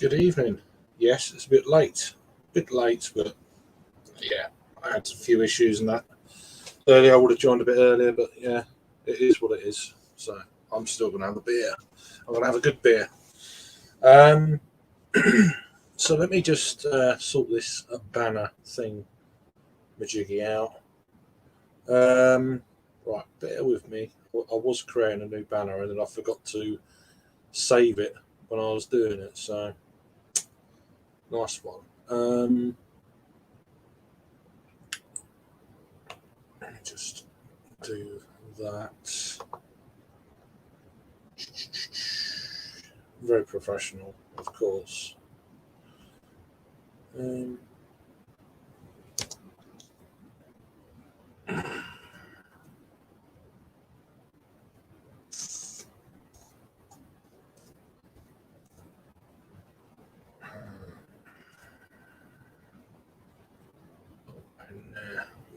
Good evening. Yes, it's a bit late. But yeah, I had a few issues and that. Earlier, I would have joined a bit earlier, but yeah, it is what it is. So I'm still going to have a beer. I'm going to have a good beer. So let me just sort this banner thing majiggy out. Right, bear with me. I was creating a new banner and then I forgot to save it when I was doing it. So nice one. Let me just do that. Very professional, of course.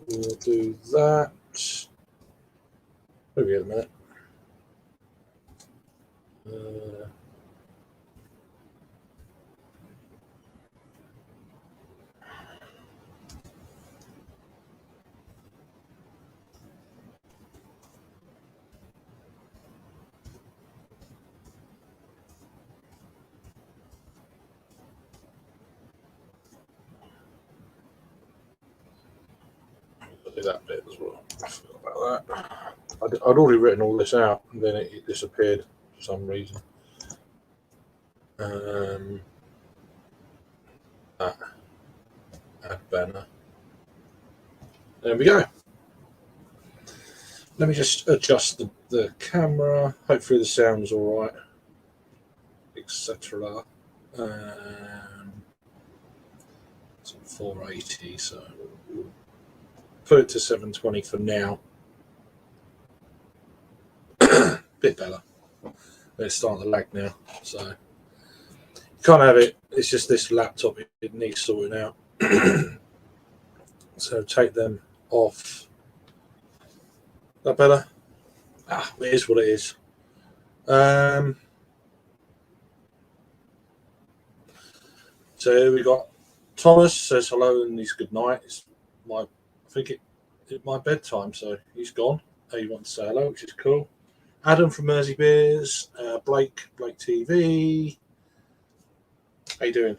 We'll do that. Maybe in a minute. I'll do that bit as well. I forgot about that. I'd already written all this out and then it disappeared for some reason. Add banner. There we go. Let me just adjust the camera. Hopefully the sound's all right, etc. It's on 480, so we'll put it to 720 for now. Bit better. It's starting to lag now, so you can't have it. It's just this laptop. It needs sorting out. So take them off. That better? It is what it is. So we got Thomas says hello and he's good night. It's my bedtime, so he's gone. He wants to say hello, which is cool. Adam from Mersey Beers, Blake TV. How you doing?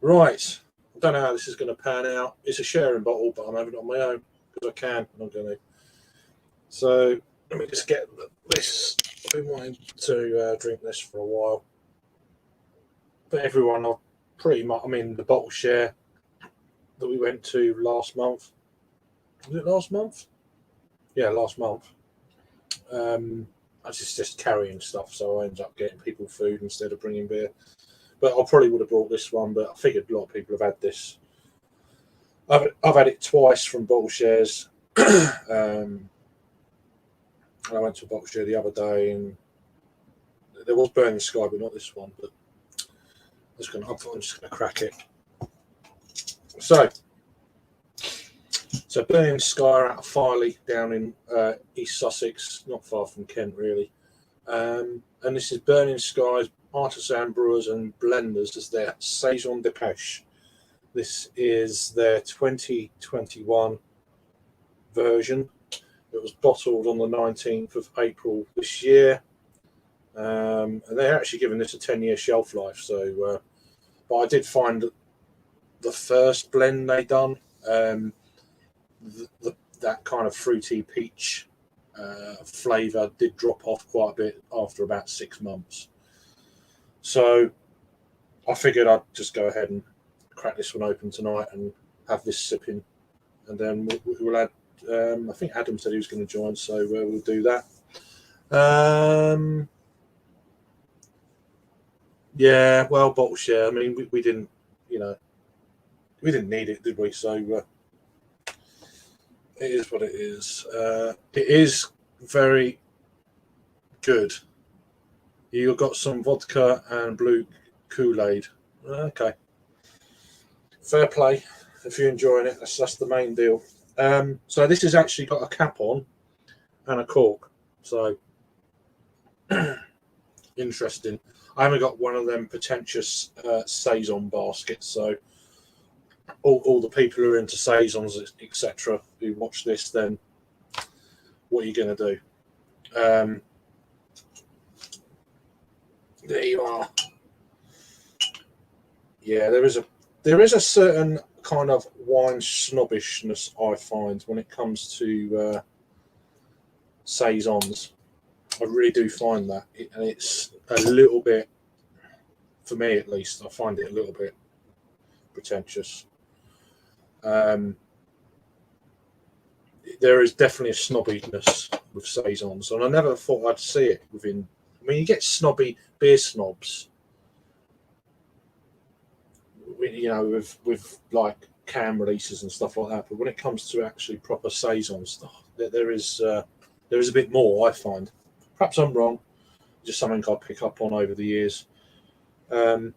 Right. I don't know how this is going to pan out. It's a sharing bottle, but I'm having it on my own because I can. I'm going to. So let me just get this. I've been wanting to drink this for a while. But everyone, I've pretty much, the bottle share that we went to last month. Was it last month? Yeah, last month. I was just carrying stuff, so I ended up getting people food instead of bringing beer. But I probably would have brought this one, but I figured a lot of people have had this. I've had it twice from bottle shares. I went to a bottle share the other day, and there was Burning Sky, but not this one. But I'm just going to crack it. So Burning Sky out of Filey down in East Sussex, not far from Kent, really. And this is Burning Sky's artisan brewers and blenders as their Saison de Peche. This is their 2021 version. It was bottled on the 19th of April this year. And they're actually giving this a 10-year shelf life. So, but I did find that the first blend they done, that kind of fruity peach flavour did drop off quite a bit after about 6 months. So I figured I'd just go ahead and crack this one open tonight and have this sipping, and then we'll add. I think Adam said he was going to join, so we'll do that. Yeah, well, bottle share. We didn't, we didn't need it, did we? So it is what it is. It is very good. You've got some vodka and blue Kool-Aid. Okay. Fair play. If you're enjoying it, that's the main deal. So this has actually got a cap on and a cork. So interesting. I haven't got one of them pretentious Saison baskets, so all the people who are into Saisons, etc., who watch this, then what are you going to do? There you are. Yeah, there is a certain kind of wine snobbishness I find when it comes to Saisons. I really do find that, and it's a little bit, for me at least, I find it a little bit pretentious. There is definitely a snobbiness with Saisons, and I never thought I'd see it within. I mean, you get snobby beer snobs, with like can releases and stuff like that. But when it comes to actually proper Saison stuff, there is a bit more, I find. Perhaps I'm wrong. Just something I pick up on over the years. Not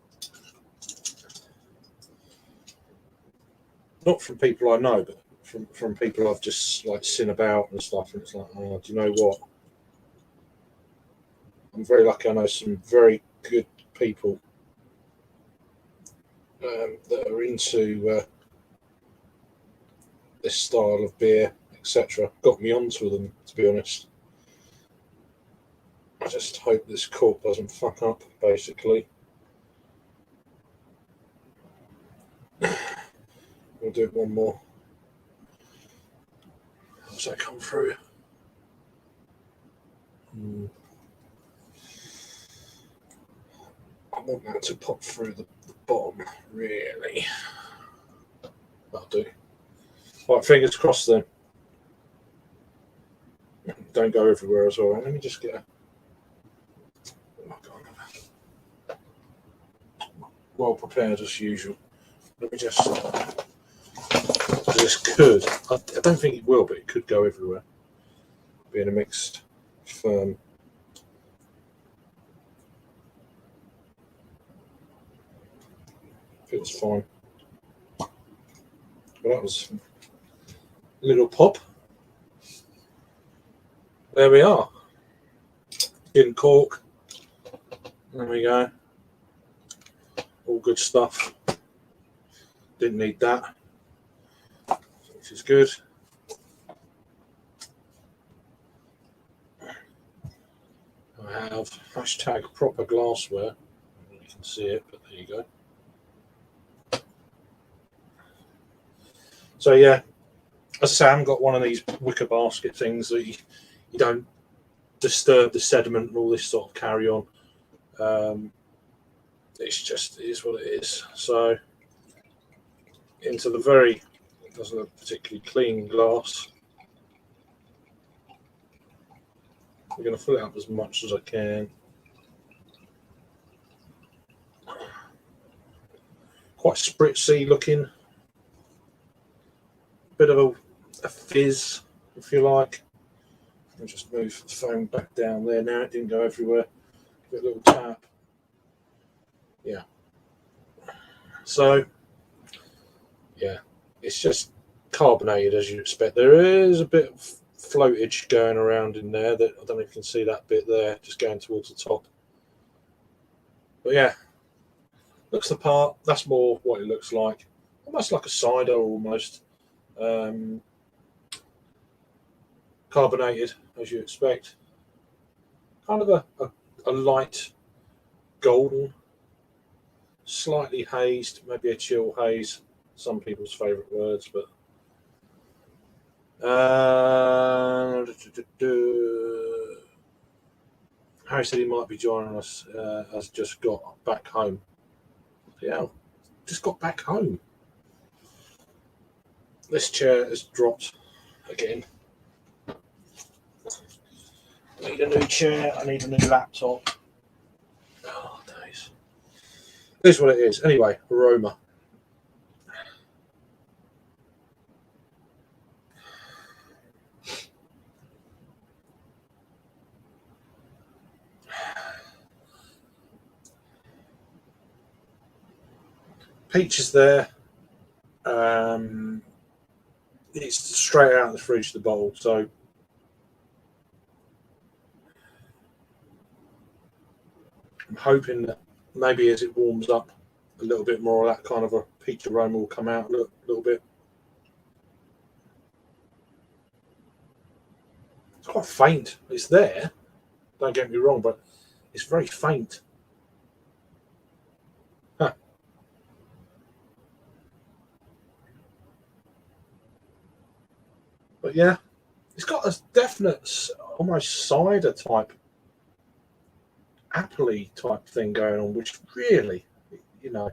from people I know, but from people I've just like seen about and stuff. And it's like, oh, do you know what? I'm very lucky. I know some very good people that are into this style of beer, etc. Got me onto them, to be honest. I just hope this cork doesn't fuck up, basically. We'll do it one more. How's that come through? I want that to pop through the bottom, really. That'll do. Right, fingers crossed then. Don't go everywhere as well. Let me just get a... Oh, God. Well prepared as usual. Let me just... This could... I don't think it will, but it could go everywhere. Being a mixed firm. Feels fine. Well, that was a little pop. There we are. In cork. There we go. All good stuff. Didn't need that, which is good. I have hashtag proper glassware. You can see it, but there you go. So yeah, as I say, I haven't got one of these wicker basket things that you don't disturb the sediment and all this sort of carry on. It is what it is. So into the it doesn't look particularly clean glass. I'm going to fill it up as much as I can. Quite spritzy looking. Bit of a fizz, if you like. I'll just move the phone back down there now. It didn't go everywhere. Give it a little tap. Yeah. So, yeah, it's just carbonated as you expect. There is a bit of floatage going around in there. That I don't know if you can see that bit there, just going towards the top. But yeah, looks the part. That's more what it looks like. Almost like a cider, almost. Carbonated, as you expect. Kind of a light golden, slightly hazed, maybe a chill haze. Some people's favourite words, but Harry said he might be joining us. Has just got back home. Yeah, just got back home. This chair has dropped again. I need a new chair. I need a new laptop. Oh, days. This is what it is. Anyway, aroma. Peach is there. It's straight out of the fridge, the bowl. So I'm hoping that maybe as it warms up a little bit more, that kind of a peach aroma will come out a little bit. It's quite faint. It's there, don't get me wrong, but it's very faint. Huh. But yeah, it's got a definite, almost cider type, appley type thing going on, which really, you know,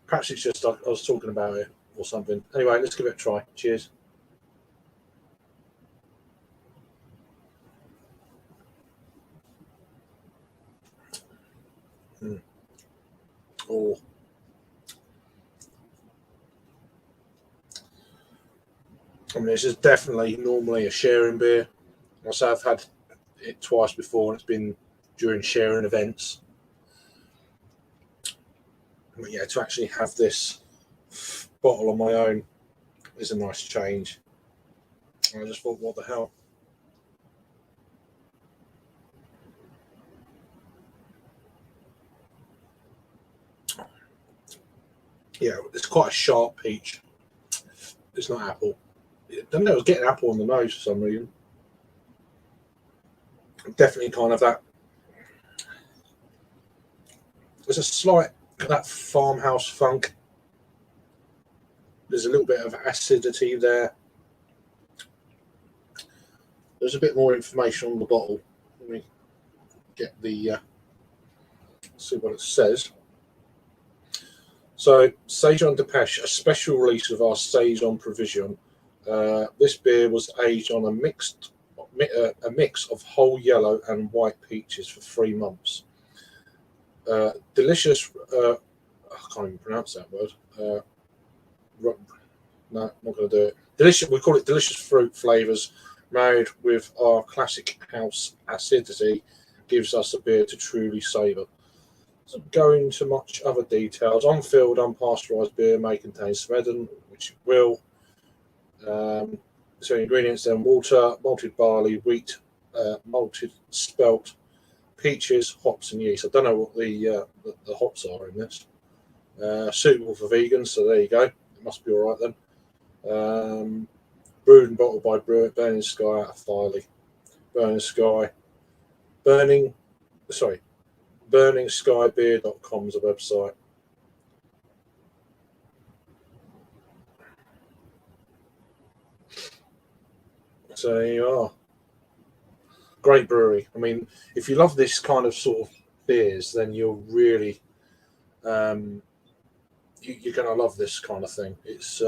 perhaps it's just I was talking about it or something. Anyway, let's give it a try. Cheers. Oh, I mean, this is definitely normally a sharing beer. Also, I've had it twice before, and it's been during sharing events. But yeah, to actually have this bottle on my own is a nice change. And I just thought, what the hell? Yeah, it's quite a sharp peach. It's not apple. I don't know, I was getting apple on the nose for some reason. Definitely kind of that. There's a slight that farmhouse funk. There's a little bit of acidity there. There's a bit more information on the bottle. Let me get the see what it says. So, Saison de Peche, a special release of our Saison provision. This beer was aged on a mix of whole yellow and white peaches for 3 months. Delicious. I can't even pronounce that word. No, not going to do it. Delicious. We call it delicious fruit flavors, married with our classic house acidity, gives us a beer to truly savor. Doesn't go into much other details. On-field, unpasteurized beer may contain smedon, which it will. So ingredients then: water, malted barley, wheat, malted spelt, peaches, hops, and yeast. I don't know what the hops are in this. Suitable for vegans, so there you go. It must be all right then. Brewed and bottled by Burning Sky out of Filey. Burning Sky. BurningskyBeer.com is a website. So there you are. Great brewery. I mean, if you love this kind of sort of beers, then you're really you're going to love this kind of thing. It's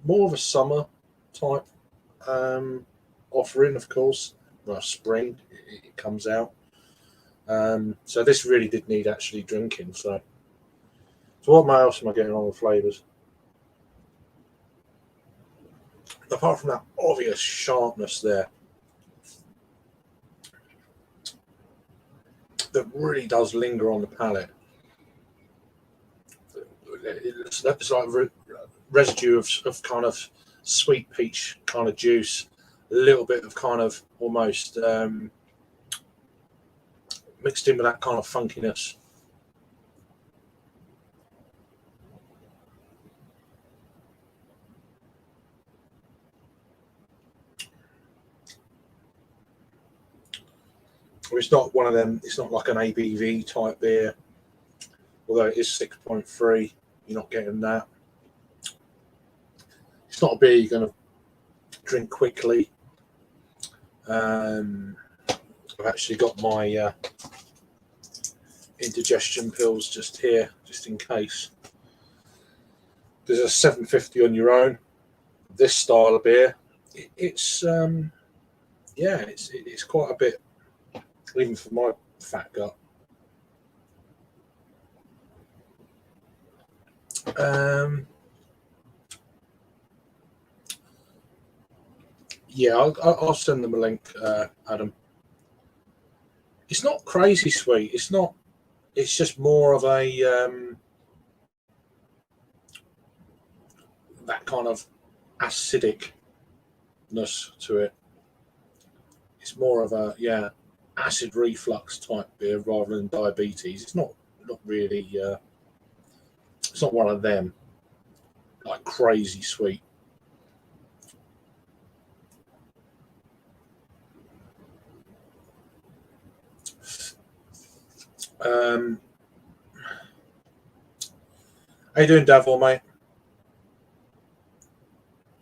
more of a summer type offering, of course. Well, spring it comes out. So this really did need actually drinking. So what else am I getting on with flavours? Apart from that obvious sharpness there, that really does linger on the palate. It's like residue of kind of sweet peach kind of juice, a little bit of kind of almost mixed in with that kind of funkiness. It's not one of them. It's not like an ABV type beer, although it is 6.3. You're not getting that. It's not a beer you're going to drink quickly. I've actually got my indigestion pills just here, just in case. There's a 750 on your own. This style of beer, it's quite a bit, even for my fat gut. Yeah, I'll send them a link, Adam. It's not crazy sweet. It's not. It's just more of a that kind of acidicness to it. It's more of a acid reflux type beer rather than diabetes. It's not really. It's not one of them, like crazy sweet. How you doing, Davor, mate?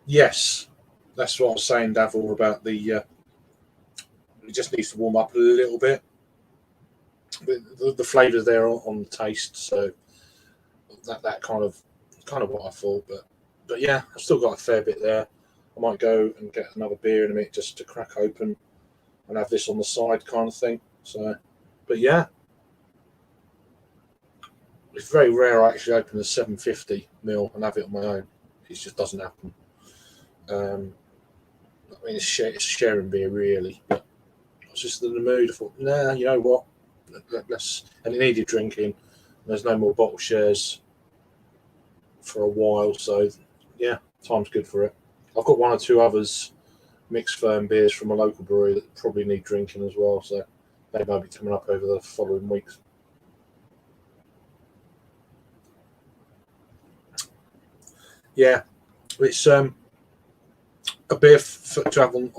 Yes, that's what I was saying, Davor, about the. It just needs to warm up a little bit. The flavour's there on the taste, so that kind of what I thought. But yeah, I've still got a fair bit there. I might go and get another beer in a minute just to crack open and have this on the side, kind of thing. So, but yeah, it's very rare I actually open a 750 ml and have it on my own. It just doesn't happen. I mean, it's sharing beer really, but I was just in the mood. I thought, nah, you know what? Let's. And it needed drinking. There's no more bottle shares for a while, so yeah, time's good for it. I've got one or two others, mixed firm beers from a local brewery that probably need drinking as well, so they might be coming up over the following weeks. Yeah, it's a beer to have on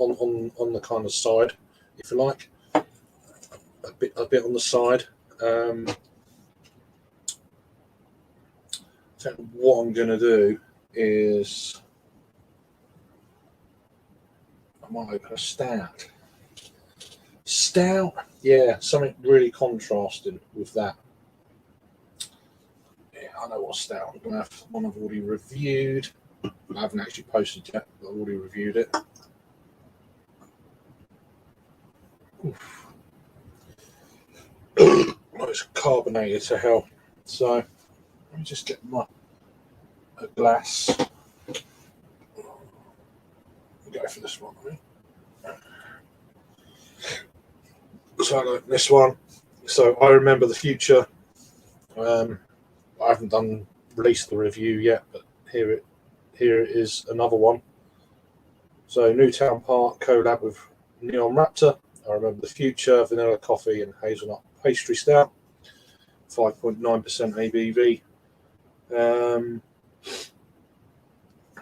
the kind of side, if you like, a bit on the side. So what I'm going to do is I might open a stout. Stout, yeah, something really contrasting with that. Yeah, I know what stout I'm going to have. One I've already reviewed. I haven't actually posted yet, but I've already reviewed it. Oof. Oh, it's carbonated to hell. So let me just get a glass. Go for this one. So I like this one. So I remember the future. I haven't released the review yet, but here it is, another one. So Newtown Park collab with Neon Raptor. I remember the future, vanilla coffee and hazelnut pastry stout. 5.9% ABV.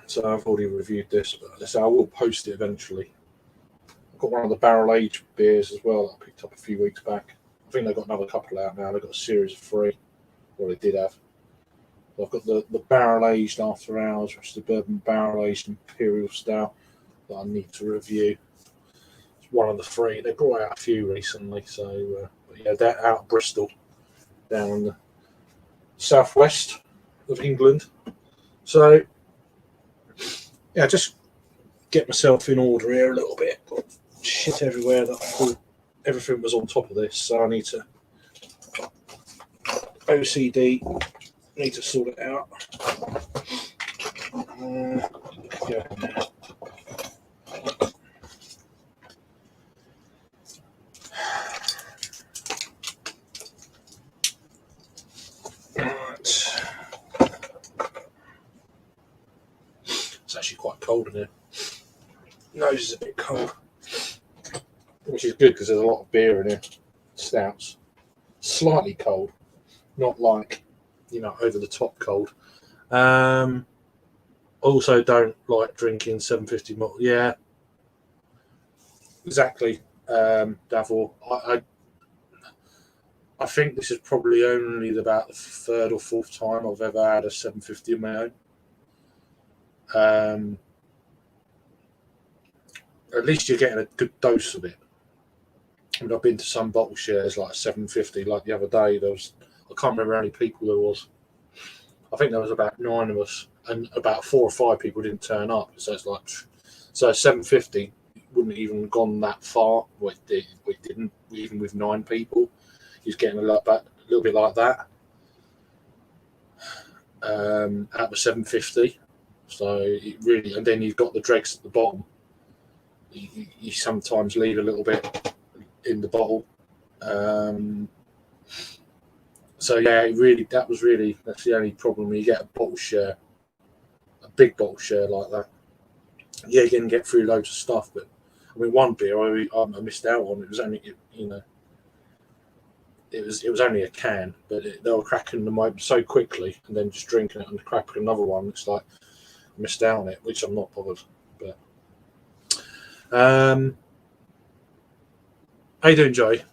So I've already reviewed this, but I will post it eventually. I've got one of the barrel aged beers as well that I picked up a few weeks back. I think they've got another couple out now. They've got a series of 3. Well, they did have. So I've got the barrel aged After Hours, which is the bourbon barrel aged Imperial Stout that I need to review. It's one of the 3. They brought out a few recently, so yeah, they're out of Bristol, down in the southwest of England. So yeah, just get myself in order here a little bit. Got shit everywhere that I thought everything was on top of this, so I need to OCD. Need to sort it out. Yeah. Right. It's actually quite cold in here. Nose is a bit cold, which is good because there's a lot of beer in here. Stouts, slightly cold, not like over the top cold. Also, don't like drinking 750ml. Yeah, exactly, Davor. I think this is probably only about the 3rd or 4th time I've ever had a 750 of my own. At least you're getting a good dose of it. I mean, I've been to some bottle shares like 750, like the other day. I can't remember how many people there was. I think there was about 9 of us, and about 4 or 5 people didn't turn up. So it's like, 750 wouldn't have even gone that far. Well, it didn't, even with 9 people. He's getting a little bit like that at the 750. So it really, and then you've got the dregs at the bottom. You sometimes leave a little bit in the bottle. So yeah, that's the only problem when you get a bottle share, a big bottle share like that. Yeah, you can get through loads of stuff, but I mean, one beer I missed out on. It was only it was only a can, but they were cracking them open so quickly and then just drinking it and cracking another one. It's like I missed out on it, which I'm not bothered. But how you doing, Joey?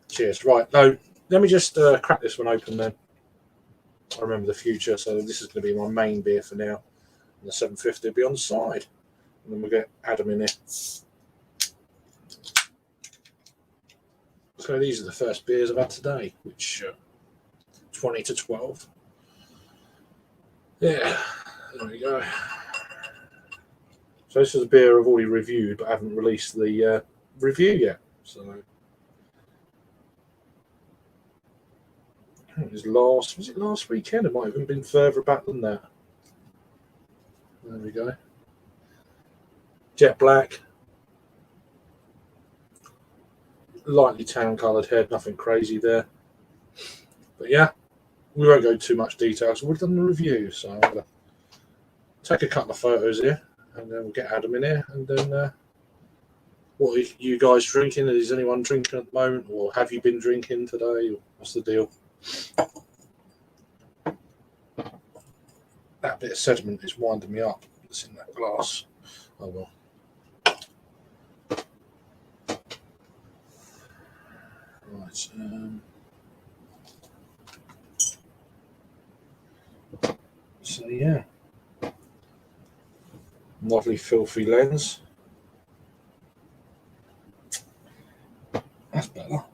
Cheers. Right, no, let me just crack this one open then. I remember the future, so this is going to be my main beer for now. And the 750 will be on the side, and then we'll get Adam in here. So these are the first beers I've had today, which 20 to 12. Yeah, there we go. So this is a beer I've already reviewed, but I haven't released the review yet. So was it last weekend? It might have even been further back than that. There we go. Jet black. Lightly tan coloured head, nothing crazy there. But yeah, we won't go too much detail. So we've done the review. So I'm going to take a couple of photos here and then we'll get Adam in here. And then what are you guys drinking? Is anyone drinking at the moment? Or have you been drinking today? What's the deal? That bit of sediment is winding me up. It's in that glass. Oh well. Right. So yeah. Lovely filthy lens. That's better.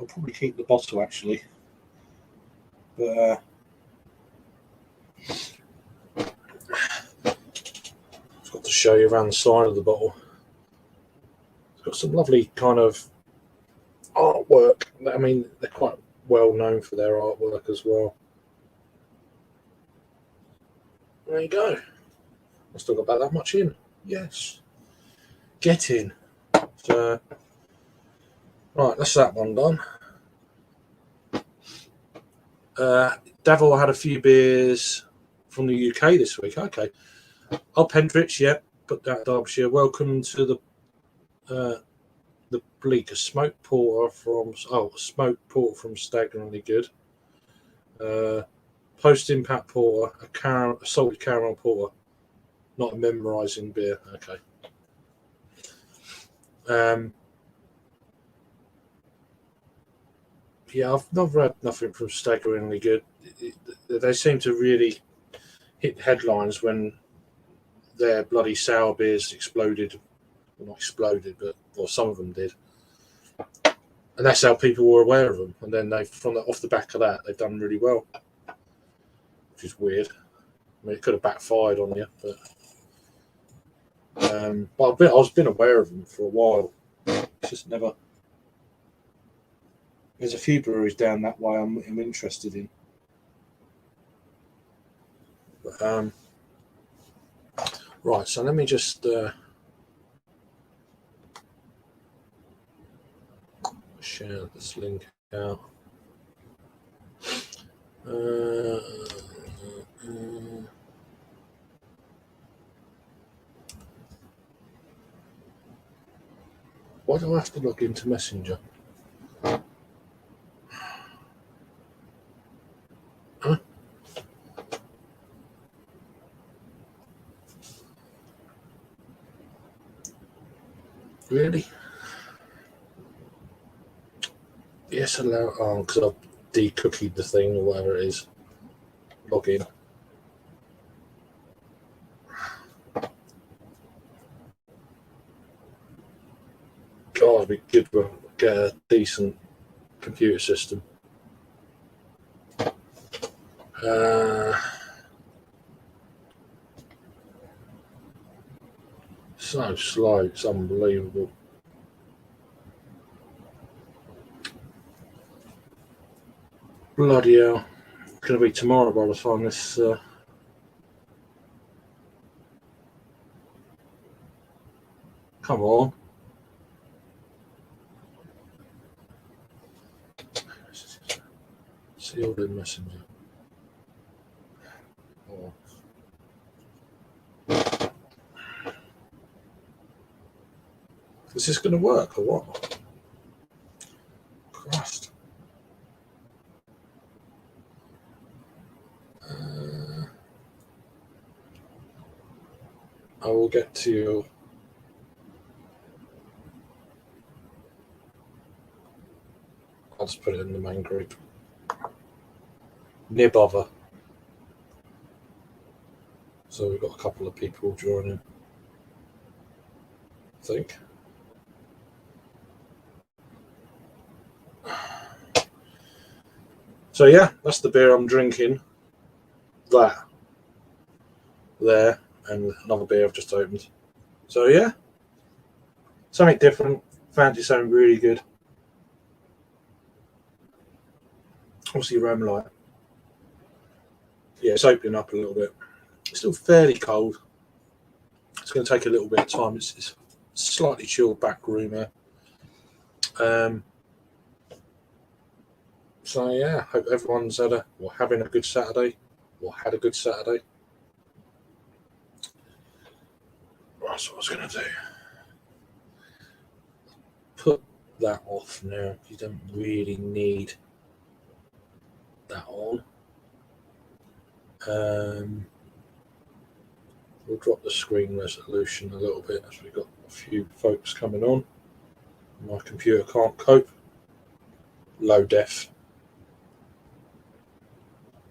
I'll probably keep the bottle actually, but I've got to show you around the side of the bottle. It's got some lovely kind of artwork. I mean, they're quite well known for their artwork as well. There you go. I've still got about that much in. Yes. Get in. So, right, that's that one done. Davil had a few beers from the UK this week. Okay. Pendrich, yeah. Put that Derbyshire. Welcome to the Bleak, a smoked porter from Staggeringly Good. Post impact porter, a salted caramel porter, not a memorising beer. Okay. Yeah, I've never had nothing from Staggeringly Good. They seem to really hit headlines when their bloody sour beers exploded. Well, not exploded, but some of them did. And that's how people were aware of them. And then off the back of that, they've done really well, which is weird. I mean, it could have backfired on you, but I've been aware of them for a while. It's just never. There's a few breweries down that way I'm interested in. But, right, so let me just share this link out. Why do I have to log into Messenger? Huh? Really? Yes, allow. Oh, because I've de-cookied the thing or whatever it is. Log in. God, it'd be good to get a decent computer system. So slow, it's unbelievable. Bloody hell. It's going to be tomorrow by the time this. Come on. Still in Messenger. Oh. Is this going to work or what? Christ. I will get to you. I'll just put it in the main group. Near bother. So we've got a couple of people joining. I think. So yeah, that's the beer I'm drinking. That. There. And another beer I've just opened. So yeah. Something different. Fancy something really good. Obviously Rome light. Yeah, it's opening up a little bit. It's still fairly cold. It's going to take a little bit of time. It's slightly chilled back room here. So yeah, hope everyone's having a good Saturday, or had a good Saturday. That's what I was going to do. Put that off now. You don't really need that on. We'll drop the screen resolution a little bit as we've got a few folks coming on. My computer can't cope. Low def.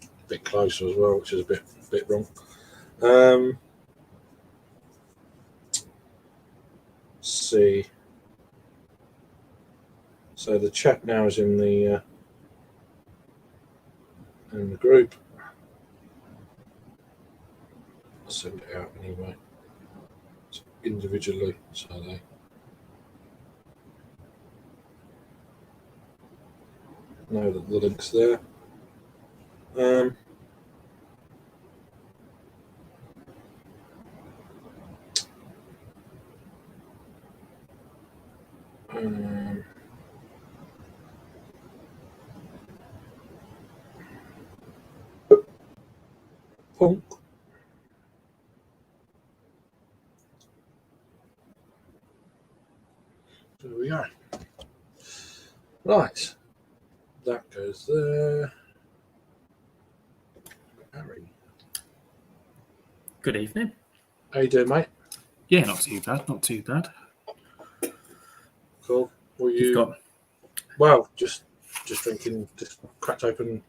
A bit closer as well, which is a bit wrong. Let's see. So the chat now is in the group. I'll send it out anyway. So individually, so they know that the link's there. Punk. There we go. Right. That goes there. Harry. Good evening. How you doing, mate? Yeah, not too bad. Not too bad. Cool. What You've got? Well, just drinking, just cracked open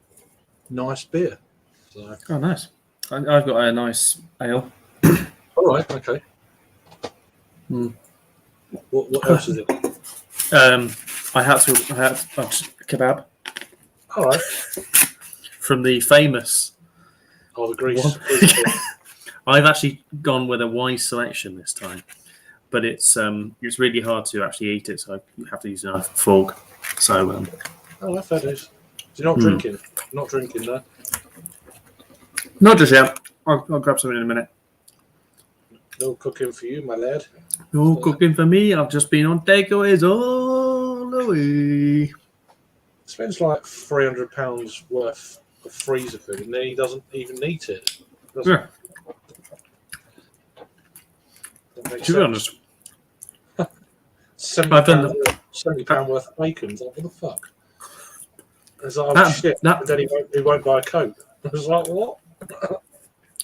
nice beer. So. Oh, nice. I've got a nice ale. All right. Okay. What else is it? I had kebab. All right. From the famous. Oh, the grease. I've actually gone with a wise selection this time, but it's really hard to actually eat it, so you have to use a knife and fork. So. Oh, that is. You're not drinking. Not drinking, though. Not just yet. I'll grab something in a minute. No cooking for you, my lad. No cooking for me. I've just been on takeaways all the way. Spends like £300 worth of freezer food, and then he doesn't even eat it. Yeah. To be honest, £70 worth of bacon. Like, what the fuck? It's like, oh shit. And then he won't buy a Coke. I was like, what?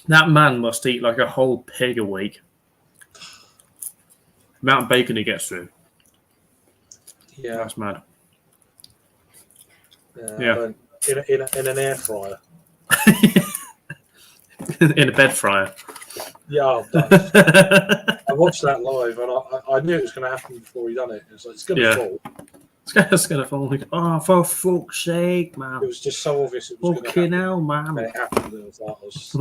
That man must eat like a whole pig a week. The amount of bacon he gets through. Yeah. That's mad. Yeah. In an air fryer. In a bed fryer. Yeah, I've done. I watched that live, and I knew it was going to happen before he done it. It was like, it's going to fall. It's going to fall. Like, oh, for fuck's sake, man! It was just so obvious it was going to happen. Hell, man! And it happened. And it was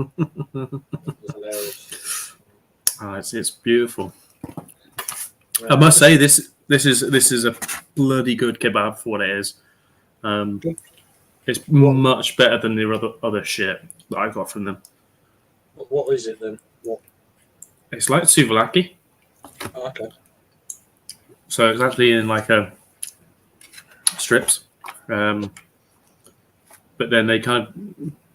hilarious. Oh, it's beautiful. I must say this is a bloody good kebab for what it is. It's much better than the other shit that I got from them. What is it then? What? It's like souvlaki. Oh, okay. So it's actually in like strips, but but then they kind of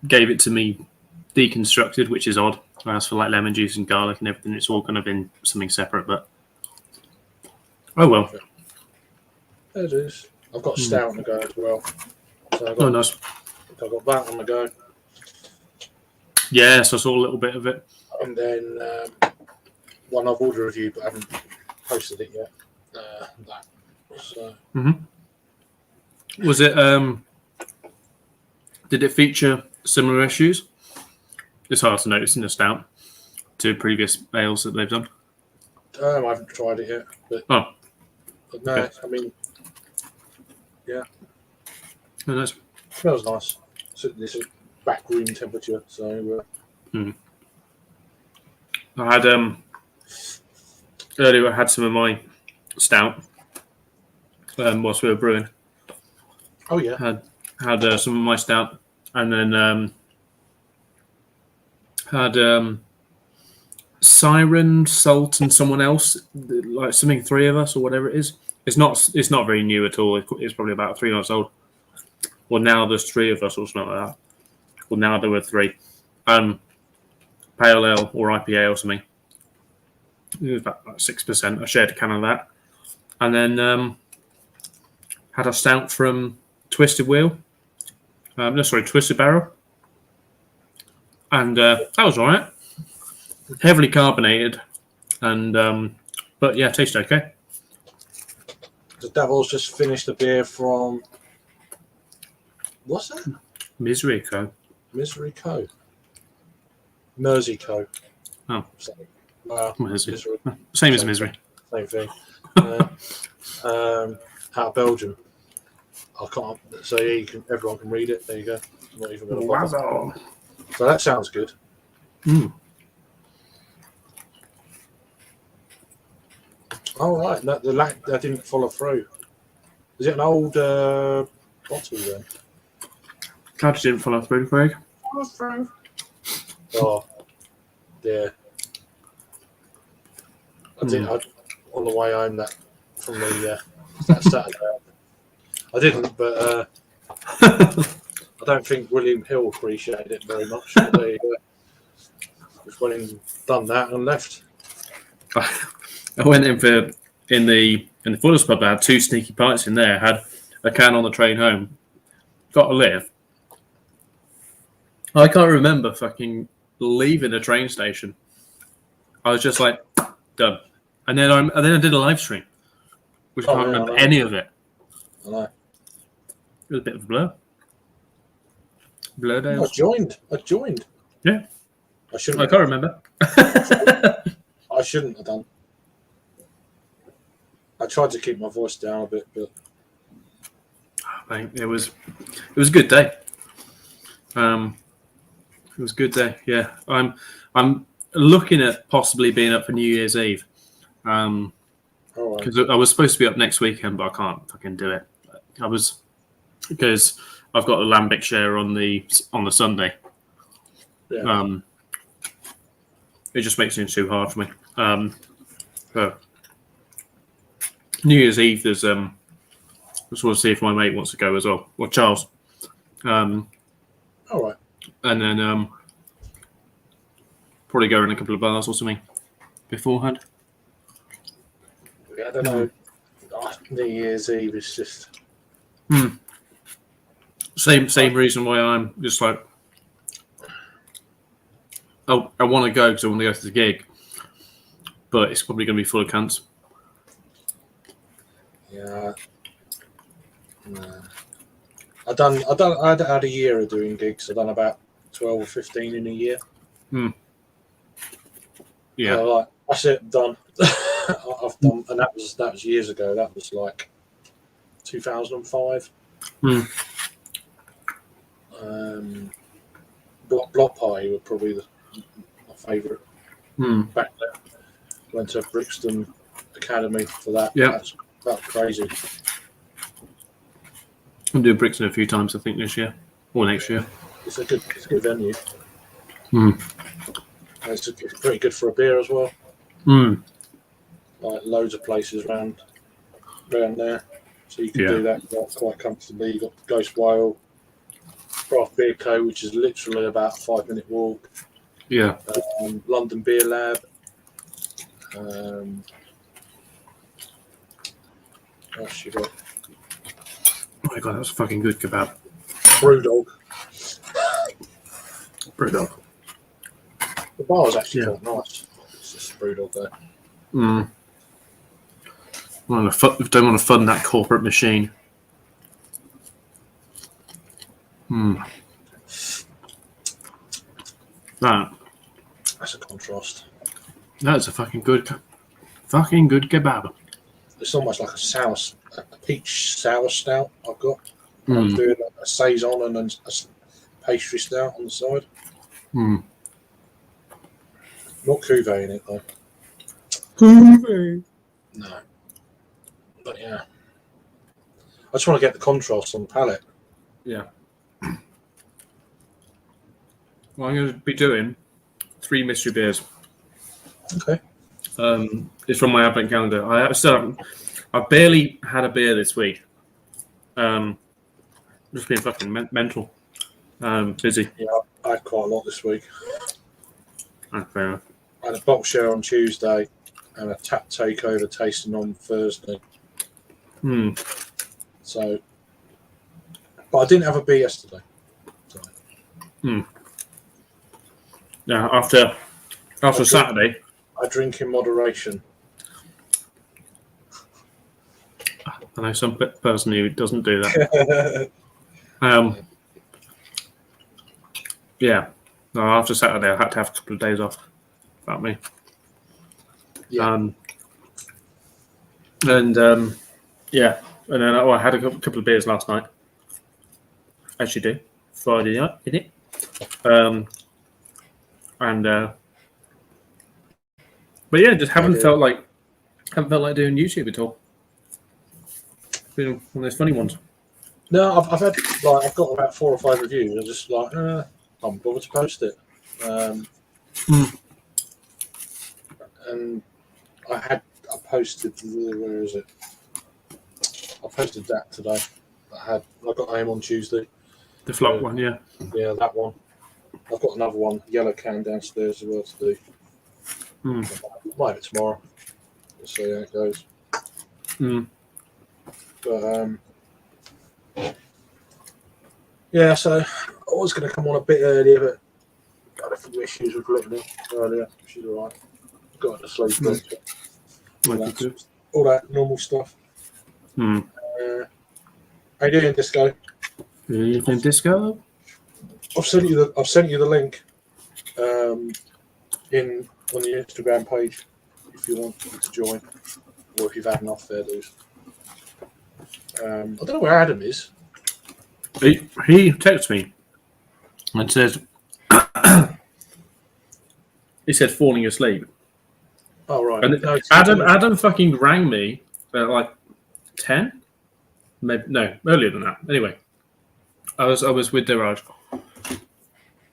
gave it to me deconstructed, which is odd. I asked for like lemon juice and garlic and everything. It's all kind of in something separate, but oh well. It is. I've got stout on the go as well. So Nice. I've got that on the go. Yes, I saw a little bit of it. And then one I've already reviewed but haven't posted it yet. That. So. Was it? Did it feature similar issues? It's hard to notice in a stout to previous ales that they've done. I haven't tried it yet, but no, okay. I mean, yeah, nice. Smells nice. So this is back room temperature, so. I had earlier. I had some of my stout whilst we were brewing. Oh yeah. Had some of my stout, and then had Siren, Salt, and someone else, like something 3 of us or whatever it is. It's not very new at all. It's probably about 3 months old. Well, now there's 3 of us or something like that. Well, now there were 3. Pale ale or IPA or something. It was about 6%. I shared a can of that, and then had a stout from Twisted Wheel. Twisted Barrel. And that was all right. Heavily carbonated, and but yeah, tasted okay. The Devil's just finished a beer from what's that? Misery Co. Misery Co. Mersey Co. Oh, Misery. Same as Misery. Same thing. Out of Belgium. I can't. So yeah, everyone can read it. There you go. I'm not even going to bother. So that sounds good. All right. No, that didn't follow through. Is it an old bottle then? Glad you didn't follow through, Craig. Oh, yeah. I did. On the way home from that Saturday. I didn't, but I don't think William Hill appreciated it very much. But there you go. Just went and done that and left. I went in the Fuller's pub. I had 2 sneaky pints in there. Had a can on the train home. Got a live. I can't remember fucking leaving the train station. I was just like done, and then I did a live stream, which I can't remember any of it. I know. It was a bit of a blur. Blur days. I joined. Yeah. I shouldn't. I can't remember. I shouldn't have done. I tried to keep my voice down a bit, but it was a good day. It was a good day. Yeah, I'm looking at possibly being up for New Year's Eve. Because I was supposed to be up next weekend, but I can't fucking do it. Because I've got a lambic share on the Sunday. Yeah. It just makes things too hard for me. But New Year's Eve, there's just want to see if my mate wants to go as well, or Charles. All right. And then probably go in a couple of bars or something beforehand. Yeah, I don't know. New Year's Eve is just same reason why I'm just like, oh, I want to go because I want to go to the gig, but it's probably going to be full of cunts. Yeah. No. I had a year of doing gigs. I've done about 12 or 15 in a year. Yeah. That's it, done. I've done, and that was years ago. That was like 2005. Block Party were probably my favourite back then. Went to Brixton Academy for that. Yeah, that was crazy. I'm doing Brixton a few times, I think, this year or next year. It's a good venue. It's pretty good for a beer as well. Like loads of places around there, so you can do that quite comfortably. You got Ghost Whale, Craft Beer Co., which is literally about a 5-minute walk. Yeah. London Beer Lab. What else you got? Oh my god, that's a fucking good kebab. Brewdog. Brewdog. The bar is actually quite nice. It's just Brewdog there. Don't want to fund that corporate machine. That's a contrast. That's a fucking good kebab. It's almost like a peach sour stout I've got. I'm doing a Saison and a pastry stout on the side. Not cuvee in it though. Cuvee? No. But yeah. I just want to get the contrast on the palate. Yeah. Well, I'm going to be doing 3 mystery beers. Okay. It's from my advent calendar. I've barely had a beer this week. Just been fucking mental. Busy. Yeah, I had quite a lot this week. Fair enough. I had a box share on Tuesday and a tap takeover tasting on Thursday. So, but I didn't have a beer yesterday. So. Yeah, after Saturday. I drink in moderation. I know some person who doesn't do that. Yeah. No, after Saturday, I had to have a couple of days off. About me. Yeah. Yeah. And then I had a couple of beers last night. As you do. Friday night, did it? But yeah, just haven't felt like doing YouTube at all. Been one of those funny ones. No, I've got about 4 or 5 reviews. I'm just like, I'm bothered to post it. And I posted. Where is it? I posted that today. I got home on Tuesday. The flop one, yeah. Yeah, that one. I've got another one, yellow can downstairs as well to do. Might have it tomorrow. We'll see how it goes. But yeah, so I was going to come on a bit earlier, but got a few issues with Little earlier. She's all right. Got her to sleep. All that normal stuff. How you doing, Disco? Disco? I've sent you the link on the Instagram page if you want to join, or if you've had enough there, dudes. I don't know where Adam is. He texts me and says he said falling asleep. Oh right. And Adam fucking rang me at like 10. Maybe no, earlier than that. Anyway, I was with Diraj,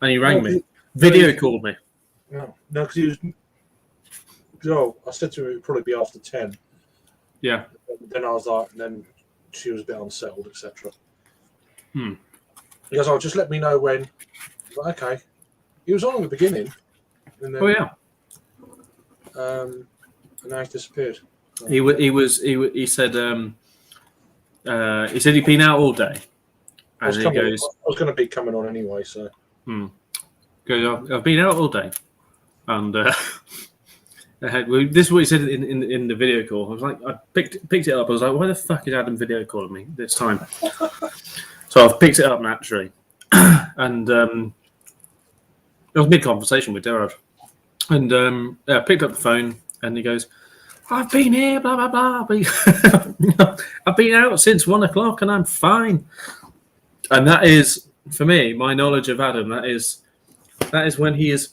and he rang me, video called me. No, because he was. Joe, I said to him it would probably be after 10. Yeah. Then I was like, and then she was a bit unsettled, etc. He goes, "Oh, just let me know when." Like, okay. He was on at the beginning. And then, and now he's disappeared. So. He said he'd been out all day. I was going to be coming on anyway, so. Goes, I've been out all day, and this is what he said in the video call. I was like, I picked it up. I was like, why the fuck is Adam video calling me this time? So I've picked it up naturally, and it was mid conversation with Derek, and I picked up the phone, and he goes, "I've been here, blah blah blah. I've been out since 1 o'clock, and I'm fine." And that is, for me, my knowledge of Adam. That is when he is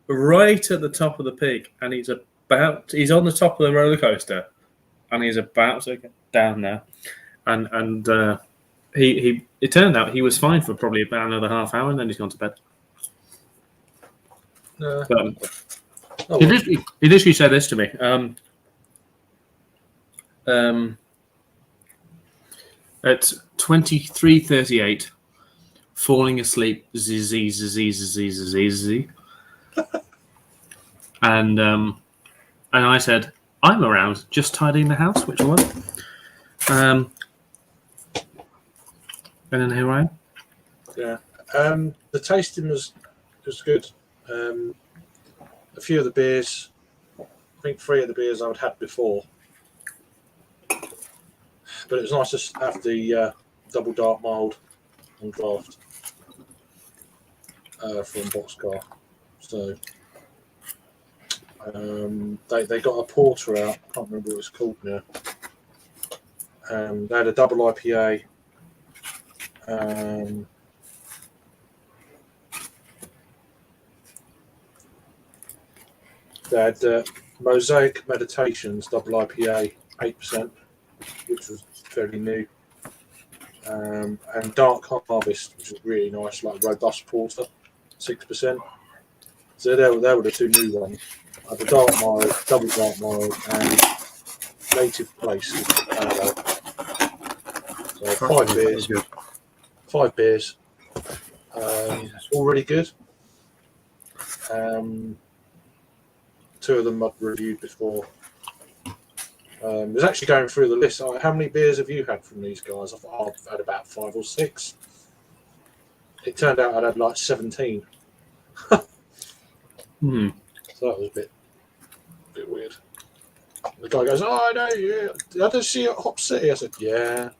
right at the top of the peak, and he's on the top of the roller coaster, and he's about to get down there, and it turned out he was fine for probably about another half hour, and then he's gone to bed. He literally said this to me. At 23:38, falling asleep, zee. And I said, I'm around, just tidying the house, which I was. And then here I am. Yeah. The tasting was good. A few of the beers, I think 3 of the beers I'd had before. But it was nice to have the double dark mild on draft from Boxcar. So they got a porter out. I can't remember what it's called now. They had a double IPA. They had Mosaic Meditations double IPA 8%, which was fairly new. And Dark Harvest, which is really nice, like robust porter, 6%. So they were the 2 new ones. The Dark Mild, Double Dark Mild, and Native Place. So 5 beers. 5 beers. All really good. 2 of them I've reviewed before. I was actually going through the list. How many beers have you had from these guys? I thought I've had about 5 or 6. It turned out I'd had like 17. So that was a bit weird. The guy goes, "Oh, I know you. I did see you at Hop City." I said, "Yeah."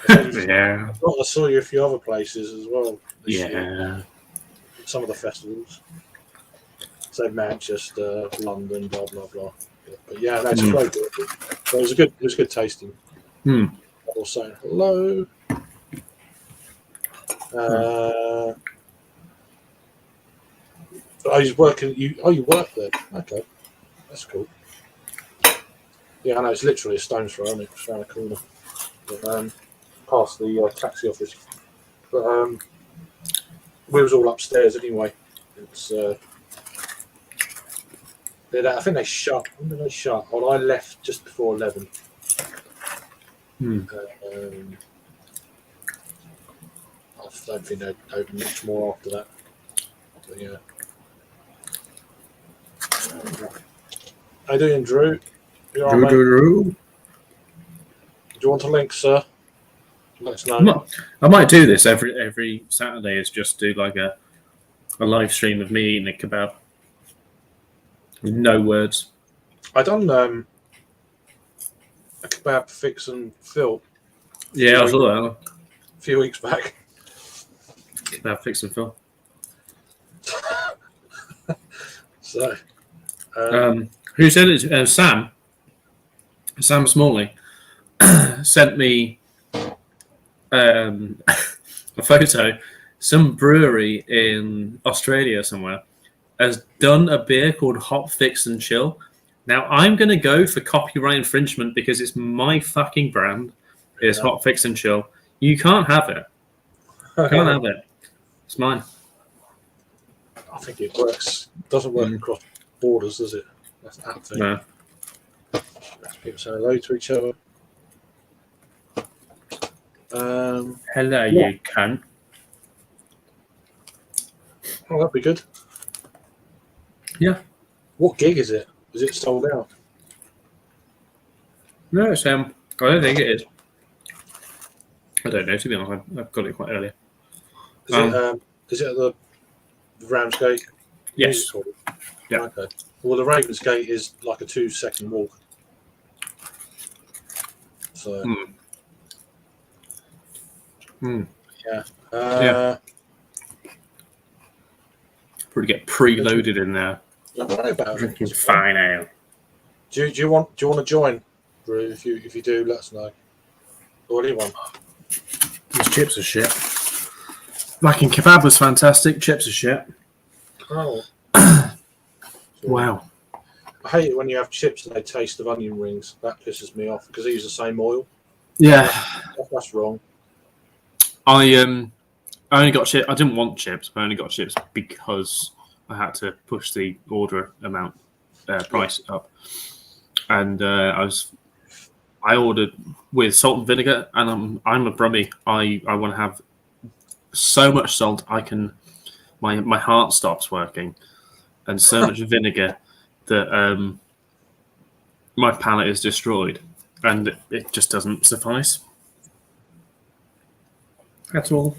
Yeah. I saw you a few other places as well. Yeah. Year. Some of the festivals. So Manchester, London, blah blah blah. But yeah, that's great. So it was good tasting. Also, hello. Oh, he's working. You work there? Okay, that's cool. Yeah, I know it's literally a stone's throw, isn't it? It's around the corner, but, past the taxi office. But we was all upstairs anyway. It's. I think they shut. When did they shut? Well, I left just before 11. I don't think they'd open much more after that. But yeah. How you doing, Drew? You all right, Drew. Do you want a link, sir? Let us know. I might do this every Saturday. Is just do like a live stream of me eating a kebab. With no words. I done a kebab fix and fill. Yeah, I saw that. A few weeks back. Kebab fix and fill. So, who said it? Sam Smalley sent me a photo. Some brewery in Australia somewhere has done a beer called Hop Fix and Chill. Now I'm going to go for copyright infringement because it's my fucking brand. It's Hop Fix and Chill. You can't have it. You can't have it. It's mine. I think it works. Doesn't work across borders, does it? That's that thing. No. People say hello to each other. Hello, you cunt. Oh, that'd be good. Yeah. What gig is it? Is it sold out? No, it's I don't think it is. I don't know, to be honest. I've got it quite early. Is it at the Ramsgate? Yes. Yeah. Okay. Well, the Ravensgate is like a 2-second walk. So. Yeah. Yeah. Probably get preloaded in there. Don't worry about Drinking fine ale. Do you want to join, Drew? If you do, let us know. Or anyone. These chips are shit. Fucking kebab was fantastic. Chips are shit. Oh. Wow. I hate it when you have chips and they taste of onion rings. That pisses me off because they use the same oil. Yeah. That's wrong. I only got chips. I didn't want chips. I only got chips because I had to push the order amount price up, and I ordered with salt and vinegar, and I'm a brummie. I want to have so much salt my heart stops working, and so much vinegar that my palate is destroyed, and it just doesn't suffice at all.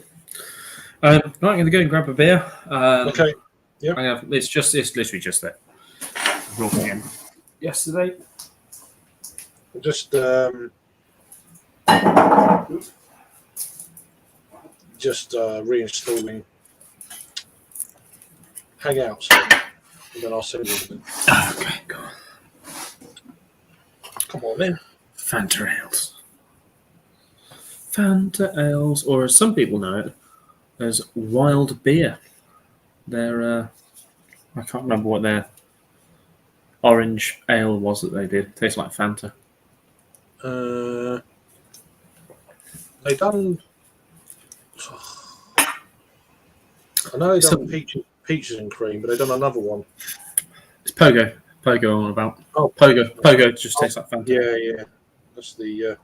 Right, I'm going to go and grab a beer. Okay. Yep. It's literally just there. I brought it in yesterday. Just reinstalling Hanghout, so, and then I'll send you them. Okay, go on. Come on then. Fanta ales, or as some people know it, as wild beer. They're I can't remember what their orange ale was that they did. Tastes like Fanta. They done. I know they done peaches and cream, but they done another one. It's Pogo. Pogo on about. Oh, Pogo just tastes like Fanta. Yeah. That's the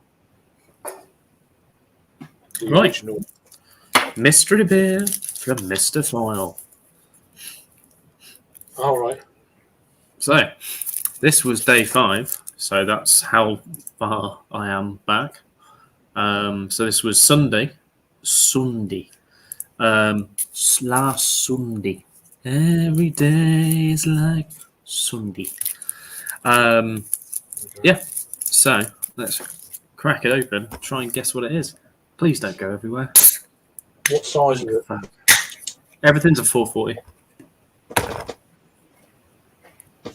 Right. original. Mystery beer from Mr. Foyle. All right. So, this was day 5. So that's how far I am back. So this was Sunday. Last Sunday. Every day is like Sunday. Yeah. So let's crack it open. Try and guess what it is. Please don't go everywhere. What size is it? Everything's a 440.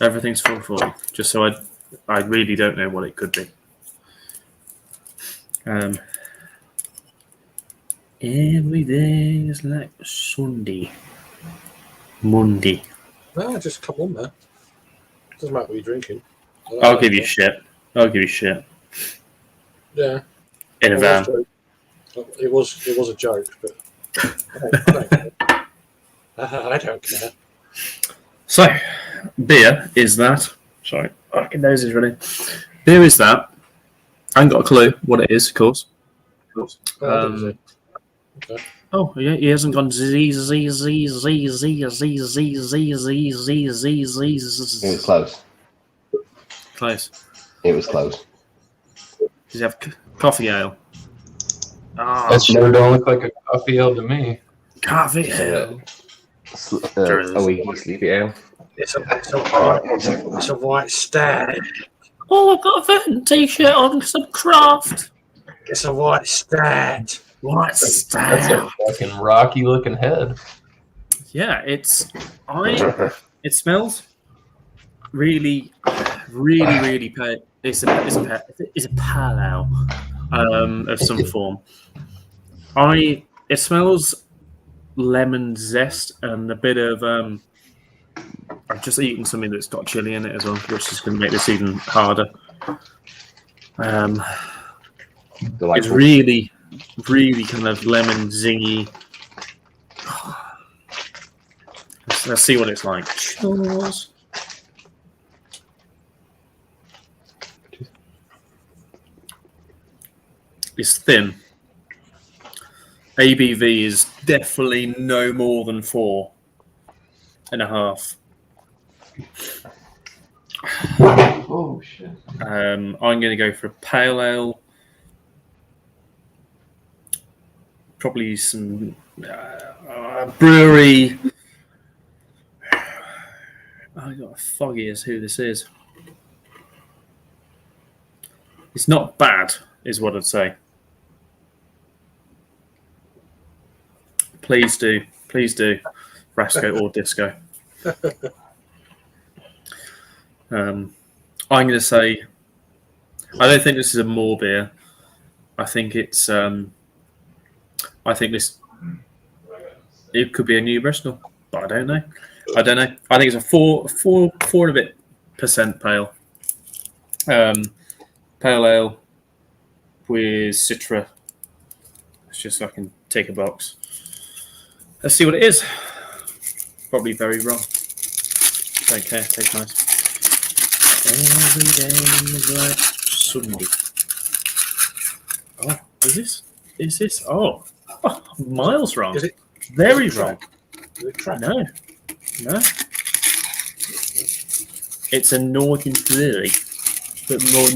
Everything's 440. Just so I really don't know what it could be. Every day is like Sunday. Monday. No, just come on, man. Doesn't matter what you're drinking. I'll give you shit. Yeah. In a van. It was a joke, but I don't care. So, beer is that. Sorry, fucking nose is running. Beer is that. I haven't got a clue what it is, of course. Okay. Oh, yeah, he hasn't gone z. It was close. Close. It was close. Does he have coffee ale? That sure don't look like a coffee ale to me. Coffee ale. A weekly sleepy ale. It's a white stag. Oh, I've got a Burton t-shirt on, some craft. It's a white stag. White That's stag. a fucking rocky looking head. Yeah, it smells really pale. It's a pale ale of some form. It smells lemon zest and a bit of I've just eaten something that's got chili in it as well, which is going to make this even harder. It's really kind of lemon zingy. Let's see what it's like. Cheers. It's thin. ABV is definitely no more than 4.5. Oh shit! I'm going to go for a pale ale. Probably some brewery. I got a foggy as who this is. It's not bad, is what I'd say. Please do, Rasco or Disco. I'm going to say, I don't think this is a more beer. I think it's, it could be a New Bristol, but I don't know. I think it's a 4 and a bit % pale. Pale ale with Citra. Let's just so I can take a box. Let's see what it is. Probably very wrong. Don't care. Tastes nice. Every day is like Sunday. Oh, is this? Oh, Oh, miles wrong. Is it Very is it wrong? Is it track? No. It's a northern brewery, but more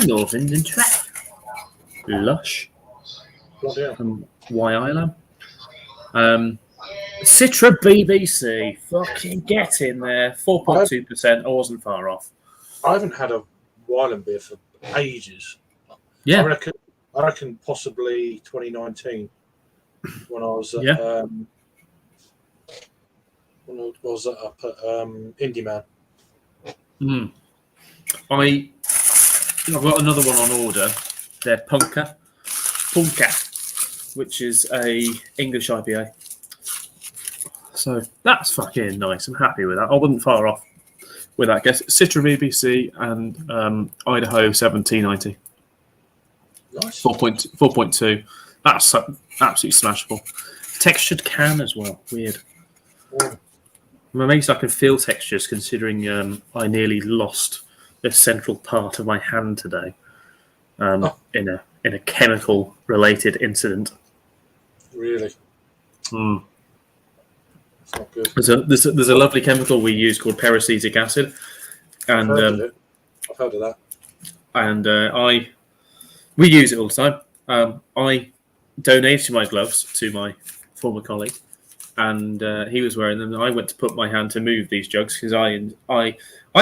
northern than track. Lush. Bloody hell. From Why Island. Citra BBC. Fucking get in there. 4.2%. I wasn't far off. I haven't had a Wyland beer for ages. Yeah. I reckon possibly 2019 when I was at, up at Indie Man. I've got another one on order. They're Punka, which is a English IPA. So that's fucking nice. I'm happy with that. I wasn't far off with that. I guess Citra BBC and Idaho 1790. Nice. 4.2. That's absolutely smashable. Textured can as well. Weird. Yeah. I'm amazed I can feel textures considering I nearly lost the central part of my hand today in a chemical related incident. Really? Mm. It's not good. There's a lovely chemical we use called peracetic acid, and I've heard of that. And we use it all the time. I donated my gloves to my former colleague, and he was wearing them. And I went to put my hand to move these jugs because I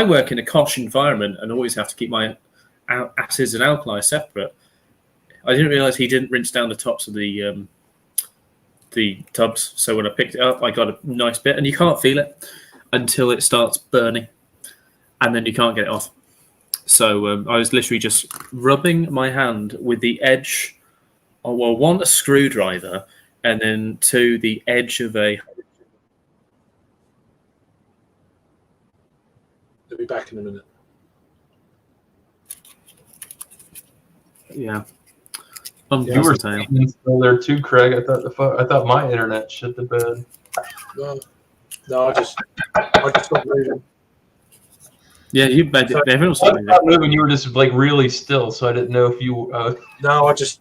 work in a kosh environment and always have to keep my acids and alkali separate. I didn't realise he didn't rinse down the tops of the tubs, so when I picked it up, I got a nice bit, and you can't feel it until it starts burning, and then you can't get it off. So I was literally just rubbing my hand with the edge, one, a screwdriver, and then two, the edge of a... They'll be back in a minute. Yeah. You were still there too, Craig. I thought my internet shit the bed. No, I just got moving. Yeah, everyone was moving. You were just like really still, so I didn't know if you. No, I just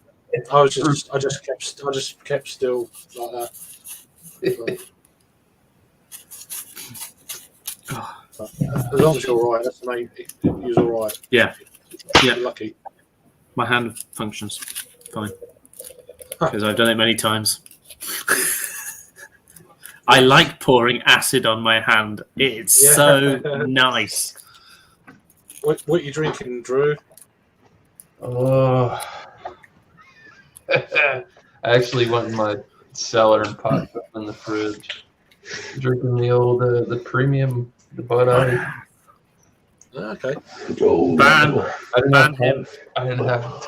kept still like that. As long as you're all right, that's the main. He was all right. Yeah. You're lucky. My hand functions fine because I've done it many times. I like pouring acid on my hand. It's so nice. What are you drinking, Drew? I actually went in my cellar and popped up in the fridge. Drinking the old the premium, the Bud Ice. Okay. Ban him. I didn't have.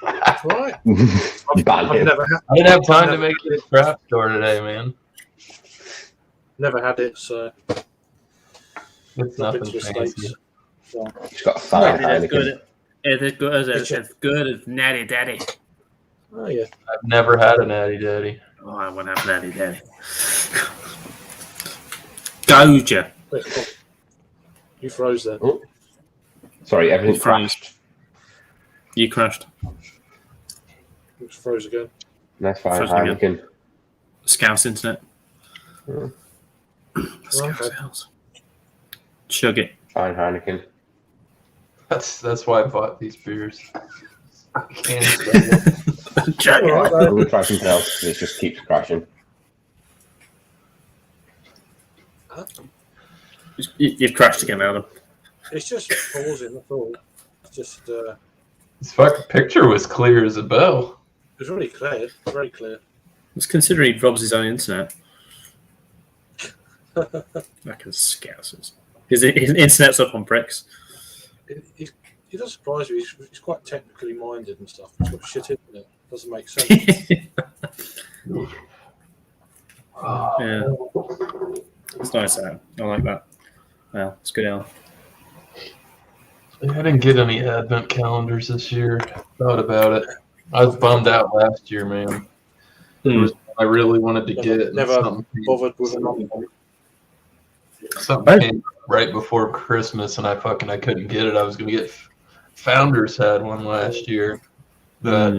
That's right. I didn't have time to make it a craft store today, man. Never had it, so it's nothing fancy. It's got a fire. It's as good as Natty Daddy. Oh yeah. I've never had a Natty Daddy. Oh, I want to have Natty Daddy. Goja. You froze there. Oh. Sorry, everything crashed. You crashed. It froze again. That's fine. Heineken. Scouse internet. Scouse. Chug it. Fine Heineken. That's why I bought these beers. I can't stand it. Chug it. We'll try something else because it just keeps crashing. You've crashed again, Adam. It's just pausing, that's all. It's just this fucking picture was clear as a bell. it was really clear. Very clear. It's considering he robs his own internet. Fucking scousers. His internet's up on bricks. He does surprise me. He's quite technically minded and stuff. He's got shit in it. Doesn't make sense. Yeah. It's nice, Adam. I like that. Well, it's good, Alan. I didn't get any advent calendars this year. Thought about it. I was bummed out last year, man. It was I really wanted to get. Never bothered with it. Something came right before Christmas, and I couldn't get it. I was gonna get. Founders had one last year, but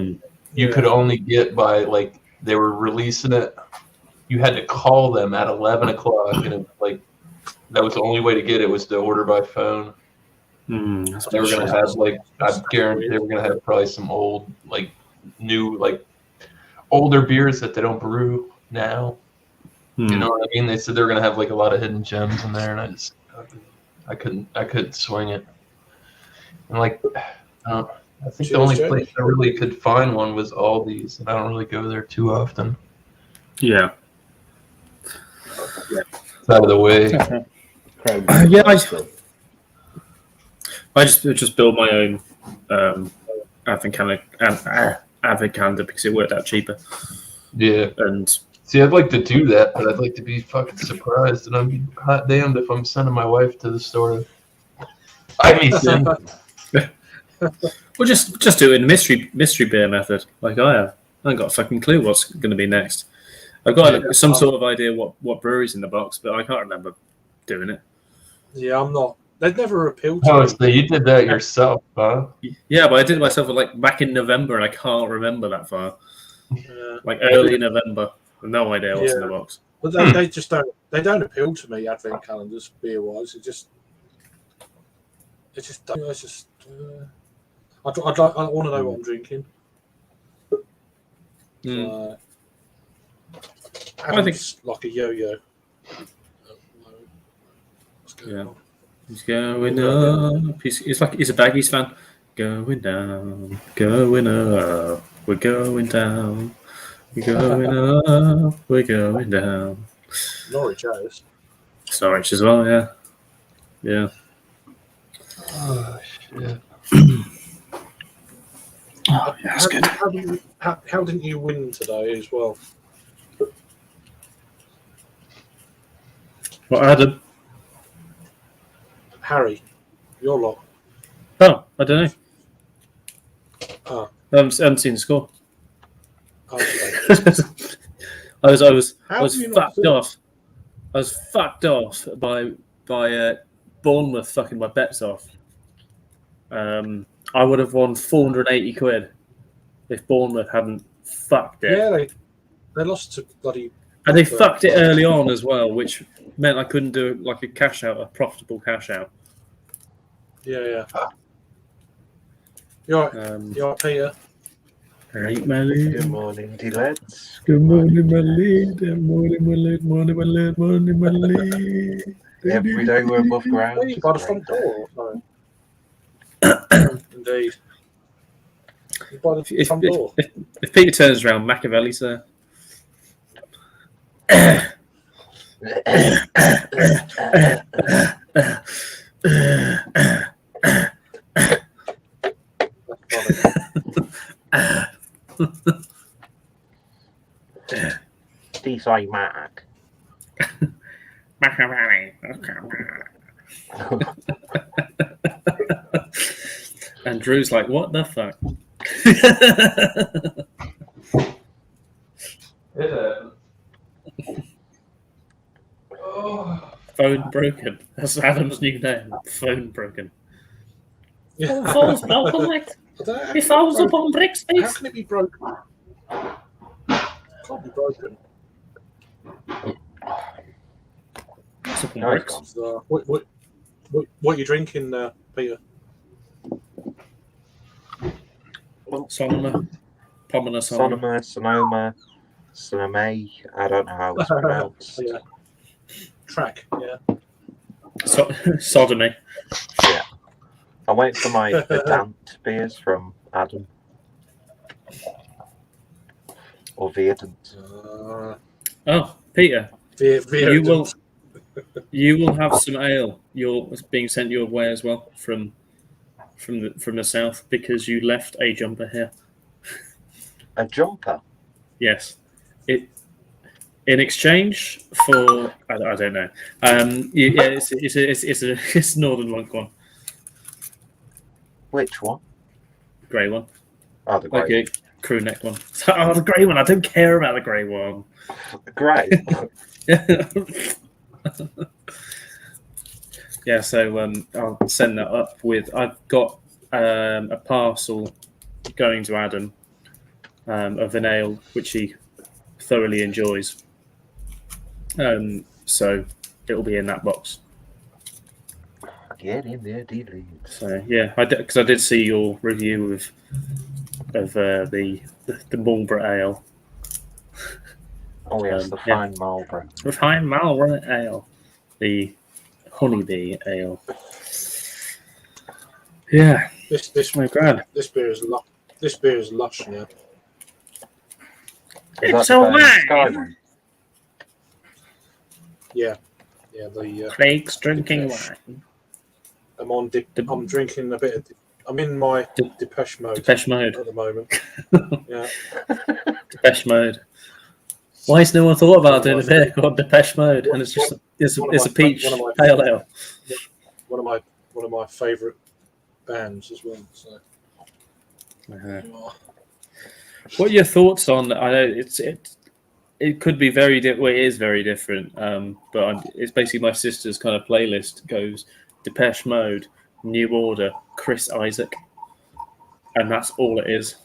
you could only get by like they were releasing it. You had to call them at 11 o'clock, and it was like that was the only way to get it was to order by phone. They were gonna have like I guarantee they were gonna have probably some old like new like older beers that they don't brew now. You know what I mean? They said they were gonna have like a lot of hidden gems in there, and I couldn't swing it. And like I think the only place I really could find one was Aldi's, and I don't really go there too often. Yeah. It's out of the way. I just build my own advent calendar because it worked out cheaper. Yeah. And see, I'd like to do that, but I'd like to be fucking surprised, and I'm hot damned if I'm sending my wife to the store. I mean, well, just do it in mystery beer method, like I have. I haven't got a fucking clue what's going to be next. I've got some sort of idea what brewery's in the box, but I can't remember doing it. Yeah, I'm not. They've never appealed to me. Oh, so you did that yourself, huh? Yeah, but I did it myself like back in November, and I can't remember that far. Like early November. No idea what's in the box. But they just don't. They don't appeal to me. Advent calendars, beer wise, it just. I want to know what I'm drinking. I think it's like a yo-yo. What's going on? He's going up. He's a Baggies fan. Going down, going up. We're going down. We're going up. We're going down. Norwich is. Norwich as well, yeah. Yeah. Oh shit. Oh, yeah, that's good. How didn't you win today as well? What, Adam? Harry, your lot. Oh, I don't know. Oh. I haven't seen the score. Okay. I was fucked seen off. I was fucked off by Bournemouth fucking my bets off. I would have won 480 quid if Bournemouth hadn't fucked it. Yeah, they lost to bloody. And they fucked it early on as well, which meant I couldn't do like a cash out, a profitable cash out. Yeah. You're right, Peter. Right, my lead. Good morning, lads. Good morning, my lead. Good morning, my lead. Morning, my lead. Morning, my lead. Every day we're above ground. By the front door or something. Indeed. By the front door. If Peter turns around, Machiavelli's there. D-side Mac. Machiavelli. And Drew's like, what the fuck? Phone broken. That's Adam's new name. Phone broken. Yeah. Phone's broken, mate. My phone's up on bricks, mate. How can it be broken? Can't be broken. It's up on Nice bricks. What are you drinking, Peter? Sonoma. Pomona Sonoma. Sonoma, Sonome. I don't know how it's pronounced. Yeah. Track, yeah. Sodomy. Yeah. I wait for my Verdant beers from Adam. Or Verdant. Oh, Peter. Verdant. You will have some ale. It's being sent your way as well from the south because you left a jumper here. A jumper? Yes. In exchange for I don't know. It's a Northern Monk one. Which one? Grey one. Oh, the grey. Like a crew neck one. Oh, the grey one. I don't care about the grey one. Grey? Yeah, so I'll send that up with. I've got a parcel going to Adam of an ale which he thoroughly enjoys. So it'll be in that box. Get in there, dealing. So yeah, because I did see your review of the Marlborough ale. Oh yes, the yeah. fine Marlborough. The fine Marlborough ale, the honeybee ale. Yeah, This my God. This beer is lush now. It's a wine. Yeah. The Craig's drinking Depeche. wine. I'm drinking a bit of. I'm in my Depeche mode. Depeche mode At the moment. Yeah. Depeche mode. Why has no one thought about doing a beer called Depeche Mode? And it's just it's a peach pale ale. One of my favourite bands as well. So. What are your thoughts on? I know it could be very well, it is very different. But it's basically my sister's kind of playlist goes Depeche Mode, New Order, Chris Isaac, and that's all it is.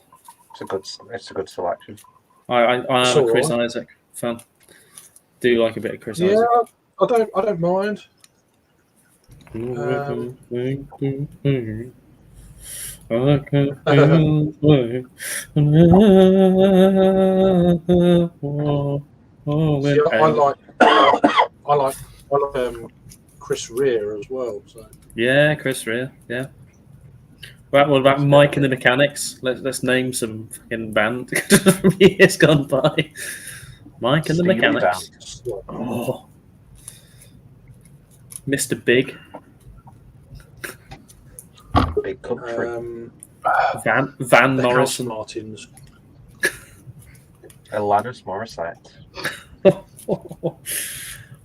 It's a good selection. I am a Chris Isaac fan. Do like a bit of Chris Isaac. Yeah, I don't mind. I like Chris Rea as well. So. Yeah, Chris Rea. Yeah. Right, what about Mike and the Mechanics? Let's name some fucking band from years gone by. Mike and the Mechanics. Oh. Mr. Big. Big country. Van Morrison. Martins. Alanis Morissette.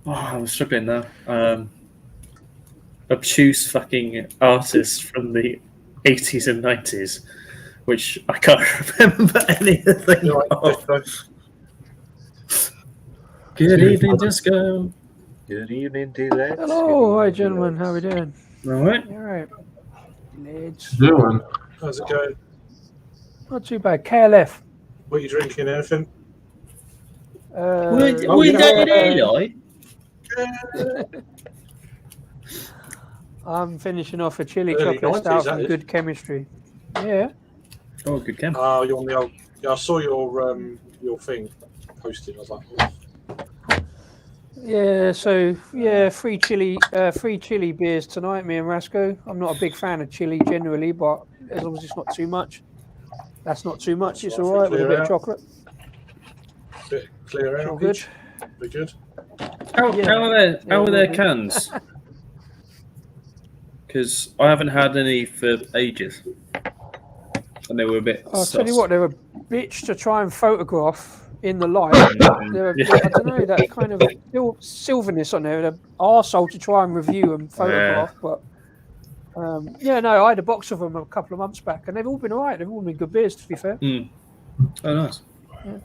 I'm struggling now. Obtuse fucking artists from the 80s and 90s, which I can't remember anything of. Good evening, Disco. Good evening, D-Legs. Hello, hi gentlemen, how are we doing? All right. All right. Let's doing? How's it going? not too bad. KLF. What are you drinking? Anything? I'm finishing off a chili Early chocolate 90s, stout that from is. Good Chemistry. Yeah. Oh, good chem. Oh, you're on the old. Yeah, I saw your thing posted. I was like, oh. Yeah, so yeah, free chili beers tonight, me and Rasco. I'm not a big fan of chili generally, but as long as it's not too much. That's not too much, it's all right with a bit of chocolate. Bit clear out. All good. Be good. How are their cans? Because I haven't had any for ages, and they were a bit. I'll tell you what, they're a bitch to try and photograph in the light. I don't know, that kind of silverness on there. They're arsehole to try and review and photograph, but yeah, no, I had a box of them a couple of months back, and they've all been all right. They've all been good beers, to be fair. Oh, nice. Yeah.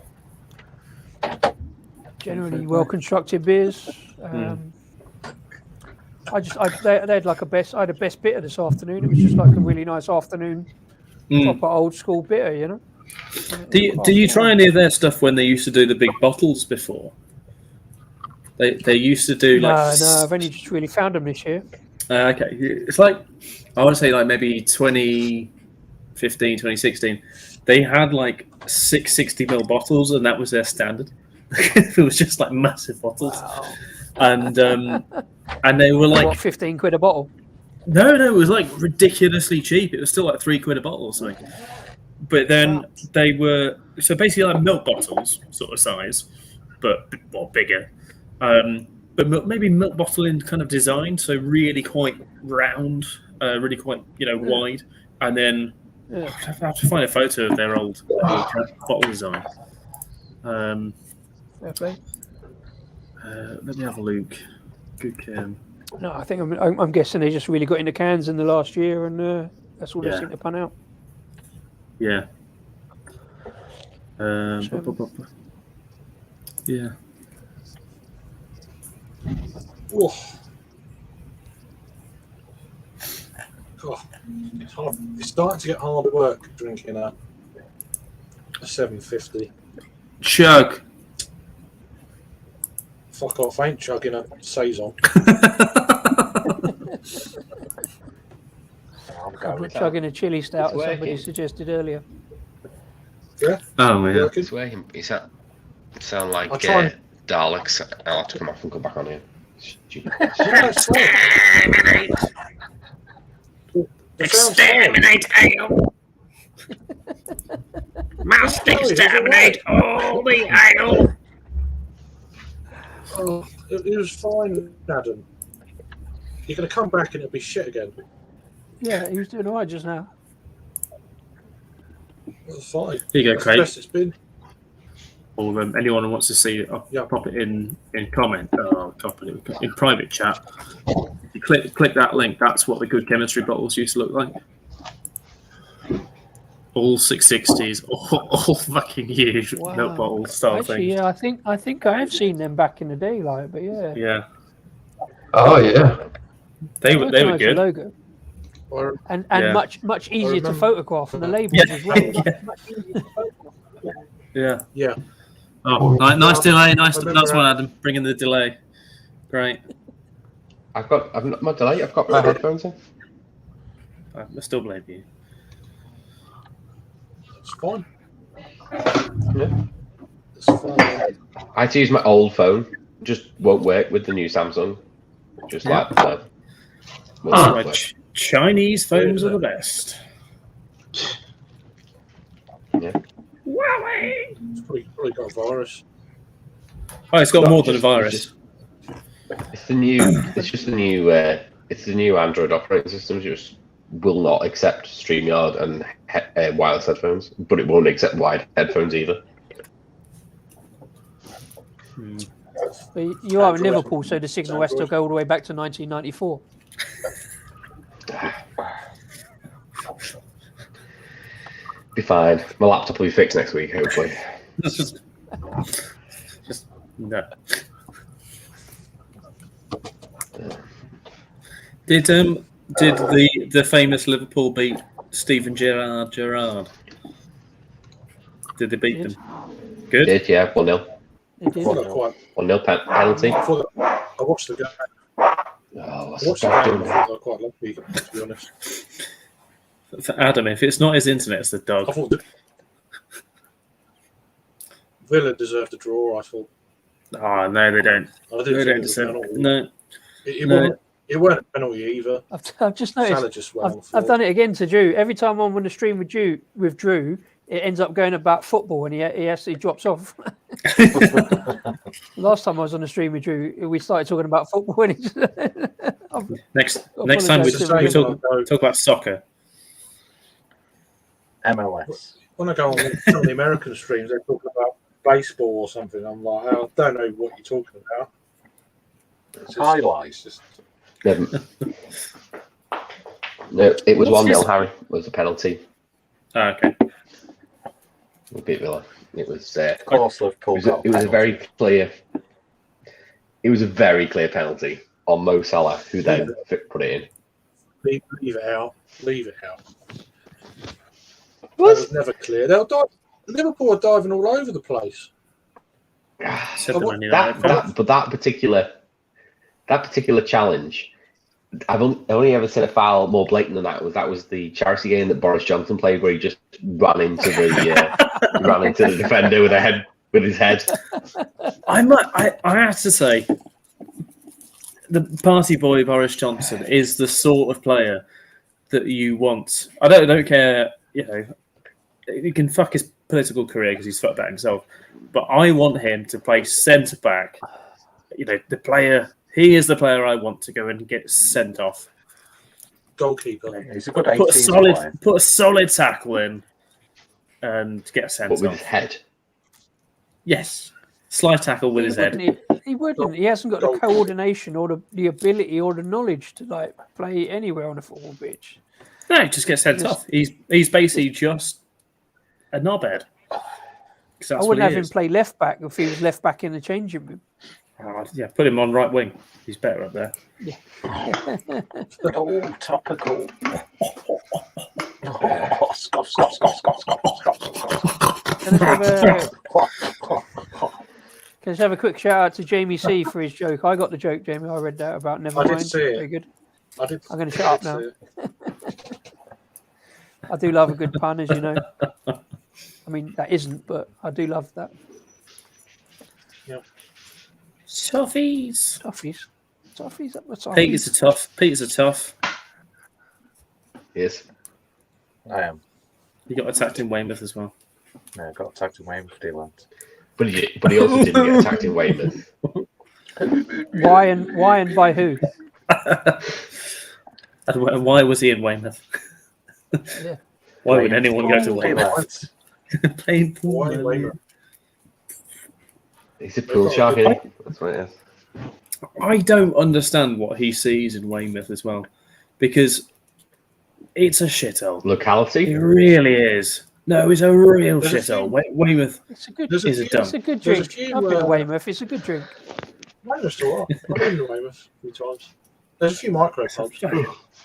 Generally well constructed beers. They had like I had a best bitter this afternoon. It was just like a really nice afternoon, proper old school bitter, you know. Do you try any of their stuff when they used to do the big bottles before? They used to do like no, I've only just really found them this year. Okay, it's like I want to say like maybe 2015, 2016. They had like 660ml bottles, and that was their standard. It was just like massive bottles, Wow. and they were like what, 15 quid a bottle? No, it was like ridiculously cheap. It was still like £3 a bottle or something. But then they were so basically like milk bottles sort of size, but bigger. But maybe milk bottle in kind of design, so really quite round, really quite wide, and then I have to find a photo of their old bottle design. Okay. Let me have a look. Good cam. No, I think I'm guessing they just really got into cans in the last year, and that's all they seem to pan out. Yeah. Yeah. Oh. Oh, it's hard. It's starting to get hard work drinking that. A 750. Chug. Fuck off! I ain't chugging a Saison. I'm I'm going with that. chugging a chili stout, It's as somebody working. suggested earlier. Oh yeah. Working. It's working. You sound like I'll try and- Daleks. I'll have to come off and come back on here. Stupid. Yeah, it's fine. The sound's fine. ale. Must exterminate all the ale. Oh, it was fine, Adam. You're going to come back and it'll be shit again. Yeah, he was doing all right just now. That's fine. Here you go, That's Craig. the best it's been. Or anyone who wants to see it, I'll Yeah. pop it in comment. I'll pop it in private chat. If you click that link, that's what the good chemistry bottles used to look like. All 660s, all fucking huge Wow. milk bottle style Actually, things. yeah, I think I have seen them back in the day, like, but yeah. Yeah, Oh yeah. they were Recognise the good. logo. Or, And Yeah. much easier to remember- photograph on the labels Yeah. as well. Yeah. yeah. Oh, nice delay, nice remember one, Adam. Bringing the delay. Great. I've not my delay. I've got my headphones in. I still blame you. It's fine. Yeah. It's fine. I had to use my old phone. Just won't work with the new Samsung. Just Yeah. like won't That's work. why Chinese phones are the best. Yeah. It's probably got a virus. Oh, it's got more than a virus. It's the new. It's just the new. It's the new Android operating system. Just will not accept StreamYard and wireless headphones, but it won't accept wired headphones either. But you are in Liverpool, so the signal has to go all the way back to 1994. Be fine. My laptop will be fixed next week, hopefully. just no. Did the famous Liverpool beat Steven Gerrard? Did they beat them? Good. Did, yeah, 1-0. It did. I thought quite. 1-0 penalty. I thought I watched the game. Oh, I watched the game. I thought they were quite lucky, to be honest. For Adam, if it's not his internet, it's the I dog. thought Villa deserved a draw. I thought. Oh no, they don't. I They didn't don't think it was a deserve. penalty. No. It weren't a penalty either. I've just noticed. Salah just went on I've for done it again to Drew. Every time I'm on the stream with Drew, it ends up going about football, and he actually drops off. Last time I was on the stream with Drew, we started talking about football. And Next time we apologise talk about soccer. MLS. When I go on some of the American streams, they talk about baseball or something. I'm like, I don't know what you're talking about. It's just- Highlights. it's just- No, it was What's 1-0, this? Harry. It was a penalty. Oh, okay. We beat Villa. It was. Of course, It Liverpool was, got it was a penalty. very clear. It was a very clear penalty on Mo Salah, who then put it in. leave it out. Leave it out. That was never clear. They'll dive. Liverpool are diving all over the place. Said the Man United fan. But that particular challenge, I've only ever seen a foul more blatant than that. That was the charity game that Boris Johnson played, where he just ran into the defender with his head. I have to say, the party boy Boris Johnson is the sort of player that you want. I don't care. You know, he can fuck his political career because he's fucked that himself. But I want him to play centre back. You know, the player. He is the player I want to go and get sent off. Goalkeeper. He's a good Put 18 player. a solid tackle in, and get sent But with off. his head. Yes, slide tackle with his head. He wouldn't. He hasn't got the coordination or the ability or the knowledge to like play anywhere on a football pitch. No, just get sent off. He's basically just a knobhead. 'Cause I that's wouldn't what have he him is. play left back if he was left back in the changing room. Oh, yeah, put him on right wing. He's better up there. Oh, topical. Oh, scoff. Can I just have a quick shout out to Jamie C for his joke? I got the joke, Jamie. I read that about I did Nevermind. see it. Very good. I did. I'm going to shut up now. I do love a good pun, as you know. I mean, that isn't, but I do love that. Toughies. Toughies up the toughies. Peter's a tough. Yes. I am. He got attacked in Weymouth as well. No, I got attacked in Weymouth, Dylan. But he also didn't get attacked in Weymouth. Why and by who? And why was he in Weymouth? Yeah. Why would anyone go to Weymouth? Playing pool. Why Weymouth? He's a pool shark, isn't he? That's what it is. I don't understand what he sees in Weymouth as well, because it's a shithole. Locality? It really is. No, it's a real shithole. Weymouth It's a good. There's a is a few- dump. It's a good There's a drink. few, I've been to Weymouth. It's a good drink. Weymouth's all right. I've been to Weymouth a few times. There's a few micro pubs.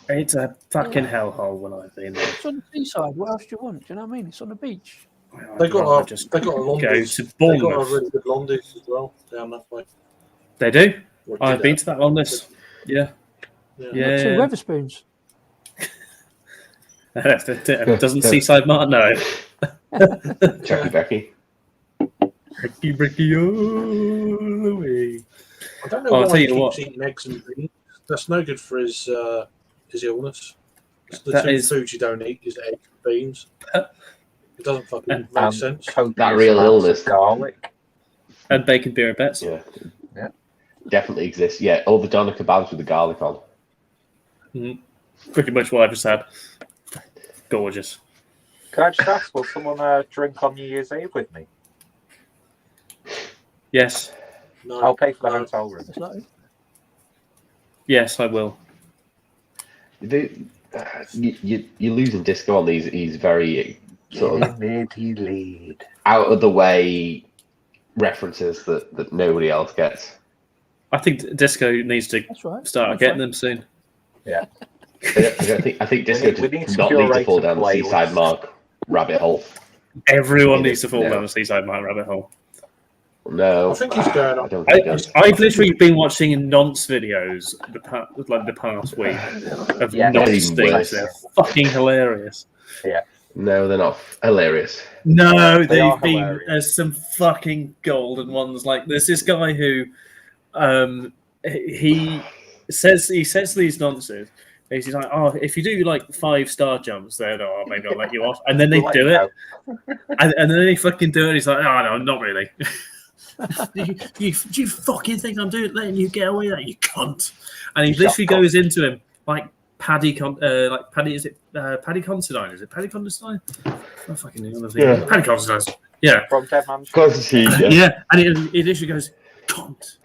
It's a fucking hellhole when I've been there. It's on the seaside. What else do you want? Do you know what I mean? It's on the beach. They I'd got rather a just they got a go Londies. to They got a Bournemouth. really good Londies as well down that way. They do. Or I've did been have. to that on this. Yeah. Two Yeah. Weatherspoons. Doesn't Seaside Mart know? Jackie Becky. Bricky, all the way. I don't know I'll why tell he you keeps what. eating eggs and beans. That's no good for his illness. It's the That two is- foods you don't eat is eggs and beans. It doesn't fucking make sense. That real illness. Garlic. And bacon, beer, and bets. Yeah. Yeah. Definitely exists. Yeah, all the doner kebabs with the garlic on. Pretty much what I just had. Gorgeous. Can I just ask, will someone drink on New Year's Eve with me? Yes. No, I'll pay for the no. hotel room. It's like, Yes, I will. You're losing Disco on these. He's very sort of Lead. out of the way references that nobody else gets. I think Disco needs to that's right. start That's getting right. them soon. Yeah. I think Disco We need does to not need to curate fall a down the playlist. Seaside Mark rabbit hole. Everyone needs to fall No. down the Seaside Mart rabbit hole. No, I think he's going I on. don't think he does. I've literally been watching nonce videos the past week of Yeah. nonce Even things. worse. They're fucking hilarious. No, they're not hilarious. No, They are they've been. hilarious. There's some fucking golden ones. Like there's this guy who, he says these nonsense. He's like, oh, if you do like 5-star jumps, then maybe I'll let you off. And then they We'll do let it, and then they fucking do it. He's like, oh no, not really. you fucking think I'm letting you get away with that, you cunt? And he You literally shut up. goes into him like Paddy is it Paddy Considine? Is it Paddy Considine? I fucking know. Yeah. Paddy Considine. Yeah. From Dead Man's Close to you, Yeah. And he literally goes, cunt.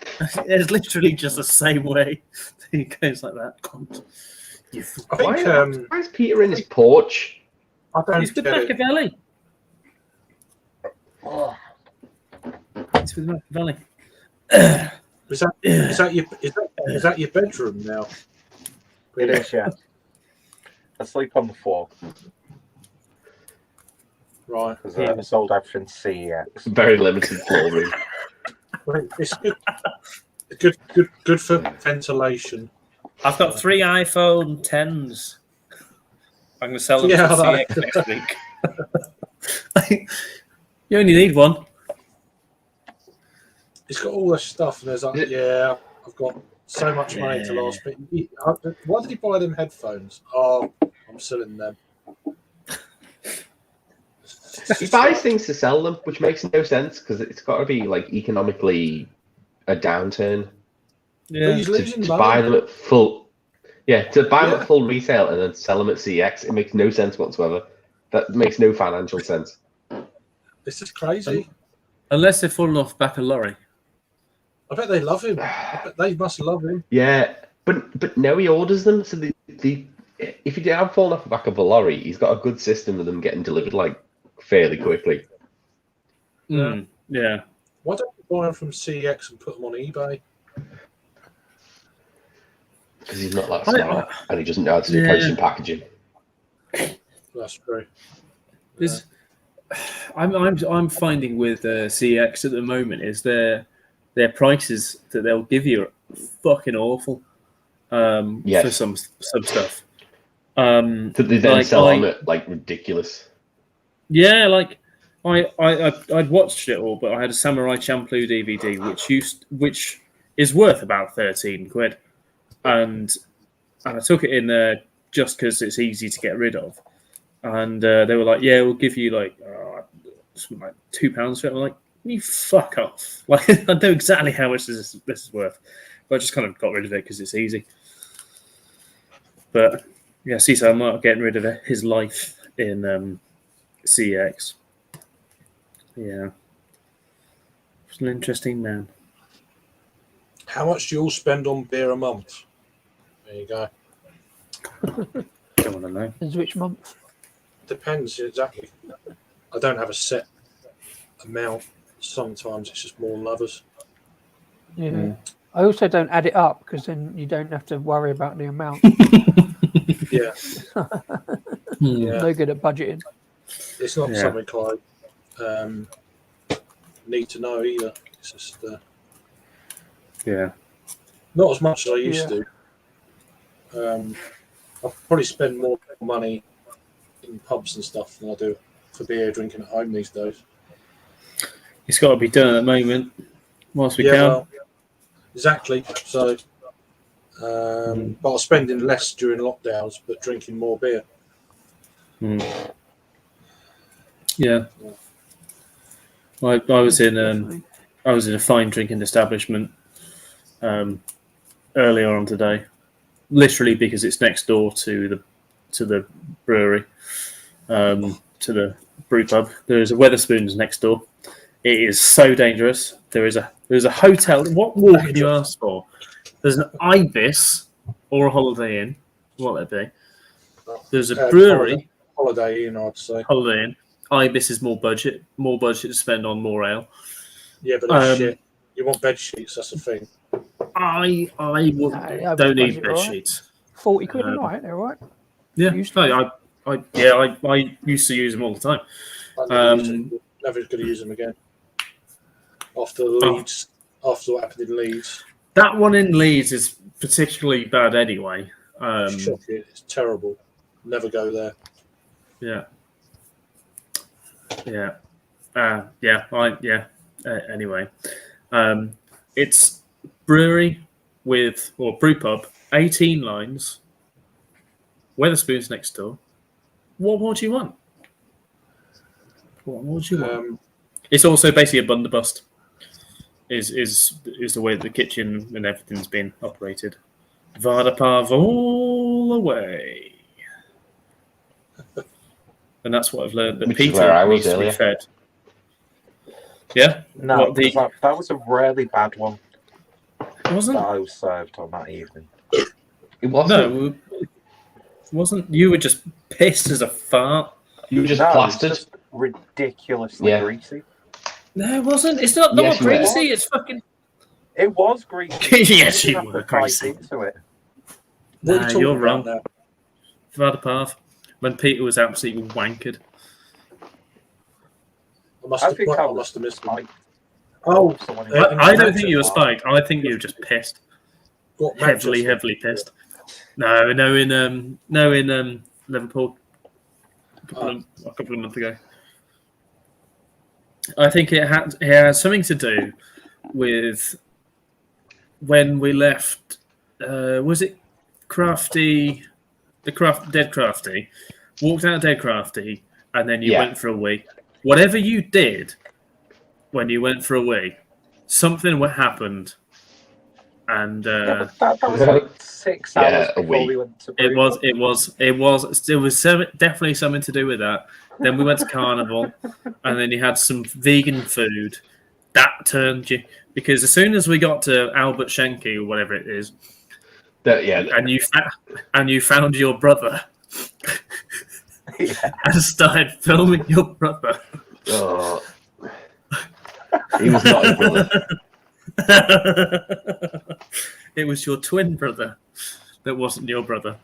It's literally just the same way. He goes like that, cunt. You I think Why is Peter in his porch? I don't He's with get it. Machiavelli. Oh, It's with Machiavelli. Is that your bedroom now? it is, yeah. I sleep on the floor Right. because I sold everything CEX. Very limited floor room. Well, it's good for ventilation. I've got 3 iPhone 10s. I'm going to sell them Yeah, to that- CX next week. You only need one. It's got all this stuff, and there's like, yeah, I've got so much money to last. But why did he buy them headphones? Oh, I'm selling them. He buys things to sell them, which makes no sense because it's got to be like economically a downturn But he's to losing money. buy them at full. Yeah, to buy them Yeah. at full retail and then sell them at CX, it makes no sense whatsoever. That makes no financial sense. It's just crazy. Unless they're falling off the back of a lorry. I bet they love him. I bet they must love him. Yeah, but no, he orders them. So if he have fallen off the back of a lorry, he's got a good system of them getting delivered like fairly quickly. Yeah. Why don't you buy them from CX and put them on eBay? Because he's not that smart and he doesn't know how to do Yeah. post and packaging. That's true. There's I'm finding with CX at the moment is their prices that they'll give you are fucking awful for Yes. some stuff. That they then like sell on it like ridiculous. Yeah, like I'd watched it all, but I had a Samurai Champloo DVD, which is worth about £13, and I took it in there just because it's easy to get rid of, and they were like, "Yeah, we'll give you like £2 for it." I'm like, "You fuck off!" Like I know exactly how much this is worth, but I just kind of got rid of it because it's easy. But yeah, Saison might getting rid of his life in CX. Yeah, he's an interesting man. How much do you all spend on beer a month? There you go. Don't want to know. Depends which month. Depends, exactly. I don't have a set amount. Sometimes it's just more than others. Yeah. Mm. I also don't add it up because then you don't have to worry about the amount. Yeah. Yeah. No good at budgeting. It's not something I need to know either. It's just not as much as I used to. I probably spend more money in pubs and stuff than I do for beer drinking at home these days. It's got to be done at the moment, whilst we can. Well, exactly. So, but I was spending less during lockdowns, but drinking more beer. Yeah. I was in a fine drinking establishment earlier on today, literally because it's next door to the brewery, to the brew pub. There is a Wetherspoons next door. It is so dangerous. There's a hotel. What more can you ask for? There's an Ibis or a Holiday Inn. What would it be? There's a brewery. Holiday Inn, I'd say. Holiday Inn. Ibis is more budget to spend on more ale. Yeah, but that's shit. You want bed sheets, that's the thing. I don't need bed sheets. 40 quid a night, they're right. Yeah, I used to use them all the time. Never going to use them again. After what happened in Leeds. That one in Leeds is particularly bad anyway. Shocking. It's terrible. Never go there. Yeah. Anyway, it's brewery brew pub, 18 lines, Wetherspoons next door. What more do you want? What more do you want? It's also basically a bundobust. Is the way that the kitchen and everything's been operated. Vardapav all the way. And that's what I've learned. That Peter needs to be fed. Yeah? No, that was a really bad one. It wasn't? That I was served on that evening. It wasn't. No, it wasn't. You were just pissed as a fart. You were just plastered. Just ridiculously greasy. No, it wasn't. It's not greasy. It's fucking... It was greasy. Yes, you were greasy. Into it. No, you're wrong. Vardapav. When Peter was absolutely wankered. I must have missed it. Oh, I don't think you were spiked. I think you were just pissed. Heavily pissed. No, in Liverpool a couple of months ago. I think it had something to do with when we left. Was it Crafty? Dead Crafty, walked out of Dead Crafty, and then you went for a wee. Whatever you did when you went for a wee, something happened, and that was like 6 hours before we went to Brewery. It was definitely something to do with that. Then we went to Carnival, and then you had some vegan food. That turned you, because as soon as we got to Albert Schenke or whatever it is. And you found your brother and started filming your brother. Oh. He was not his brother. It was your twin brother that wasn't your brother.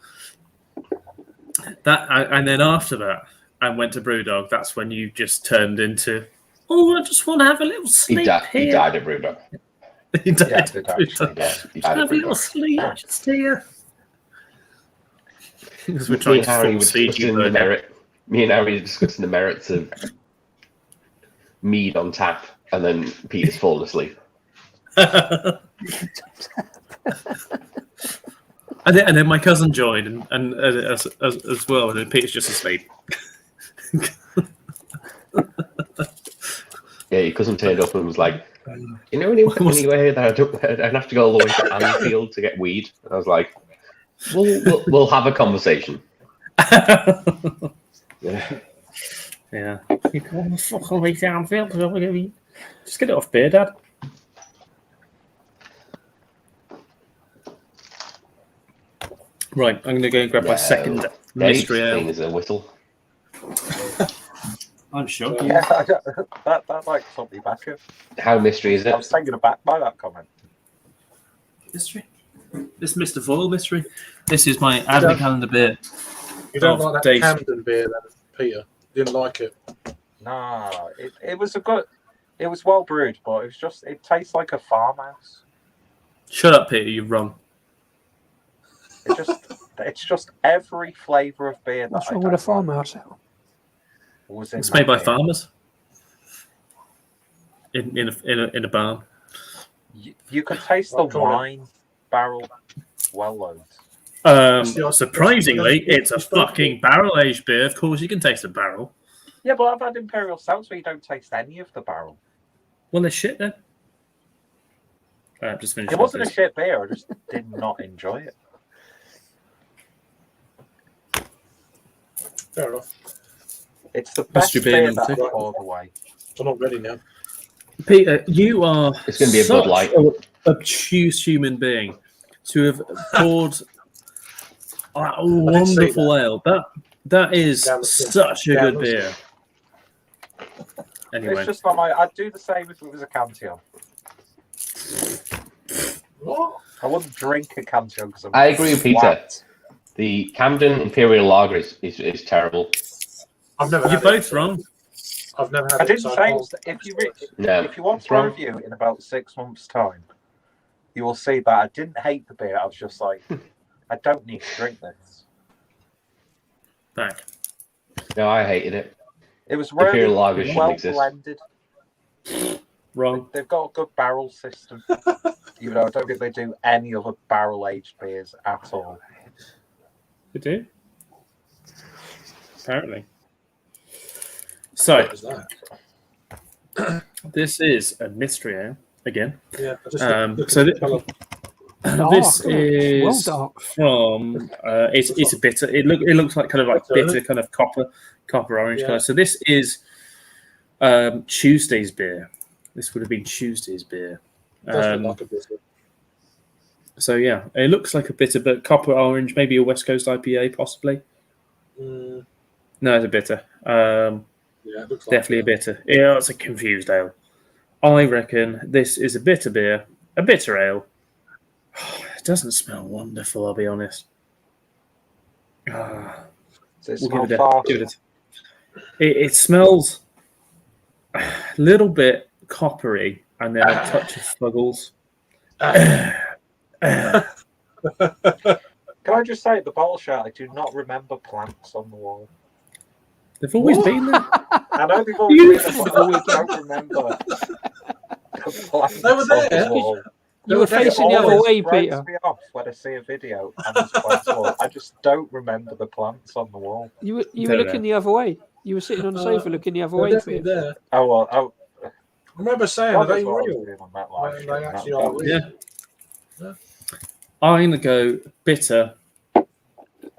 And then after that, and went to Brewdog, that's when you just turned into, oh, I just want to have a little He, sleep he here. died at Brewdog. He died Yeah, I at did Brewdog. actually. Yeah, he died at Have a little Brewdog. sleep just here. Because we're Me trying and to Harry were force feed discussing you the burger. merit. Me and Harry were discussing the merits of mead on tap, and then Peter's fallen asleep. and then my cousin joined, and as well, and then Peter's just asleep. Yeah, your cousin turned up and was like, "You know anywhere that I don't have to go all the way to Anfield to get weed?" And I was like, "We'll have a conversation." Yeah. Yeah. You can fuck away down field. Just get it off beer, Dad. Right, I'm going to go and grab my second Dave's mystery clean ale. as a whistle. I'm sure. Yeah, that like took me back. How mystery is I was it? taken aback by that comment. Mystery? This Mr. Foyle mystery. This is my advent calendar beer. You don't Oh, like that Dave. Camden beer, then, Peter? Didn't like it. No, it was a good. It was well brewed, but it tastes like a farmhouse. Shut up, Peter, you're wrong. It's just every flavour of beer that What's I wrong don't with a like farmhouse ale? was in It's that made by beer. farmers. In a barn. You can taste the What colour? wine barrel well loads. Surprisingly, it's a fucking barrel aged beer. Of course, you can taste the barrel. Yeah, but I've had imperial stouts where you don't taste any of the barrel. Well, they're shit then. Just finished. It wasn't a shit beer. I just did not enjoy it. Fair enough. It's the best Mr. beer Beer that I've Right. poured away. I'm not ready now. Peter, you are It's going to be a Bud Light. an obtuse human being to have poured a wonderful ale. That is Down the such a down good the beer. Anyway, It's just not my. I'd do the same if it was a Cantillon. What? I wouldn't drink a Cantillon because I agree with Peter. flat. The Camden Imperial Lager is terrible. I've never you're had both it. wrong. I've never had I it. didn't so say I'll- No, if you want it's to wrong. review in about 6 months' time, you will see that I didn't hate the beer. I was just like, I don't need to drink this. Back. No, I hated it. It was Imperial really Lager shouldn't well exist. blended. Wrong. They've got a good barrel system. Even though I don't think they do any other barrel aged beers at all. We do. Apparently. So What was that? this is a mystery ale again. Yeah. I just look So at the thi- colour. Dark, this isn't it? is Well dark. from it's a bitter. It looks like kind of like bitter, kind of copper orange Yeah. color. So this is Tuesday's beer. This would have been Tuesday's beer. It does look like a biscuit. So yeah, it looks like a bitter, but copper orange, maybe a West Coast IPA, possibly. Mm, No, it's a bitter. yeah, it looks like Definitely a bitter. Yeah, it's a confused ale. I reckon this is a bitter beer, a bitter ale. It doesn't smell wonderful, I'll be honest. Ah, So it's we'll not give it far. it smells a little bit coppery and then a touch of fuggles. Can I just say, at the bottle shot, I do not remember plants on the wall. They've always been there. I know they've always been there, but I don't remember the plants They were on there. the wall. You were It facing the other always way, throws Peter. me off when I see a video and there's plants on the wall. I just don't remember the plants on the wall. You were Don't looking know. the other way. You were sitting on the sofa looking the other They're way. definitely Peter. there. Oh, well, I remember saying, God are knows they what I was real? doing on that live When stream. they actually That are was- real. Yeah. I'm gonna go bitter. Do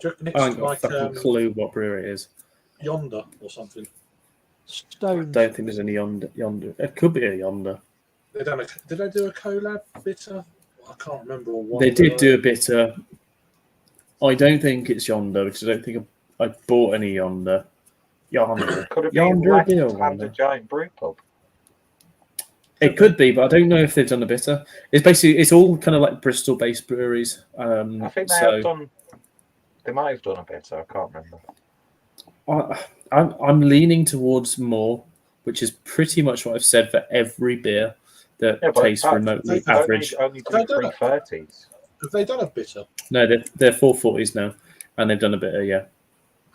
you reckon I ain't it's got a like fucking clue what brewery it is. Yonder or something? Stone. Don't think there's any yonder. It could be a yonder. Did they do a collab bitter? I can't remember. Or one They did do a bitter. I don't think it's yonder because I don't think I bought any yonder. Yonder. Could have been Yonder left deal, and yonder. a giant brew pub. It could be, but I don't know if they've done a bitter. It's all kind of like Bristol-based breweries. I think they so have done. They might have done a bit, so I can't remember. I'm leaning towards more, which is pretty much what I've said for every beer that Yeah, but tastes remotely they don't average. only do They don't. 330s. Have they done a bitter? No, they're 440s now, and they've done a bitter. Yeah,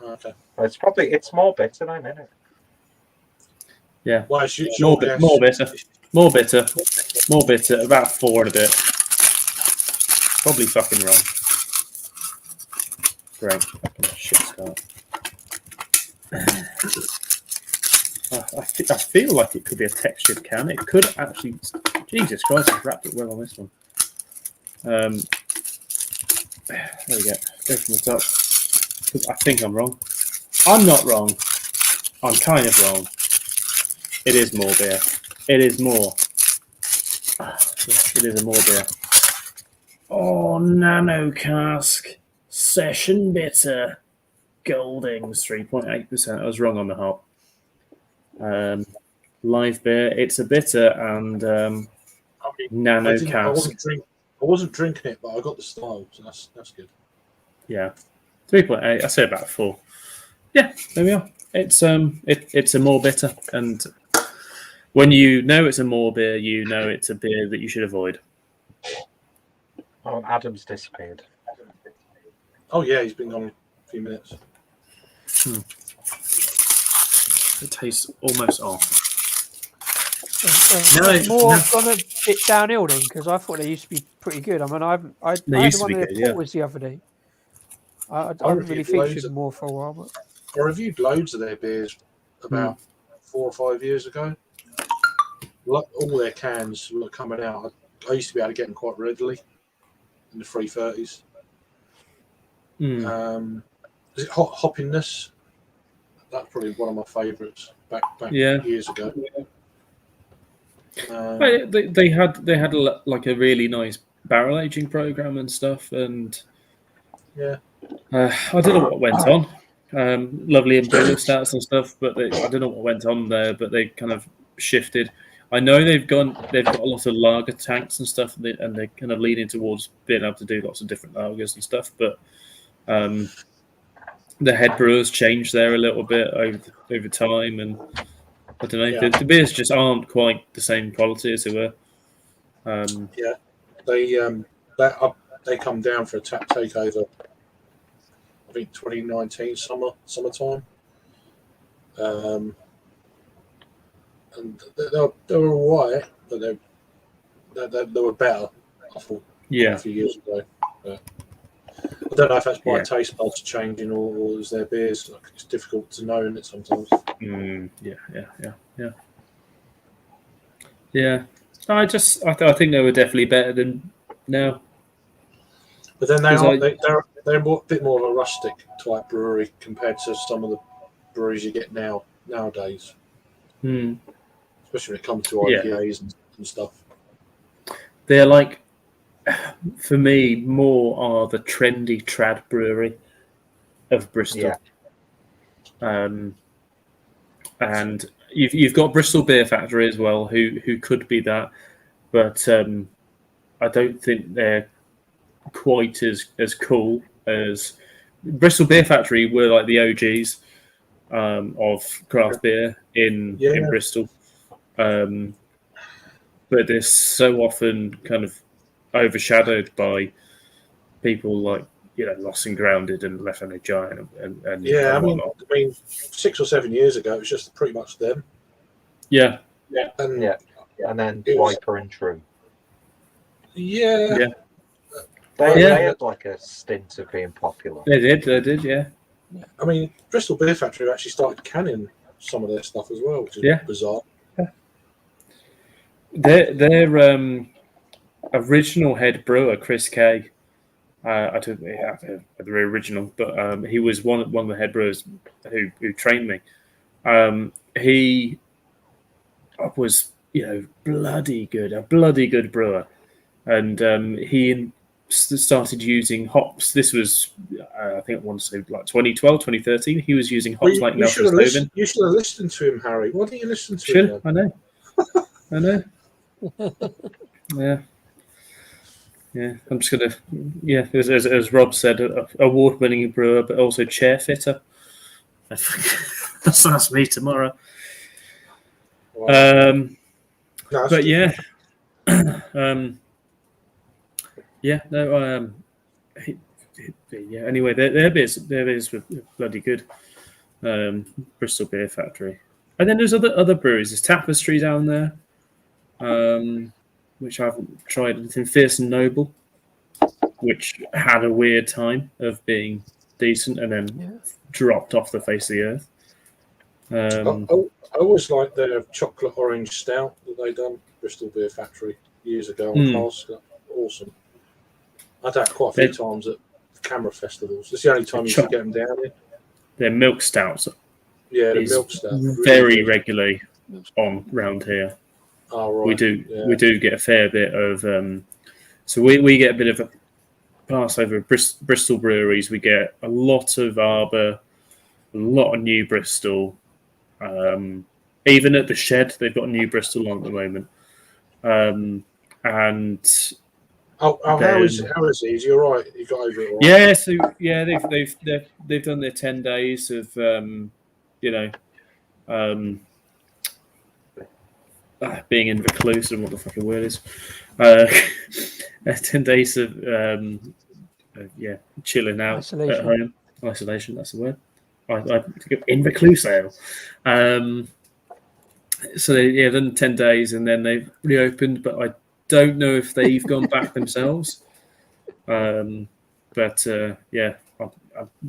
Okay. It's more bitter than it. yeah. Well, it's your More guess. more bitter. About 4 and a bit. Probably fucking wrong. Great. Fucking shit start. I feel like it could be a textured can. It could actually. Jesus Christ, I've wrapped it well on this one. There we go. Go from the top. I think I'm wrong. I'm not wrong. I'm kind of wrong. It is more beer. It is more. It is a more beer. Oh, nano cask. Session bitter. Goldings 3.8%. I was wrong on the hop. Live beer. It's a bitter and nano cask. I wasn't drinking it, but I got the style, so that's good. Yeah, 3.8. I say about 4. Yeah, there we are. It's a more bitter, and when you know it's a more beer, you know it's a beer that you should avoid. Oh, Adam's disappeared. Oh yeah, he's been gone a few minutes. It tastes almost off. More gone a bit downhill then, because I thought they used to be pretty good. I mean, I had one of their porters the other day. I haven't really featured more for a while, but I reviewed loads of their beers about 4 or 5 years ago. All their cans were coming out. I used to be able to get them quite readily in the 330s. Is it Hoppiness? That's probably one of my favourites back years ago. They had like a really nice barrel aging program and stuff, and yeah, I don't know what went on. Lovely imperial stouts and stuff, but I don't know what went on there. But they kind of shifted. I know they've got a lot of lager tanks and stuff, and they're kind of leaning towards being able to do lots of different lagers and stuff. But the head brewers changed there a little bit over time, and I don't know. Yeah. The beers just aren't quite the same quality as they were. They come down for a tap takeover. I think 2019 summertime. And they were all right, but they were better. I thought a few years ago. I don't know if that's my taste buds changing or is their beers. Like, it's difficult to know, isn't it, sometimes? Yeah. I think they were definitely better than now. But then they're a bit more of a rustic type brewery compared to some of the breweries you get nowadays. Especially when it comes to IPAs and stuff. They're like, for me, more are the trendy trad brewery of Bristol. Yeah. And you've got Bristol Beer Factory as well, who could be that, but I don't think they're quite as cool as Bristol Beer Factory were like the OGs of craft beer in Bristol. But they're so often kind of overshadowed by people like Lost and Grounded and Left Handed Giant and I mean 6 or 7 years ago it was just pretty much them. And then Viper and True. They had like a stint of being popular. They did, yeah. I mean, Bristol Beer Factory actually started canning some of their stuff as well, which is bizarre. Their original head brewer, Chris Kay, I don't have the original, but he was one of the head brewers who trained me. He was bloody good, a bloody good brewer, and he started using hops. This was I think I want to say like 2012, 2013. He was using hops like Nelson Stoven. You should have listened to him, Harry. Why didn't you listen to him? I know. Yeah. I'm just gonna as Rob said, award-winning brewer, but also chair fitter. That's me tomorrow. Wow. No, that's But good. yeah, yeah. Anyway, their beers were bloody good. Bristol Beer Factory, and then there's other breweries. There's Tapestry down there, which I haven't tried. Anything Fierce and Noble, which had a weird time of being decent and then dropped off the face of the earth. I always liked their chocolate orange stout that they done, Bristol Beer Factory, years ago on cask. Awesome. I've had quite a few times at camera festivals. It's the only time you can get them down here. Their milk stouts, the milk stout, very regularly on round here. Oh, right. We do get a fair bit of. So we get a bit of a pass over Bristol breweries. We get a lot of Arbor, a lot of New Bristol. Even at the Shed, they've got New Bristol on at the moment. And how is it? You're right. You got over it all right. Yeah, so they've done their 10 days of being in recluse and what the fucking word is. 10 days of chilling out Isolation. at home. Isolation, that's the word. I in recluse ale. So they've done 10 days and then they've reopened, but I don't know if they've gone back themselves. I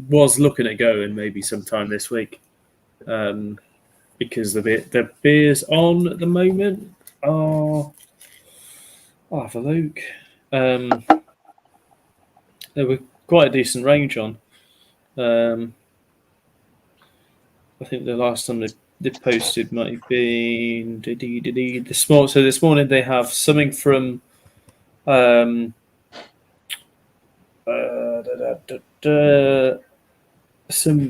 was looking at going maybe sometime this week because the beers on at the moment are. I'll have a look. There were quite a decent range on. I think the last time they posted might have been this morning. So this morning they have something from some.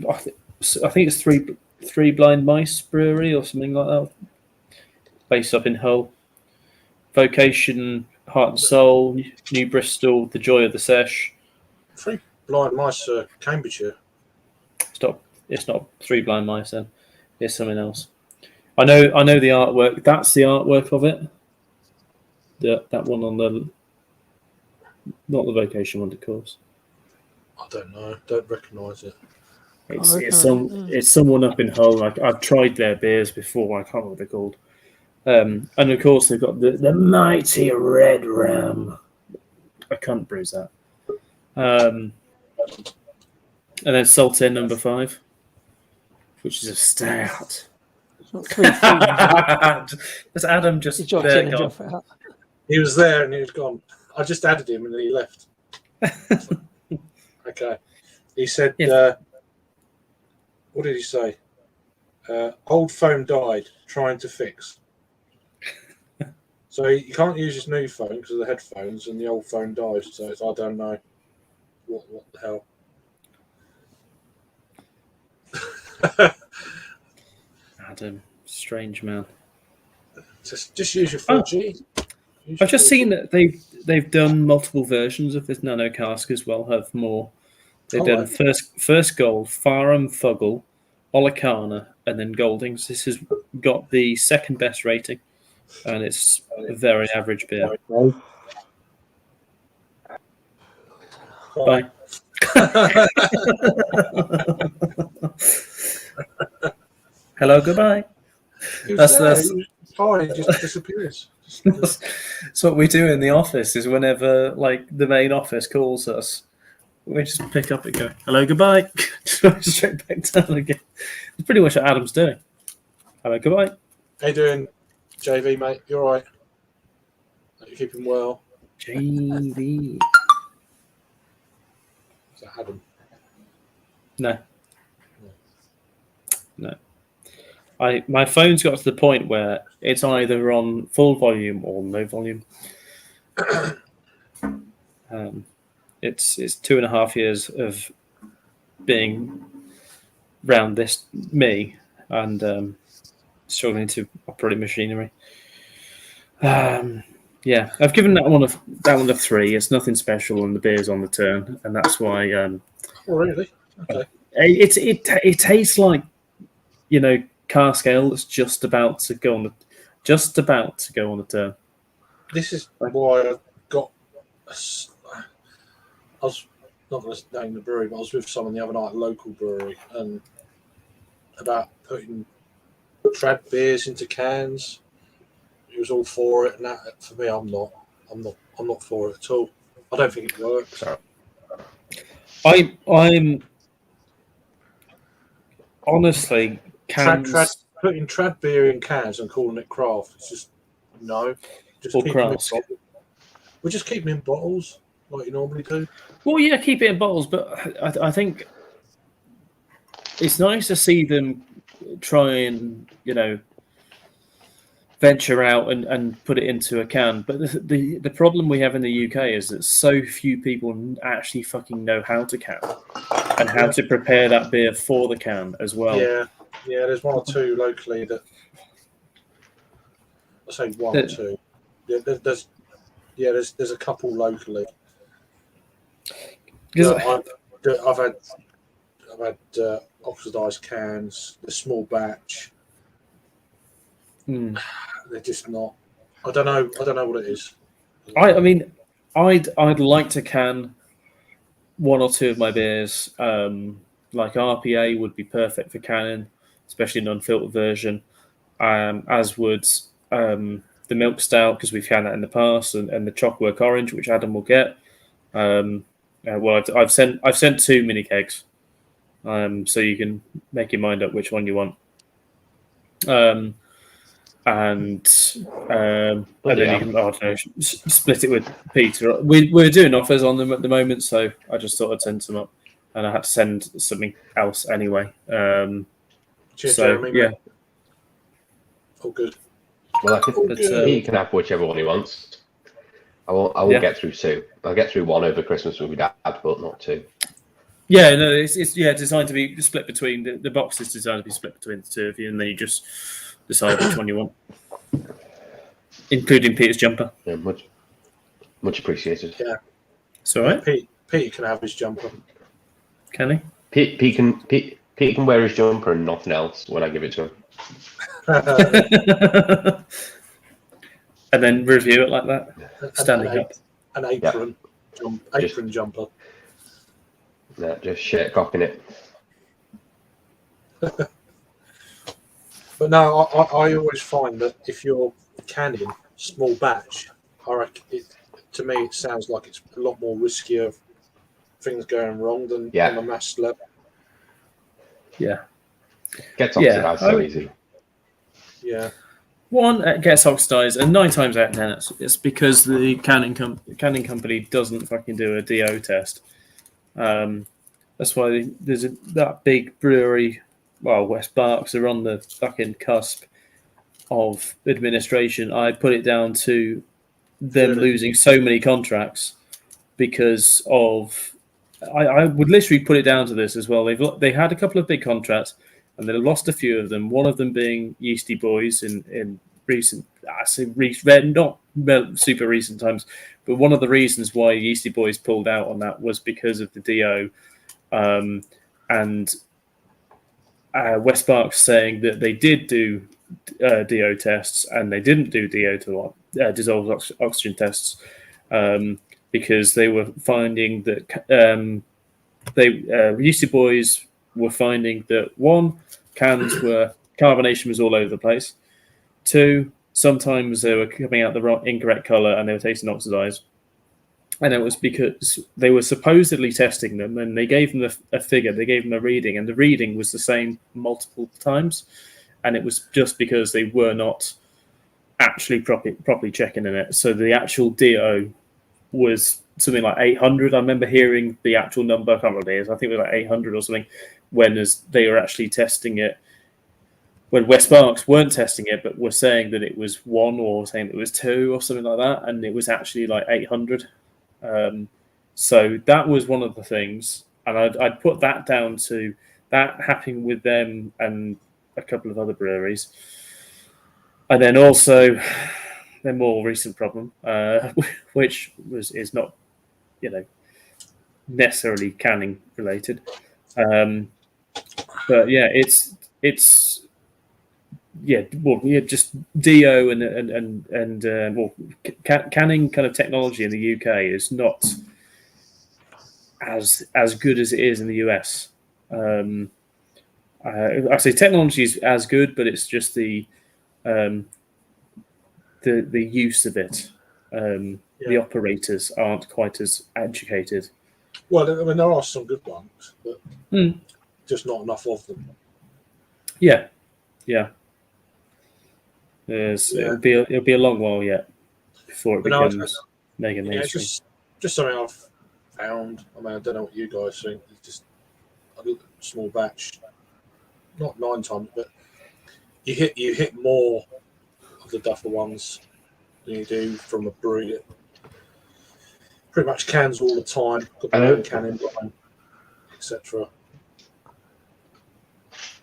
I think it's Three Blind Mice Brewery or something like that, based up in Hull. Vocation, Heart and Soul, New Bristol, The Joy of the Sesh. Three Blind Mice, Cambridgeshire. It's not Three Blind Mice then. It's something else. I know the artwork. That's the artwork of it. That one on the not the Vocation one, of course. I don't know. Don't recognise it. It's someone up in Hull. I've tried their beers before. I can't remember what they're called. And of course they've got the mighty Red Ram. I can't bruise that. And then Saltaire number 5, which is a stout. It's not 3 feet. That's Adam just He dropped there in and gone. dropped it out. He was there and he was gone. I just added him and then he left. Okay. He said, what did he say? Old phone died, trying to fix. So you can't use his new phone because of the headphones, and the old phone died. So I don't know what the hell. Adam, strange man. Just use your 4G. I've just seen that they've done multiple versions of this nano cask as well. Have more. They've done first gold, Farham, Fuggle, Olicana, and then Goldings. This has got the second best rating, and it's a very average beer. Bye. Hello, goodbye. That's fine. It just disappears. That's what we do in the office. Is whenever like the main office calls us, we just pick up and go, "Hello, goodbye," straight back down again. It's pretty much what Adam's doing. Hello, goodbye. How you doing, JV, mate? You all right? You keeping well? JV. Is that Adam? No. My phone's got to the point where it's either on full volume or no volume. It's 2.5 years of being round me and struggling to operate machinery. I've given that one a 3. It's nothing special, and the beer's on the turn, and that's why. Oh, really? Okay. It tastes like, cask ale that's just about to go on the turn. This is why I got. I was not going to name the brewery, but I was with someone the other night, a local brewery, and about putting trad beers into cans. He was all for it, and that for me, I'm not for it at all. I don't think it works. I'm honestly cans putting trad beer in cans and calling it craft. It's just no. Just or keep them in cask. bottles. We just keep them in bottles like you normally do. Well, yeah, keep it in bottles, but I think it's nice to see them try and venture out and put it into a can. But the problem we have in the UK is that so few people actually fucking know how to can and how to prepare that beer for the can as well. Yeah. There's one or two locally that I say one or two. Yeah, there's a couple locally. I've had oxidized cans, the small batch. They're just not. I don't know what it is. I mean, I'd like to can one or two of my beers. Like RPA would be perfect for canning, especially an unfiltered version. As would the milk stout, because we've had that in the past, and the Chocolate Orange, which Adam will get. Well, I've sent 2 mini kegs, so you can make your mind up which one you want. And then you can split it with Peter. We're doing offers on them at the moment, so I just thought I'd send some up, and I had to send something else anyway. Cheers, So Jeremy, yeah, all good. Well, he can have whichever one he wants. I will get through 2. I'll get through 1 over Christmas with my dad, but not 2. Yeah, no, it's designed to be split between the box is designed to be split between the 2 of you, and then you just decide which one you want, including Peter's jumper. Yeah, much appreciated. Yeah, it's all right. Peter can have his jumper. Can Pete can wear his jumper and nothing else when I give it to him. he? And then review it like that, standing up. An apron, jumper. Yeah, just shit cocking it. But no, I always find that if you're canning small batch, to me it sounds like it's a lot more riskier things going wrong than on a mass level. Yeah. Gets oxidized so easy. Yeah. One, it gets oxidized, and 9 times out of 10, it's because the canning company doesn't fucking do a DO test. That's why there's that big brewery. Well, West Berks are on the fucking cusp of administration. I put it down to them losing so many contracts because of. I would literally put it down to this as well. They had a couple of big contracts, and they lost a few of them. One of them being Yeasty Boys in recent, not super recent times, but one of the reasons why Yeasty Boys pulled out on that was because of the DO, and West Berks saying that they did do DO tests and they didn't do DO to dissolved oxygen tests because they were finding that Yeasty Boys were finding that 1, carbonation was all over the place. 2, sometimes they were coming out the incorrect color and they were tasting oxidized. And it was because they were supposedly testing them, and they gave them a figure, they gave them a reading, and the reading was the same multiple times. And it was just because they were not actually properly checking in it. So the actual DO was something like 800. I remember hearing the actual number, I can't remember what it is, I think it was like 800 or something, when they were actually testing it. When West Berks weren't testing it, but were saying that it was 1 or saying it was 2 or something like that, and it was actually like 800. So that was one of the things, and I'd put that down to that happening with them and a couple of other breweries. And then also their more recent problem, which is not, necessarily canning related, But yeah, it's just DO and canning kind of technology in the UK is not as good as it is in the US. I say technology is as good, but it's just the use of it. The operators aren't quite as educated. Well, I mean, there are some good ones, but just not enough of them. Yeah. It'll be a long while yet before it becomes mega mainstream. Just something I've found. I mean, I don't know what you guys think. It's just a little small batch, not 9 times, but you hit more of the Duffer ones than you do from a brewery. Pretty much cans all the time. Got their own canning line, etc.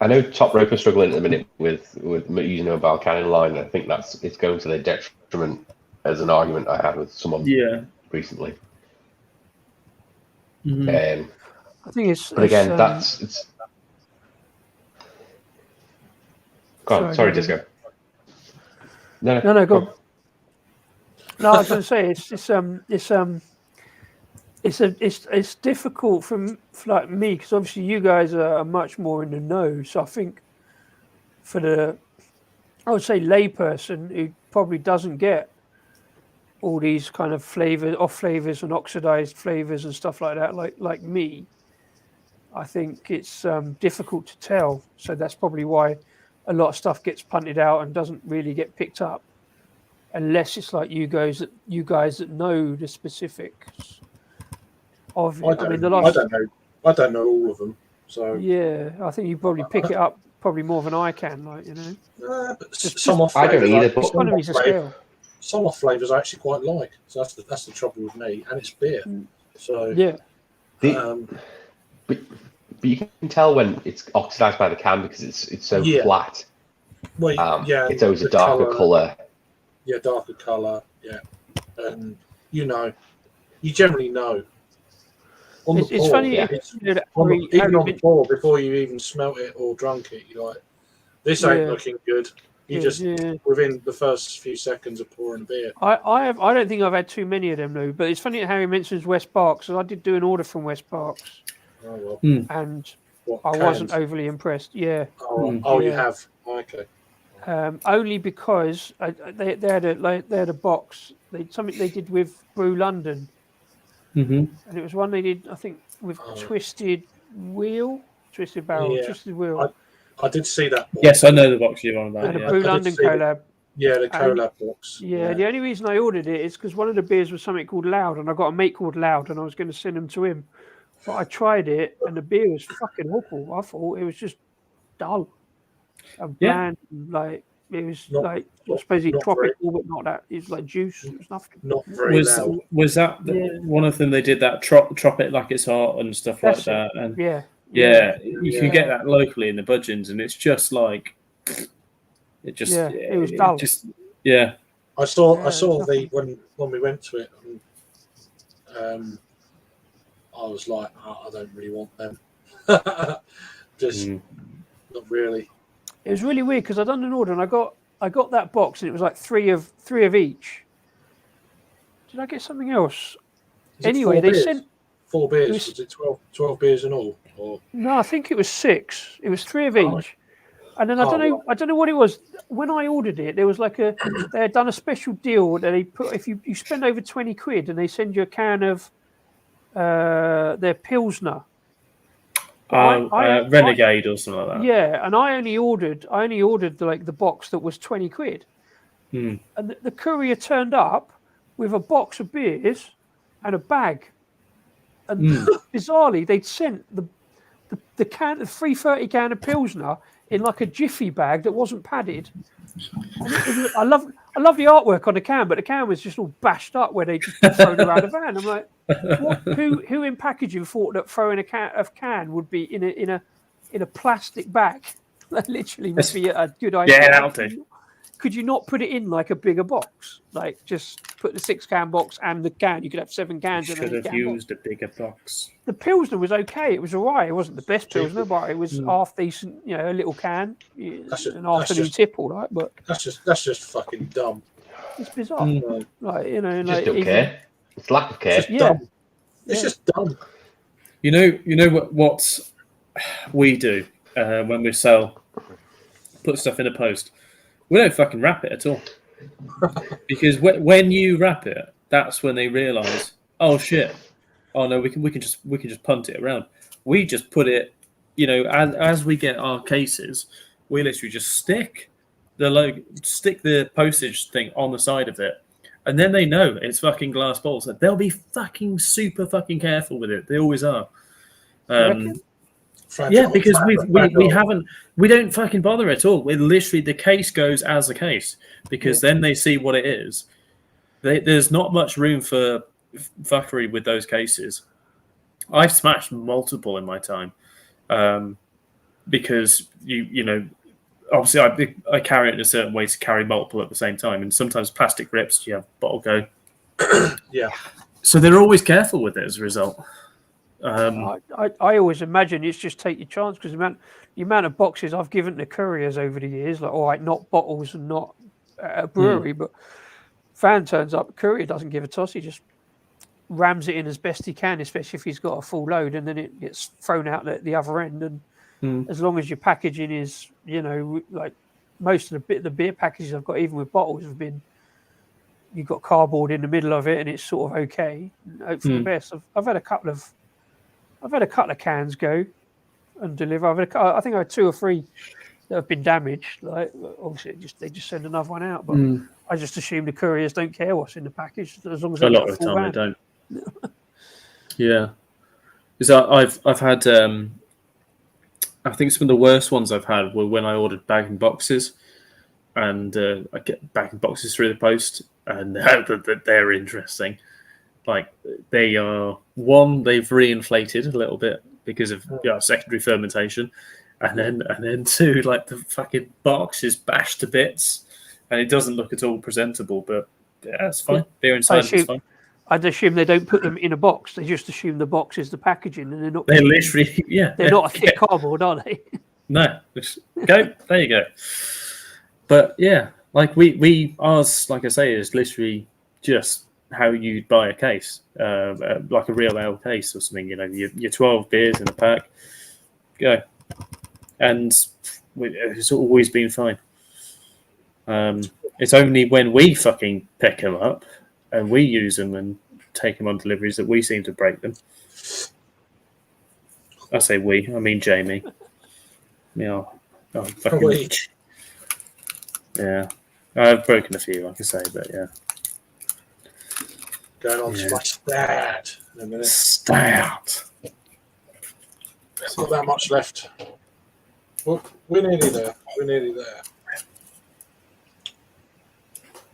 I know Top Rope are struggling at the minute with using a mobile canning line. I think it's going to their detriment, as an argument I had with someone recently. I think it's. But again, it's. Go on, sorry, Disco. No, go on. No, I was going to say it's difficult for like me, because obviously you guys are much more in the know. So I think I would say layperson who probably doesn't get all these kind of off flavors and oxidized flavors and stuff like that, like me, I think it's difficult to tell. So that's probably why a lot of stuff gets punted out and doesn't really get picked up, unless it's like you guys that know the specifics of it. I don't know all of them. So yeah, I think you probably pick it up probably more than I can. Like, you know, but some off flavors, I don't either. But economies of scale. Some off flavors I actually quite like. So that's the trouble with me, and it's beer. So yeah. But you can tell when it's oxidized by the can because it's so flat. Well, it's always a darker colour. Yeah, darker colour. Yeah, and you generally know. It's funny. Even on the pour, before you even smelt it or drunk it, you're like, "This ain't looking good." You just within the first few seconds of pouring beer. I don't think I've had too many of them though. But it's funny that Harry mentions West Parks, because I did do an order from West Parks, and I wasn't overly impressed. Yeah. You have. Okay. Only because they had a box. Something they did with Brew London, and it was one they did, I think, with Twisted Barrel, Twisted Wheel. I did see that box. Yes, I know the box you're on about. And a Brew London collab. The collab box. Yeah, the only reason I ordered it is because one of the beers was something called Loud, and I got a mate called Loud, and I was going to send them to him. But I tried it, and the beer was fucking awful. I thought it was just dull and bland. Like it was supposedly tropical, but not that. It's like juice. It was nothing. Not very loud. Was that one of them? They did that trop it like it's hot and stuff like that. And you can get that locally in the Budgeons, and it's just like it just. It was dull. I saw when we went to it. I was like, I don't really want them. Just not really. It was really weird because I done an order and I got that box and it was like three of each. Did I get something else? Anyway, they sent 4 beers. Was it 12 beers in all? Or? No, I think it was 6. It was 3 of each. And then I don't know what it was. When I ordered it, there was like they had done a special deal that they put, if you spend over 20 quid and they send you a can of their Pilsner. Renegade or something like that. Yeah, and I only ordered the box that was 20 quid. And the courier turned up with a box of beers and a bag. And bizarrely, they'd sent the 330 can of Pilsner in like a jiffy bag that wasn't padded. And I love the artwork on the can, but the can was just all bashed up where they just thrown around the van. I'm like, who in packaging thought that throwing a can would be in a plastic bag? That literally would be a good idea. Yeah, that'll do. could you not put it in like a bigger box? Like just put the 6-can box and the can. You could have 7 cans in Should a have can used box. a bigger box. The Pilsner was okay. It was all right. It wasn't the best Pilsner, but it was half decent. You know, a little can, an afternoon tip, all right. But that's just fucking dumb. it's bizarre. Like you know, Just like don't care. It's lack of care. It's just dumb. It's just dumb. You know what we do when we put stuff in a post. We don't fucking wrap it at all, because when you wrap it, that's when they realise, oh shit, oh no, we can just punt it around. We just put it, you know, as we get our cases, we literally just stick the postage thing on the side of it, and then they know it's fucking glass bottles. So they'll be fucking super fucking careful with it. They always are. Yeah, because we don't fucking bother at all. Literally the case goes as a case, because then they see what it is. There's not much room for fuckery with those cases. I've smashed multiple in my time, because you know, obviously I carry it in a certain way to carry multiple at the same time, and sometimes plastic rips, you have bottle go. Yeah. So they're always careful with it as a result. I always imagine it's just take your chance, because the amount of boxes I've given to couriers over the years, like all right, not bottles and not a brewery, but fan turns up, courier doesn't give a toss, he just rams it in as best he can, especially if he's got a full load, and then it gets thrown out at the other end. And as long as your packaging is, you know, like most of the beer packages I've got, even with bottles, have been, you've got cardboard in the middle of it, and it's sort of okay. Hope for the best. I've had a couple of cans go and deliver. I think I had 2 or 3 that have been damaged. Like obviously, they just send another one out. But I just assume the couriers don't care what's in the package as long as A lot of the time they don't. Yeah, because I've had I think some of the worst ones I've had were when I ordered bag-in boxes, and I get bag-in boxes through the post, and they're interesting. Like they are, one, they've reinflated a little bit because of secondary fermentation, and then 2, like the fucking box is bashed to bits, and it doesn't look at all presentable. But yeah, it's fine. Beer inside is fine. I'd assume they don't put them in a box. They just assume the box is the packaging, and they're not. They're literally They're not a thick cardboard, are they? No, just go. There you go. But yeah, like ours, like I say, is literally just how you buy a case, like a real ale case or something. You know, your 12 beers in a pack, go, and it's always been fine. It's only when we fucking pick them up and we use them and take them on deliveries that we seem to break them. I say we, I mean Jamie. Yeah, yeah. I've broken a few, like I say, but yeah. Going on to my stat in a minute. Stout. Not that much left. Well, we're nearly there.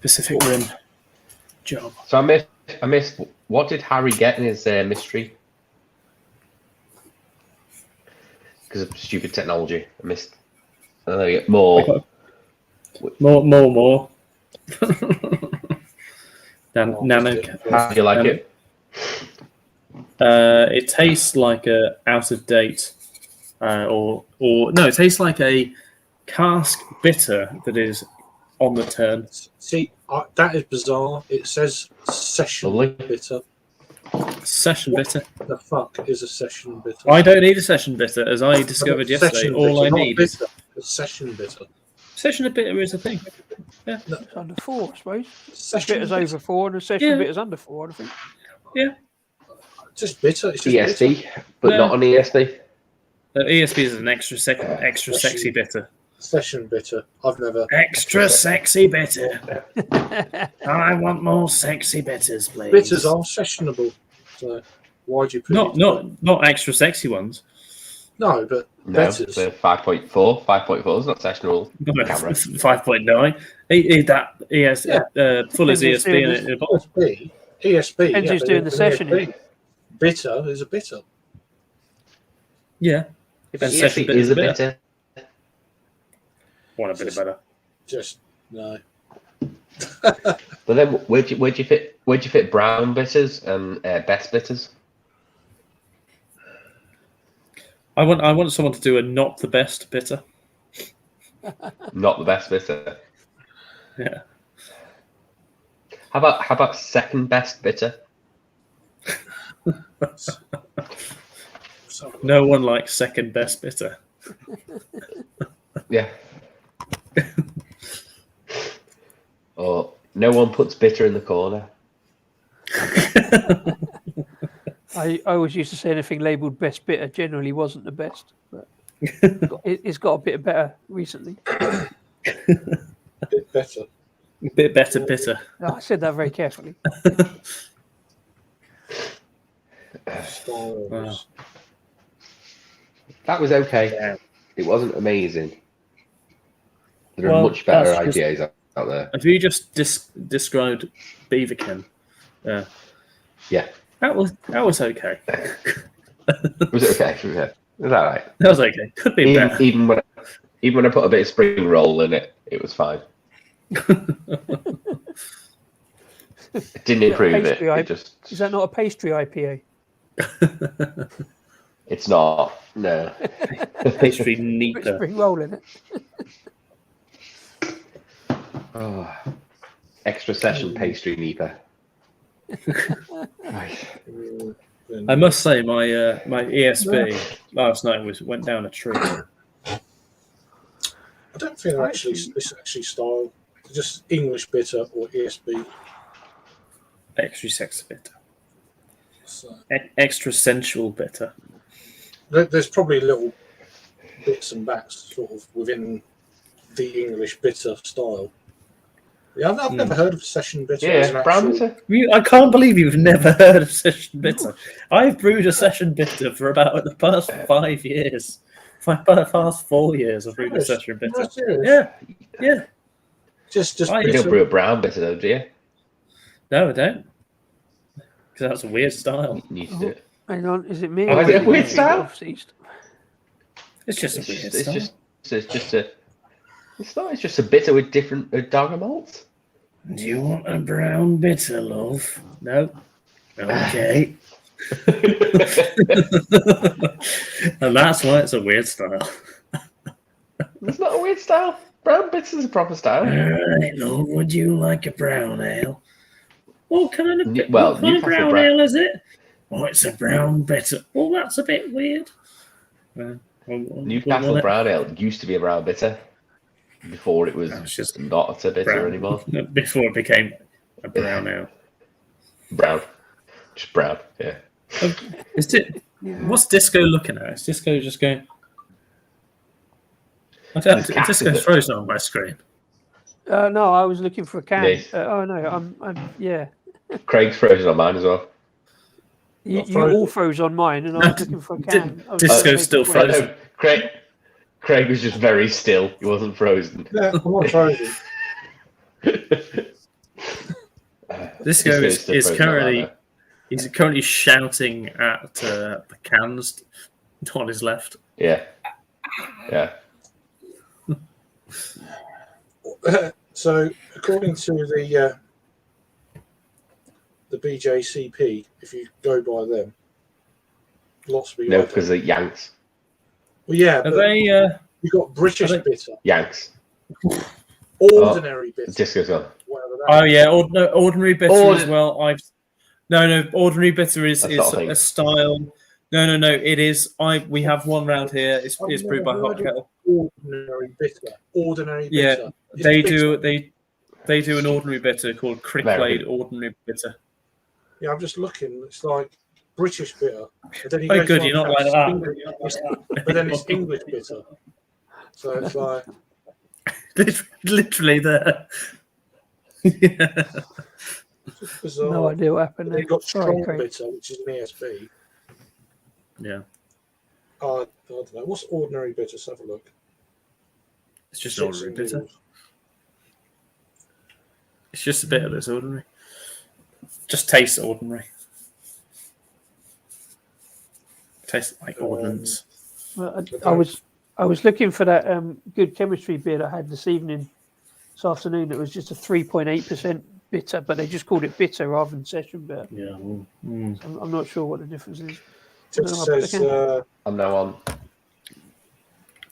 Pacific Rim job. So I missed. What did Harry get in his mystery? Because of stupid technology, I missed. And then I get more. More. Nano. How do you like it? It tastes like a out of date, or no, it tastes like a cask bitter that is on the turn. See, that is bizarre. It says session bitter. Session bitter. The fuck is a session bitter? I don't need a session bitter, as I discovered yesterday. All I need is a session bitter. Session bitter is a thing. Yeah, it's under 4, I suppose. Session bitter's over 4, and a session bitter's under 4, I think. Yeah, just bitter. It's just ESB, bitter. but not on ESB. ESB is an extra sexy bitter. Session bitter. I've never. Extra sexy bitter. I want more sexy bitters, please. Bitters are sessionable. So why'd you put not extra sexy ones? No, but No, bitters. the 5.4. 5.4 is not sessionable. 5.9. That full as ESB in a bottle. ESB. Depends who's doing the session. Bitter is a bitter. Yeah. ESB is a bitter. Want a bit better. Just No. But then, where'd you fit brown bitters and best bitters? I want someone to do a not the best bitter. Not the best bitter. Yeah. How about second best bitter? No one likes second best bitter. Yeah. Or no one puts bitter in the corner. I always used to say anything labelled best bitter generally wasn't the best, but it's got a bit better recently. A bit better. Bit better bitter. I said that very carefully. Styles. Wow. That was okay. Yeah. It wasn't amazing. There Well, are much better that's just- IPAs out there. Have you just described Beaverkin? Yeah. Yeah. That was okay. Was it okay? Yeah. Was that right? That was okay. Could be better. Even when I put a bit of spring roll in it, it was fine. It didn't improve it. It just Is that not a pastry IPA? it's not. No. Pastry Put neater. spring roll in it. Oh. Extra session pastry neeper. Right. I must say, my ESB last night went down a tree. I don't think they're it's actually style. Just English bitter or ESB. Extra sex bitter. So, Extra sensual bitter. there's probably little bits and bats sort of within the English bitter style. Yeah, I've never heard of session bitter. as Yeah, an brown actual- bitter. I can't believe you've never heard of session bitter. I've brewed a session bitter for about the past 5 years. For the past 4 years, I've brewed a session bitter. That's serious. Yeah. Just I You bitter. don't brew a brown bitter though, do you? No, I don't. Because that's a weird style. You need to do it. Hang on, is it me? Oh, is it a weird style? It's just a It's weird just, style. it's just a bitter with different darker malts. Do you want a brown bitter, love? No. Okay. And that's why it's a weird style. It's not a weird style. Brown bitter is a proper style. Alright, love, would you like a brown ale? What kind of, Well, what kind of Newcastle brown brown- ale is it? Oh, it's a brown bitter. Well, that's a bit weird. Newcastle brown ale used to be a brown bitter before it was It's just not a bitter brown. anymore. Before it became a brown ale. Brown. Just brown, yeah. What's Disco looking at? Is Disco just going... Disco's frozen on my screen. No, I was looking for a can. Yes. Oh no, I'm yeah. Craig's frozen on mine as well. You frozen. all froze on mine, and I was looking for a can. I was Disco's trying to still make it frozen. Craig was just very still. He wasn't frozen. Yeah, I'm not frozen. Disco is still frozen currently... on He's currently shouting at the cans on his left. Yeah. Yeah. So, according to the BJCP, if you go by them, lots of people. No, because the Yanks. Well, yeah, Are but they... you've got British are they- bitter, Yanks. ordinary bitter, Disco's on. whatever that Oh is. yeah, ordinary bitter Ord- as well. No. Ordinary bitter is That's not a thing. a style. No. It is. We have one round here. It's brewed by Hot Kettle. Ordinary bitter. Ordinary Yeah, bitter. It's they bitter. do. They do an ordinary bitter called Cricklade Ordinary Bitter. Yeah, I'm just looking. It's like British bitter. And then you Oh, go good. to You're not like that. English, but then it's English bitter. So it's like Literally there. Yeah. just bizarre. No idea what happened They've there. got Sorry, strong Craig. bitter, which is an ESB. Yeah. I don't know. What's ordinary bitter? Let's have a look. It's just Shits ordinary and bitter. giggles. It's just a bitter that's ordinary. Just tastes ordinary. Tastes like ordnance. Well, I was looking for that good chemistry beer that I had this evening this afternoon that was just a 3.8% bitter, but they just called it bitter rather than session bitter. Yeah. I'm not sure what the difference is. Just says I'm now on.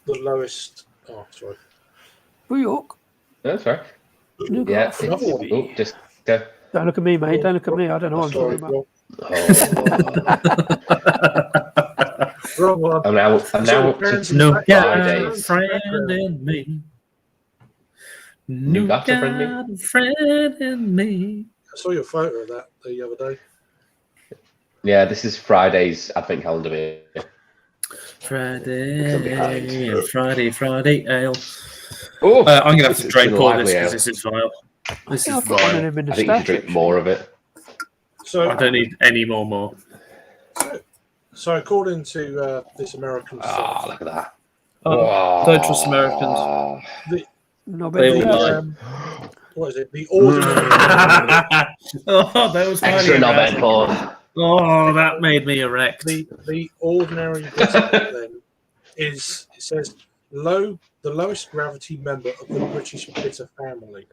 the lowest. Oh, sorry. New York. That's right. New Yeah. York. Another one. Oh, just go. Don't look at me, mate. Don't look at me. I don't know what I'm Sorry, talking about. wrong one. I'm now up to No Fridays. friend in me. You got a friend in me? got a friend in me. I saw your photo of that the other day. Yeah, this is Friday's advent calendar beer. Friday ale. Oh, I'm gonna have to drink all this lively ale. because this is vile. This is I've got one of vile. them in the I think you should stash. drink more of it. So, I don't need any more. so according to this American Ah, site, look at that. Oh, don't trust Americans. No, They but will lie. what is it? The ordinary. Oh, that was Extra highly knob arousing. pour. Oh, that made me erect. the ordinary bitter then is, it says, the lowest gravity member of the British bitter family.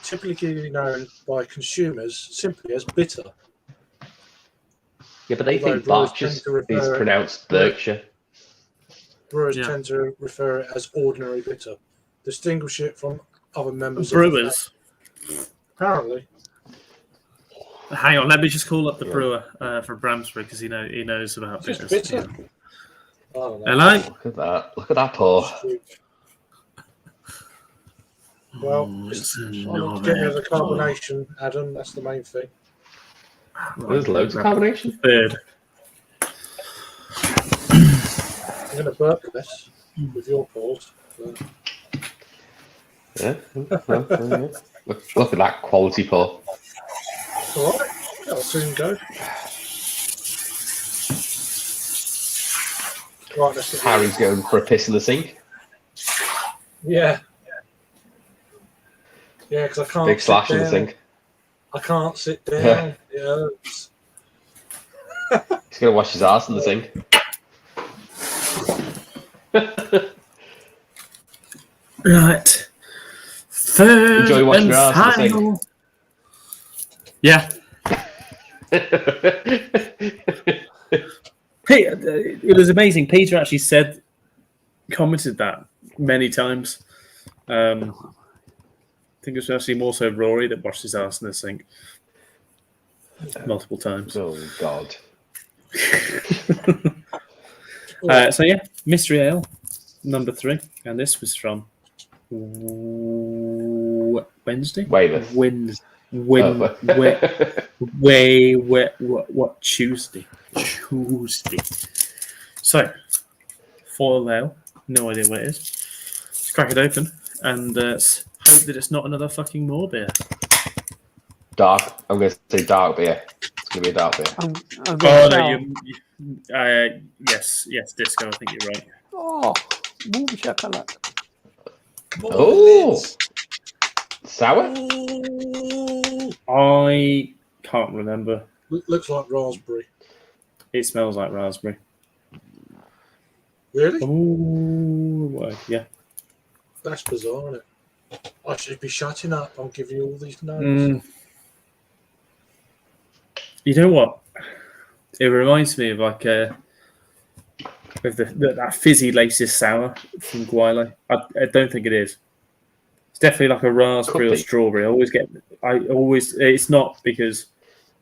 Typically known by consumers simply as bitter. Yeah, but they Although think brewers Berkshire tend to refer is it- pronounced Berkshire. Brewers Yeah. tend to refer it as ordinary bitter, distinguish it from other members Brewers. of the apparently. Hang on, let me just call up the Yeah. brewer for Bramsbury because he knows about It's just bitters. bitter. I don't know. Hello. Look at that. Look at that pour. Well, It's get rid of the carbonation, Adam. That's the main thing. There's loads of carbonation. Third. I'm going to burp this with your pause. Yeah. Look at that quality pour. All right, that'll soon go. Right, let's get Harry's going for a piss in the sink. Yeah, because I can't. Big slash sit in the down. sink. I can't sit down. Yeah. He's going to wash his ass in the sink. Right. Third Enjoy washing and your ass in the final. Yeah. It was amazing. Peter actually commented that many times. I think it was actually more so Rory that washed his ass in the sink multiple times. Oh, God. So yeah, Mystery Ale, number 3, and this was from Wednesday. Weymouth. Tuesday. So, foil ale, no idea what it is. Let's crack it open and hope that it's not another fucking more beer. Dark. I'm going to say dark beer. It's going to be a dark beer. I'm Oh going no, yes, Disco. I think you're right. Oh, boom chocolate. Oh! Sour? I can't remember. Looks like raspberry. It smells like raspberry. Really? Oh, yeah. That's bizarre, isn't it? I should be shutting up. I'm giving you all these notes. You know what? It reminds me of like with that fizzy laces sour from Guile. I don't think it is. It's definitely like a raspberry or strawberry. It's not because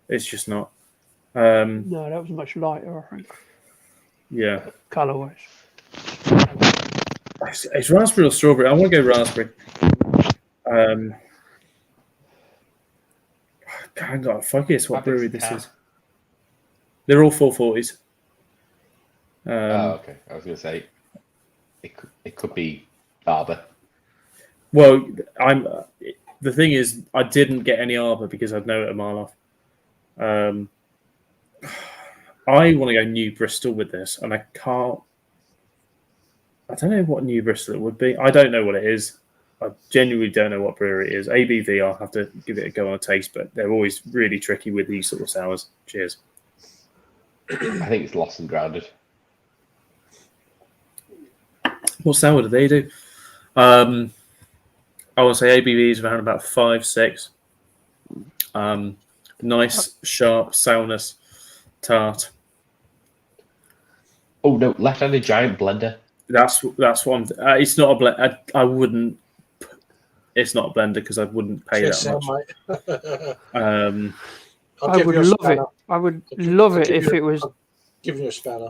it's just not. No, that was much lighter, I think. Yeah. Colour-wise. It's raspberry or strawberry. I want to go raspberry. Hang on, focus. What brewery this is? They're all 440s. Okay. I was going to say it could be Arbor. Well, the thing is, I didn't get any Arbor because I'd know it a mile off. I want to go New Bristol with this, and I can't. I don't know what New Bristol it would be. I don't know what it is. I genuinely don't know what brewery it is. ABV, I'll have to give it a go on a taste, but they're always really tricky with these sort of sours. Cheers. I think it's Lost and Grounded. What sour do they do? I would say ABV is around about 5, 6. Nice, sharp, sourness, tart. Oh no, left-handed giant blender. That's what I'm. It's not a blend. I wouldn't. It's not a blender because I wouldn't pay Cheers, that Sam, much. mate. I'll I give would you a love it. spanner. I would love it if it was. I'll give you a spanner.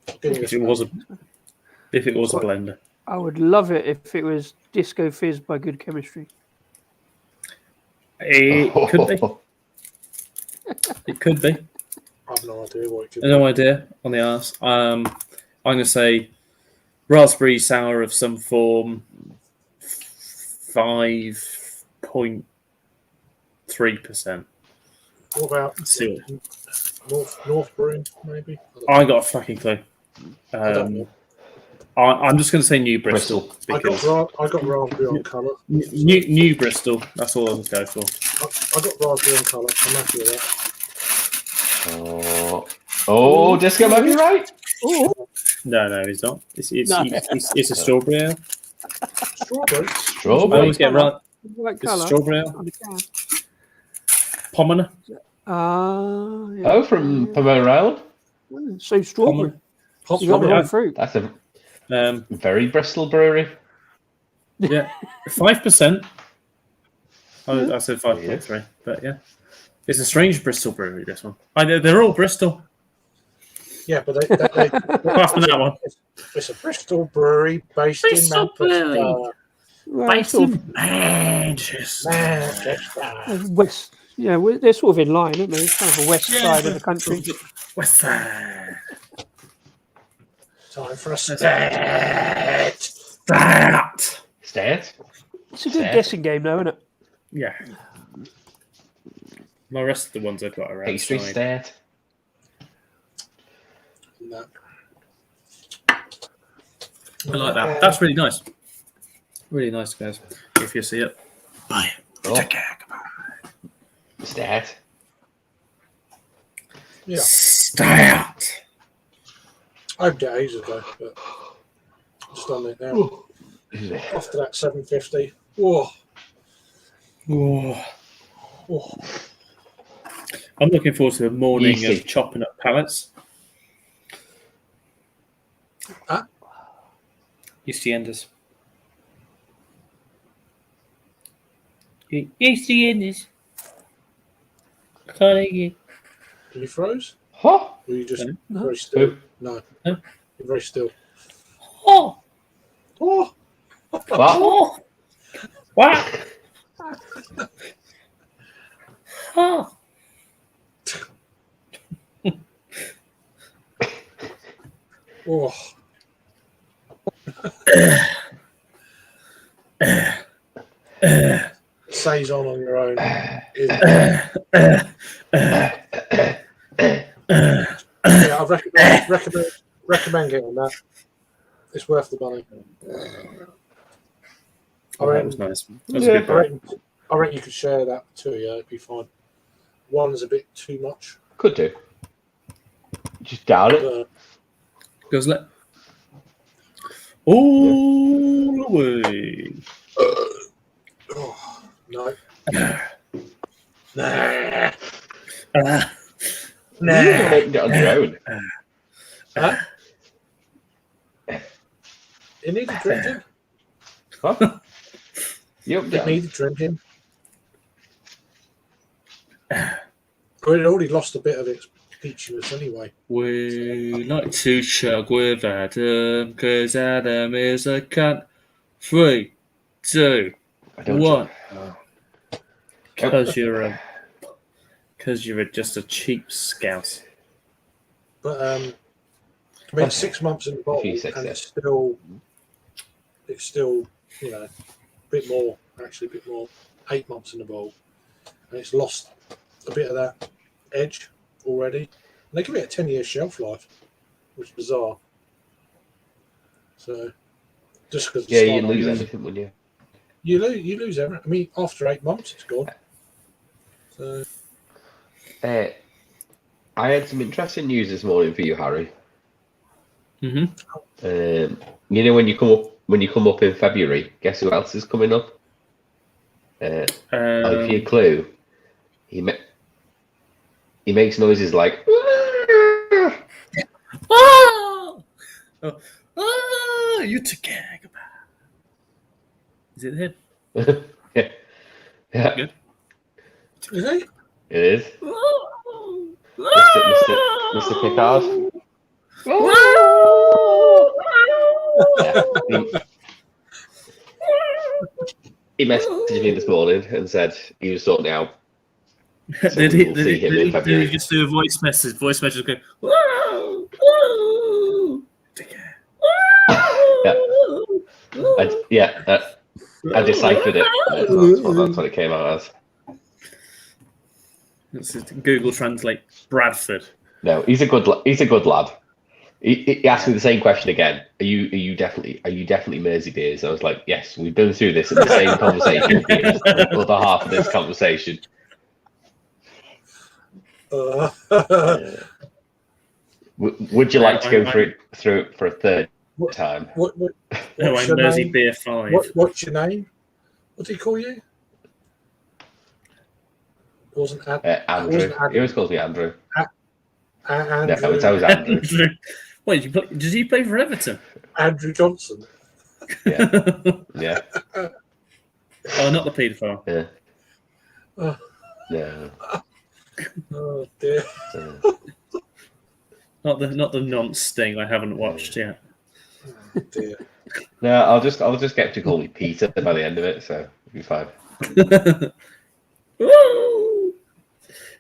I'll give you a If it spanner. was a blender, I would love it if it was Disco Fizz by Good Chemistry. it could be. It could be. I have no idea what it could be. No idea on the arse. I'm going to say raspberry sour of some form, 5.3%. What about Let's see what. North Brewery, maybe? I got a fucking clue. I don't know. I'm just going to say New Bristol. I got raspberry on colour. New Bristol. That's all I'm going to go for. I got raspberry on colour. I'm happy with that. Oh, Disco might be right. No, he's not. It's a strawberry ale. Strawberry. I Strawberry. always get right. What It's a colour? strawberry ale. On the can. Pomona. Yeah. Oh, from Pomona Island. So strawberry. Hot You got the strawberry. wrong fruit. That's a Um, very Bristol brewery. yeah, 5%. I said 5.3, but yeah, it's a strange Bristol brewery. This one. They're all Bristol. Yeah, but they Apart from that one. it's a Bristol brewery based Bristol in Manchester. Well, sort of Manchester. west. Yeah, they're sort of in line, aren't they? It's kind of the west side of the country. West side. Time for a stat. That. Stat. It's a good guessing game, though, isn't it? Yeah. My rest of the ones I've got are Pastry outside. stat. No. I like that. That's really nice. Really nice, guys. If you see it, buy it. Oh. Take care. Stat. Yeah, Stout. I hope that ages ago, but just on it now. After that 750. Whoa. Oh. Whoa. I'm looking forward to a morning Yeasty. of chopping up pallets. Huh? Yeasty enders. Yeasty enders. Are you froze? Huh? Or are you just No. very still? Who? No. No. You're very still. Oh, Oh! What? oh, what? Oh. Oh. Saison on your own. Yeah, I recommend getting that. It's worth the money. Oh, that was nice. That was Yeah. a good break. I reckon you could share that too, yeah, it'd be fine. One's a bit too much. Could do. Just down it. Goes let. All the way. Oh, no. Nah. Nah. You making it on your own. Huh? It needed drinking. Huh? Yep. It needed drinking. But it already lost a bit of its peachiness anyway. We like to chug with Adam because Adam is a cunt. 3, 2, I don't 1. Because you're just a cheap scouse. But I mean, 6 months in the bottle, Few six, and yeah. it's still, you know, a bit more. Actually, a bit more. 8 months in the bottle, and it's lost a bit of that edge already. And they give it a 10-year shelf life, which is bizarre. So, just because Yeah, you lose everything, wouldn't you? you lose everything. I mean, after 8 months, it's gone. So, I had some interesting news this morning for you, Harry. Mm-hmm. You know when you come up in February, guess who else is coming up? I'll give you a clue. He makes noises like. Oh, oh, you together. Is it him? Yeah. Yeah. Good. Is he? It is. Mr. Pickard. Yeah. He messaged me this morning and said he was sorting out. So Did we he? will see him in February. Just do a voice message? Voice message going. I deciphered it. That's what it came out as. This is Google Translate Bradford. No, he's a good lad. He asked me the same question again. Are you definitely Mersey beers? I was like, yes. We've been through this in the same conversation. The other half of this conversation. Would you like to go through it for a third time? What's I'm Mersey name? Beer 5. What's your name? What did he call you? It wasn't Andrew. He always calls me Andrew. Andrew. No, it's always Andrew. Wait, did you play for Everton? Andrew Johnson. Yeah. Yeah. Oh, not the paedophile. Yeah. Oh. No. Oh dear. Not the nonce sting I haven't watched yet. Oh, dear. No, I'll just get to call me Peter by the end of it, so it'll be fine.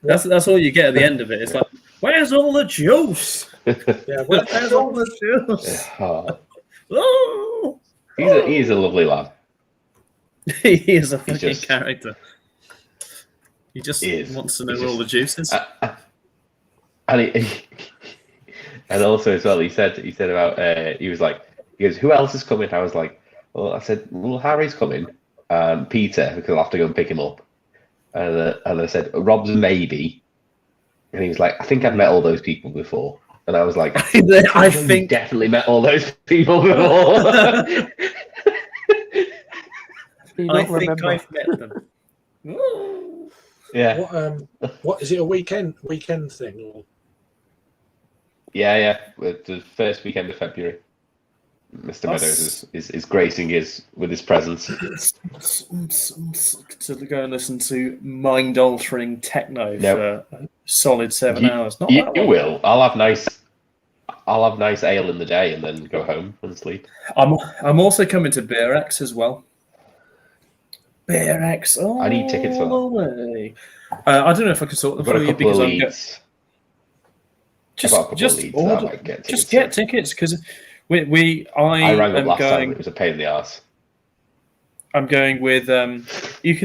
That's all you get at the end of it. It's like, where's all the juice? Yeah, where's all the juice? Oh, Oh! he's a lovely lad. He is a fucking just- character. He just wants to know where all the juice is. And and also as well, he said about he goes, who else is coming? I was like, well, I said, well, Harry's coming, Peter, because I'll have to go and pick him up, and I said Rob's a maybe, and he was like, I think I've met all those people before, and I was like, I think definitely met all those people before. I think I've met them. Yeah. What is it? A weekend thing or? Yeah. With the first weekend of February, Mr. Meadows is gracing with his presence. To go and listen to mind-altering techno for a solid 7 hours. Not You will. I'll have nice ale in the day and then go home and sleep. I'm also coming to Beer X as well. Beer X. Oh, I need tickets for that. I don't know if I can sort them for you because I'm just get tickets because I rang up am last time. going. It was a pain in the ass. I'm going with you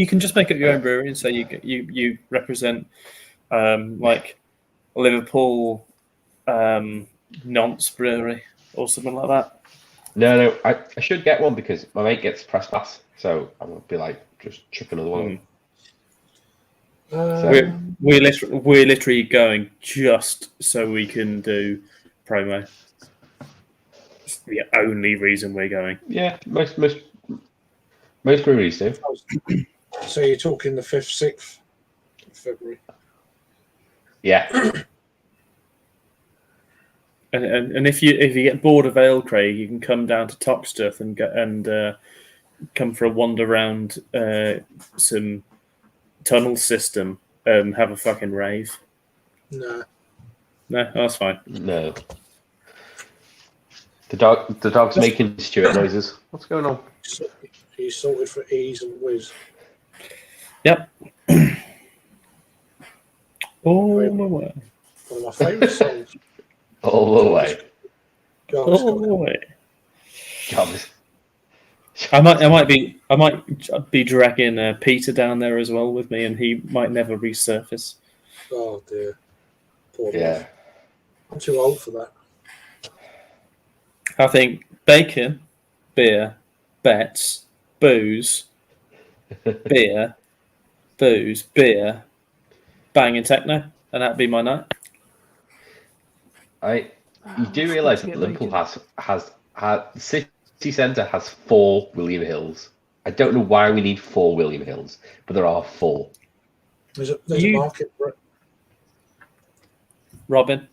can just make up your own brewery and say you represent like Liverpool Nonce Brewery or something like that. No, I should get one because my mate gets press pass, so I'm gonna be like just chuck another one. We're literally going just so we can do promo. It's the only reason we're going. Yeah, most breweries do. So you're talking the 5th, 6th of February. Yeah. And if you get bored of Ale, Craig, you can come down to Toxteth and come for a wander around some tunnel system and have a fucking rave. No, that's fine. No. The dog's making Stuart noises. What's going on? he's sorted for ease and whiz. Yep. All the way. One of my favourite songs. All the way. All the way. God. I might be dragging Peter down there as well with me, and he might never resurface. Oh dear. Poor Yeah. boy. I'm too old for that. I think bacon, beer, bets, booze, beer, booze, beer, banging techno, and that'd be my night. You do realise that Liverpool has the city centre has 4 William Hills. I don't know why we need 4 William Hills, but there are 4. There's a market for it. Robin.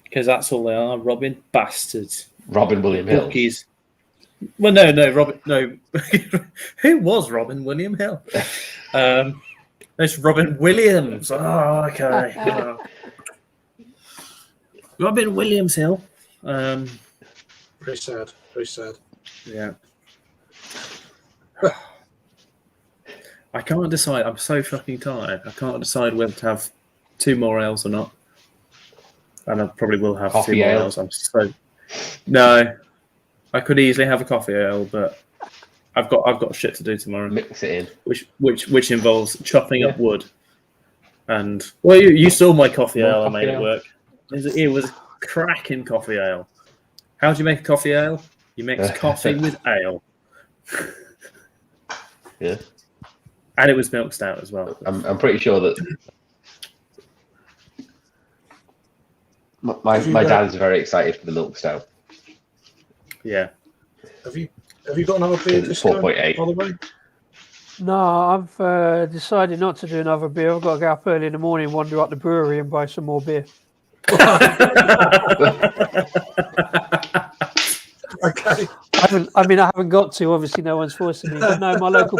Because that's all they are, Robin bastards. Robin William Hill. Bookies. Well, no, Robin. No, who was Robin William Hill? It's Robin Williams. Oh, okay. Robin Williams Hill. Very sad. Very sad. Yeah. I can't decide. I'm so fucking tired. I can't decide whether to have 2 more ales or not. And I probably will have Coffee 2 more ale. ales. No. I could easily have a coffee ale, but I've got shit to do tomorrow. Mix it in. Which involves chopping up wood. And well, you saw my coffee More ale. coffee I made ale. it work. It was cracking coffee ale. How do you make a coffee ale? You mix coffee with ale. Yeah. And it was milk stout as well. I'm pretty sure that my dad is very excited for the milk stout. Yeah. Have you got another beer? It's Disco, 4.8. by the way? No, I've decided not to do another beer. I've got to get up early in the morning, wander up the brewery, and buy some more beer. Okay. I haven't got to. Obviously, no one's forcing me. But no, my local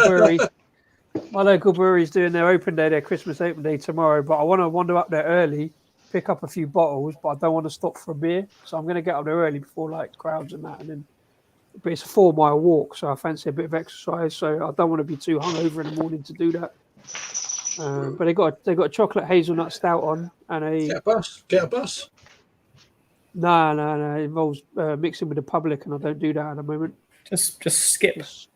brewery is doing their open day, their Christmas open day tomorrow. But I want to wander up there early, pick up a few bottles, but I don't want to stop for a beer. So I'm going to get up there early before like crowds and that, and then. But it's a 4-mile walk, so I fancy a bit of exercise. So I don't want to be too hungover in the morning to do that. But they got a chocolate hazelnut stout on and a. Get a bus. No. It involves mixing with the public, and I don't do that at the moment. Just skip. Just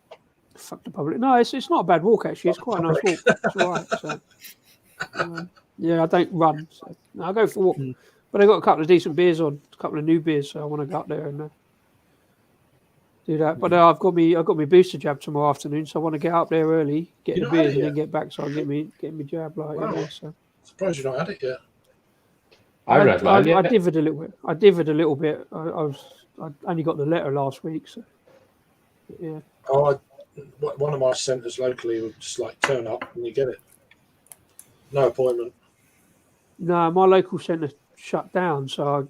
fuck the public. No, it's not a bad walk actually. It's quite a nice walk. It's all right. So, yeah, I don't run. So no, I go for a walk. But I got a couple of decent beers on, a couple of new beers, so I want to go up there and do that. But I've got me booster jab tomorrow afternoon, so I want to get up there early, get the beers, and then get back so I can get me jab so. Surprised you've not had it yet. I read mine. I divvied a little bit. I only got the letter last week, so yeah. Oh, one of my centres locally would just like turn up and you get it. No appointment. No, my local centre shut down, so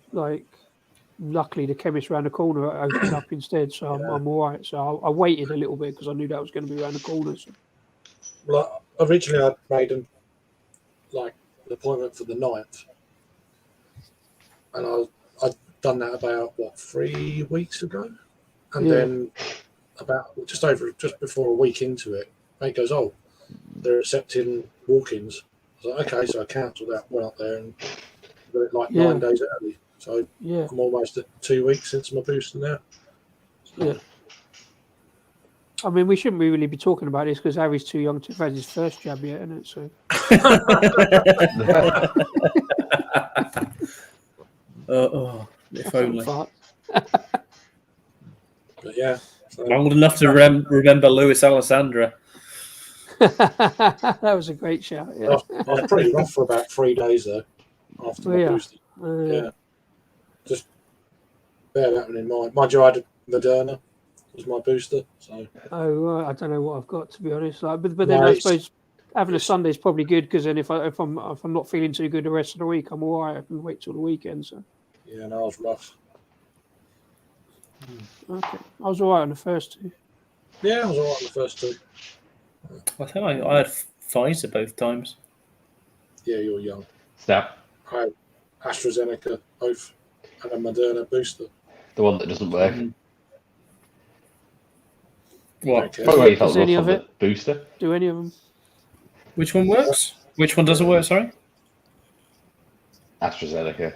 luckily the chemist around the corner opened up instead, so I'm all right. So I waited a little bit because I knew that was going to be around the corner. So. Well, originally I'd made an appointment for the 9th, and I'd done that about 3 weeks ago, and then about just before a week into it, mate goes, "Oh, they're accepting walk-ins." I was like, "Okay," so I cancelled that, went up there and got it 9 days early. So I'm almost at 2 weeks since my booster now. Yeah. I mean, we shouldn't really be talking about this because Harry's too young to have had his first jab yet, isn't it? So. If only. But yeah. So. I'm old enough to remember Louis Alessandra. That was a great shout. Yeah. I was pretty rough for about 3 days though after my booster. Yeah. Just bear that one in mind. Mind you, I had Moderna as my booster. So. I don't know what I've got to be honest. But then I suppose having a Sunday is probably good because then if I'm not feeling too good the rest of the week, I'm all right. I can wait till the weekend. So. Yeah, no, I was rough. Okay, I was all right on the first 2. Yeah, I was all right on the first 2. I think I had Pfizer both times. Yeah, you're young. Snap. I had AstraZeneca both and a Moderna booster. The one that doesn't work. What? By the way, you felt Does any rough of on the booster? Do any of them? Which one works? Which one doesn't work? Sorry. AstraZeneca.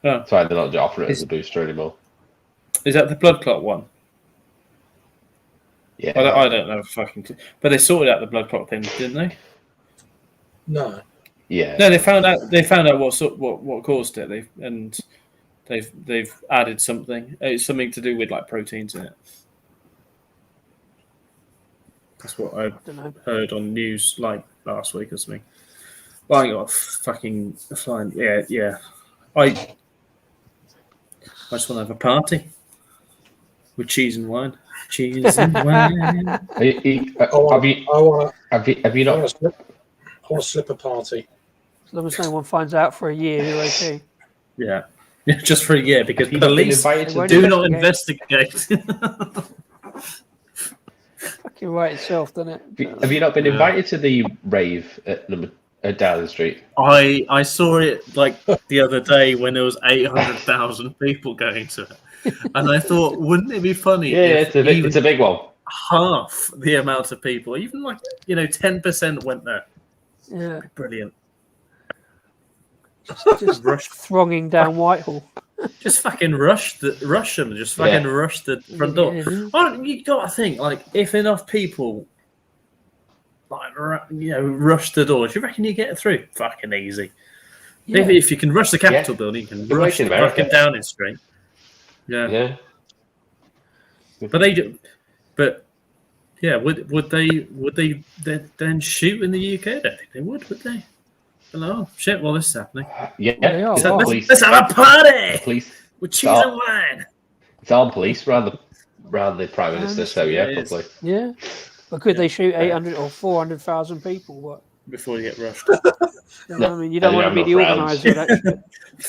Oh. Sorry, they're not offering it as a booster anymore. Is that the blood clot one? Yeah. I don't know fucking. But they sorted out the blood clot thing, didn't they? No. Yeah. No, they found out what caused it. They've added something. It's something to do with proteins in it. That's what I heard on news last week or something. Well, I got fucking flying. Yeah. I just want to have a party. with cheese and wine. Cheese and wine. Have you I want not? a slipper party. As long as no one finds out for a year, you're okay. Yeah. Just for a year, because Have you not been police invited They to won't do not investigate. Fucking right itself, doesn't it? Have you not been invited to the rave at Downing Street? I saw it like the other day when there was 800,000 people going to it, and I thought, wouldn't it be funny? Yeah, if it's a big one. half the amount of people, even like 10% went there. Yeah. Brilliant. Just thronging down Whitehall. Just fucking rush them. Just fucking rush the front door. Yeah. Oh, you got to think, like, if enough people rush the door, do you reckon you get it through? Fucking easy. Yeah. If you can rush the Capitol building, you can rush the fucking Downing Street. Yeah. But yeah, would they then shoot in the UK? I don't think they would they? Oh shit! Well, this is happening. Yeah, they are. Let's have a party Police with cheese and wine. It's armed police around the Prime Minister. So yeah, probably. Yeah. But could they shoot 800 or 400,000 people? What? Before you get rushed. You know what I mean, you don't want to be the organizer of that shit. You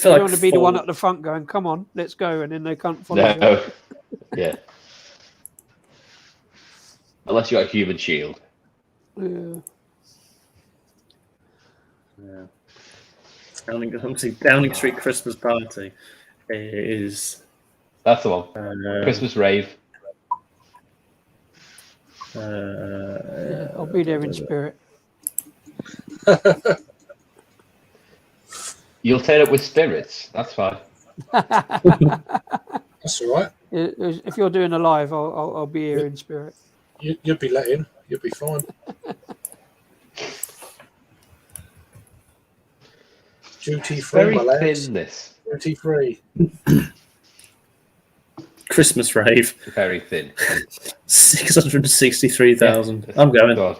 don't want to be the one at the front going, "Come on, let's go," and then they can't follow you. No. Yeah. Unless you got a human shield. Yeah. Downing Street Christmas party is That's the one. Christmas rave. Yeah, I'll be there in spirit. You'll turn up with spirits. That's fine. That's all right. If you're doing a live, I'll be here in spirit. You'll be let in. You'll be fine. Duty free, Very my lads. thin, this. Duty free. Christmas rave. Very thin. 663,000. I'm going. God.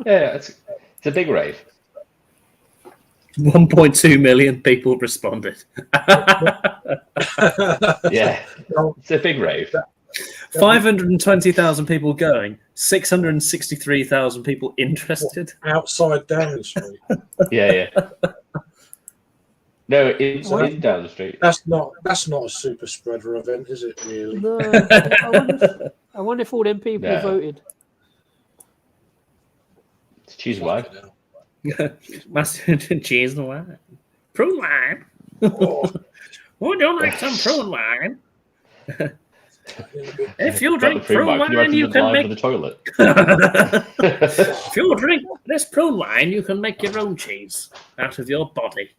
Yeah, it's a big rave. 1.2 million people responded. Yeah, it's a big rave. 520,000 people going. 663,000 people interested. Outside Downing Street. Yeah. No, it's in Down the Street. That's not a super spreader event, is it? Really? No, I wonder if all them people voted. Choose wine. Massive cheese and wine. Prune wine. Would you like some prune wine? If you drink prune wine, you can make the toilet. If you drink this prune wine, you can make your own cheese out of your body.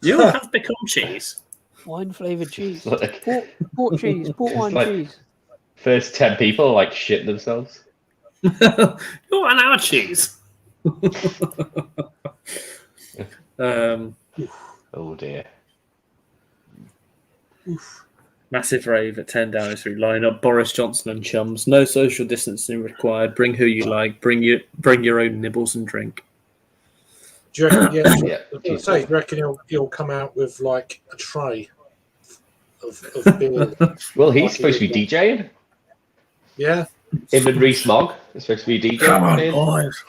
You have become cheese. Wine flavored cheese. Port cheese. Port wine cheese. First 10 people shit themselves. You want our cheese? Oh dear. Massive rave at 10 Downing Street. Line up Boris Johnson and chums. No social distancing required. Bring who you like. Bring your own nibbles and drink. Do you reckon? Yeah. Yeah. Do you reckon he'll come out with a tray of beer? Well, he's supposed to be DJing. Yeah. Him and Reese Mogg is supposed to be DJing. Come on, boys.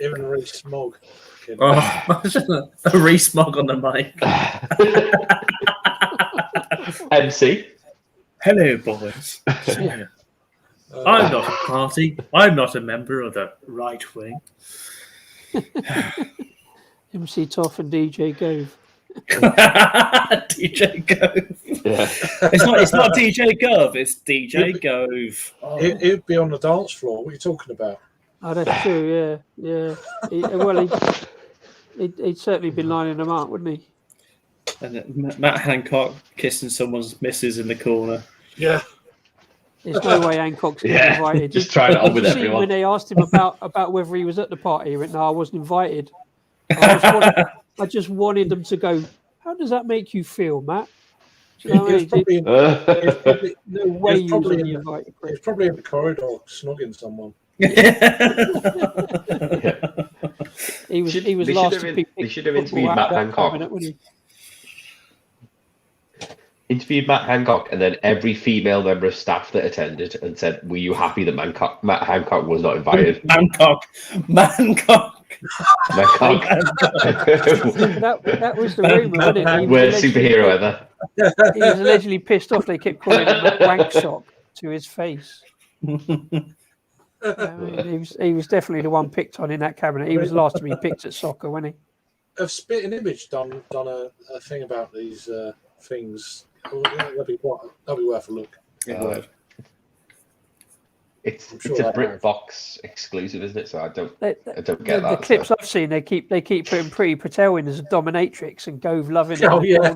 Him and Reese Mogg. Oh, a Reese Mogg on the mic. MC. Hello, boys. I'm not a party. I'm not a member of the right wing. MC Toff and DJ Gove. DJ Gove. Yeah. It's not DJ Gove. It's DJ Gove. Oh. He'd be on the dance floor. What are you talking about? Oh, that's true. Yeah. He'd certainly been lining them up, wouldn't he? And Matt Hancock kissing someone's missus in the corner. Yeah. There's no way Hancock's getting invited. Just trying it on with everyone. When they asked him about whether he was at the party, he went, "No, I wasn't invited." I just wanted them to go, "How does that make you feel, Matt?" Do you know what I mean? No way you was invited. He was probably in the corridor snogging someone. He was last to be picked. They should have interviewed Matt Hancock. interviewed Matt Hancock, and then every female member of staff that attended and said, "Were you happy that Matt Hancock was not invited?" Mancock. Hancock. That was the rumour, wasn't it? He was Worst allegedly superhero ever. He was allegedly pissed off. They kept calling him Wank Sock to his face. He was definitely the one picked on in that cabinet. He was last to be picked at soccer, wasn't he? Have Spit and Image done a thing about these things? Oh, yeah, that'd be worth a look. It's I'm sure it's a they BritBox exclusive, isn't it? So I don't get The that. clips I've seen, they keep putting Pretty Patel in as a dominatrix and Gove loving it. Oh yeah,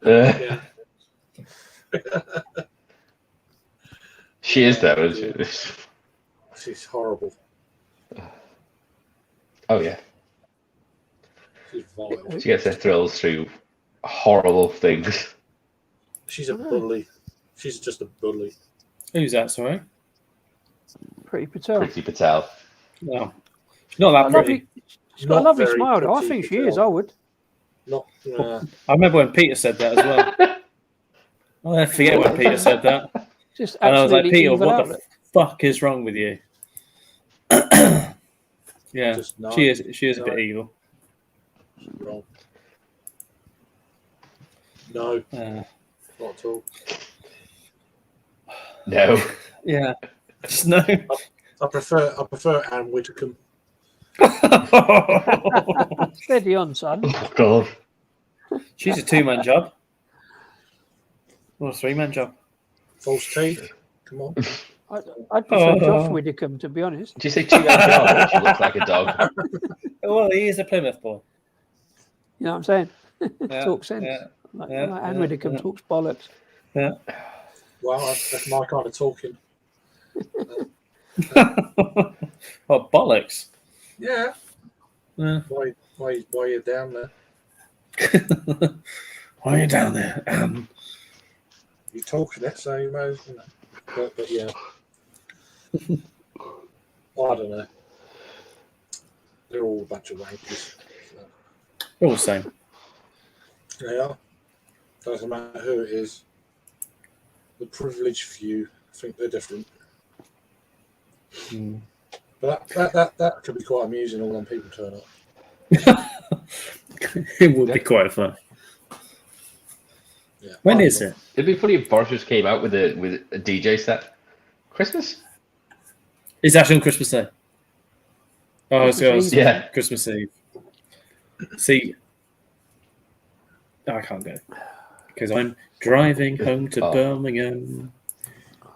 yeah. She is though, isn't she? She's horrible. Oh yeah, She's vile. she gets her thrills through horrible things. She's a bully. She's just a bully. Who's that? Sorry. Pretty Patel. Pretty Patel. No, she's not that pretty. She's got a Not lovely very smile, though. I pretty think she Patel. is. I would. Not. I remember when Peter said that as well. I'll never forget when Peter said that. Just And I was like, absolutely Peter, evil what outlook. the fuck is wrong with you? Yeah, Just not. she is a bit evil. Wrong. No, Uh, not at all. No. yeah, just no. I prefer Anne Widdecombe. Steady on, son. Oh God. She's a 2-man job. Or a 3-man job. False teeth. Come on. I'd prefer Josh Widdicombe, to be honest. Did you say 2-man job? She looks like a dog. Well, he is a Plymouth boy. You know what I'm saying? Yeah, Talk sense. yeah, Like yeah, Anne yeah, Widdicombe yeah. talks bollocks. Yeah. Well, that's my kind of talking. What bollocks? Yeah. Yeah. Why are you down there? Why are you down there? You talking it, so you may. You know. But yeah. I don't know. They're all a bunch of wankers. So. They're all the same. They are. Doesn't matter who it is. The privileged few think they're different. Mm. But that could be quite amusing all when people turn up. It would be quite fun. Yeah. When is it? It'd be funny if Boris just came out with a DJ set. Christmas? It's actually on Christmas Day. Oh, Christmas it's Eve. Yeah. Christmas Eve. See, I can't go because I'm driving home to Birmingham,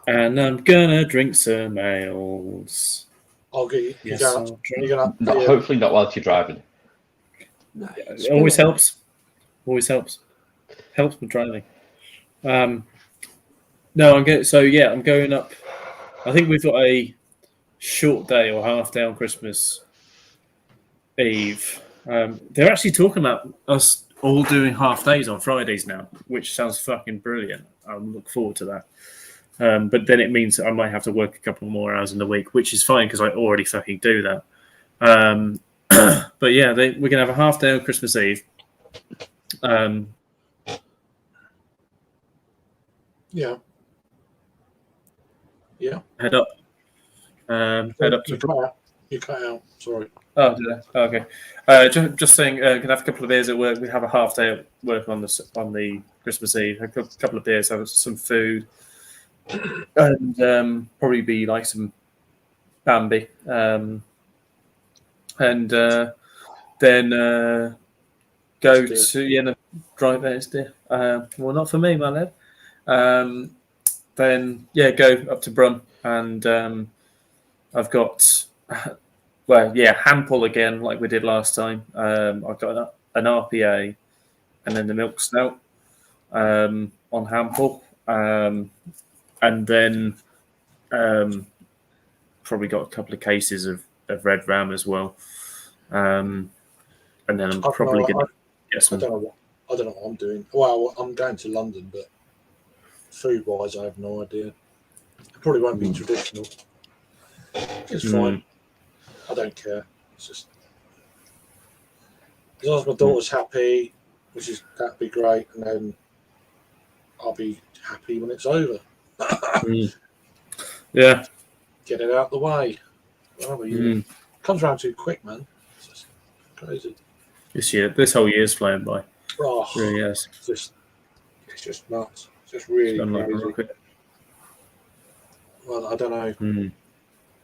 and I'm gonna drink some ales. I'll get you. Yes, You're I'll drink. gonna No, hopefully not whilst you're driving. No, It always helps. Always helps. Helps with driving. No, I'm going. So yeah, I'm going up. I think we've got a short day or half day on Christmas Eve. They're actually talking about us all doing half days on Fridays now, which sounds fucking brilliant. I look forward to that. But then it means that I might have to work a couple more hours in the week, which is fine because I already fucking do that. But yeah, we're going to have a half day on Christmas Eve. Yeah. Yeah. Head up. Head up You to. cut out. You cut out. Sorry. Oh, did I? Oh, okay. Just saying, can have a couple of beers at work. We have a half day at work on the Christmas Eve. A couple of beers, have some food, and probably be like some Bambi, and then go to drive there. It's dear. Well, not for me, my lad. Then go up to Brum, and I've got. Well, yeah, hand pull again, like we did last time. I've got an RPA and then the milk stout on hand pull. And then probably got a couple of cases of Red Ram as well. And then I'm probably going to get some. I don't know what I'm doing. Well, I'm going to London, but food-wise, I have no idea. It probably won't be traditional. It's fine. I don't care. It's just as long as my daughter's happy, that'd be great. And then I'll be happy when it's over. Yeah. Get it out the way. Comes around too quick, man. It's just crazy. This whole year's flown by. Oh, It really is. it's just nuts. It's just really Gone like a crazy. rocket. Well, I don't know.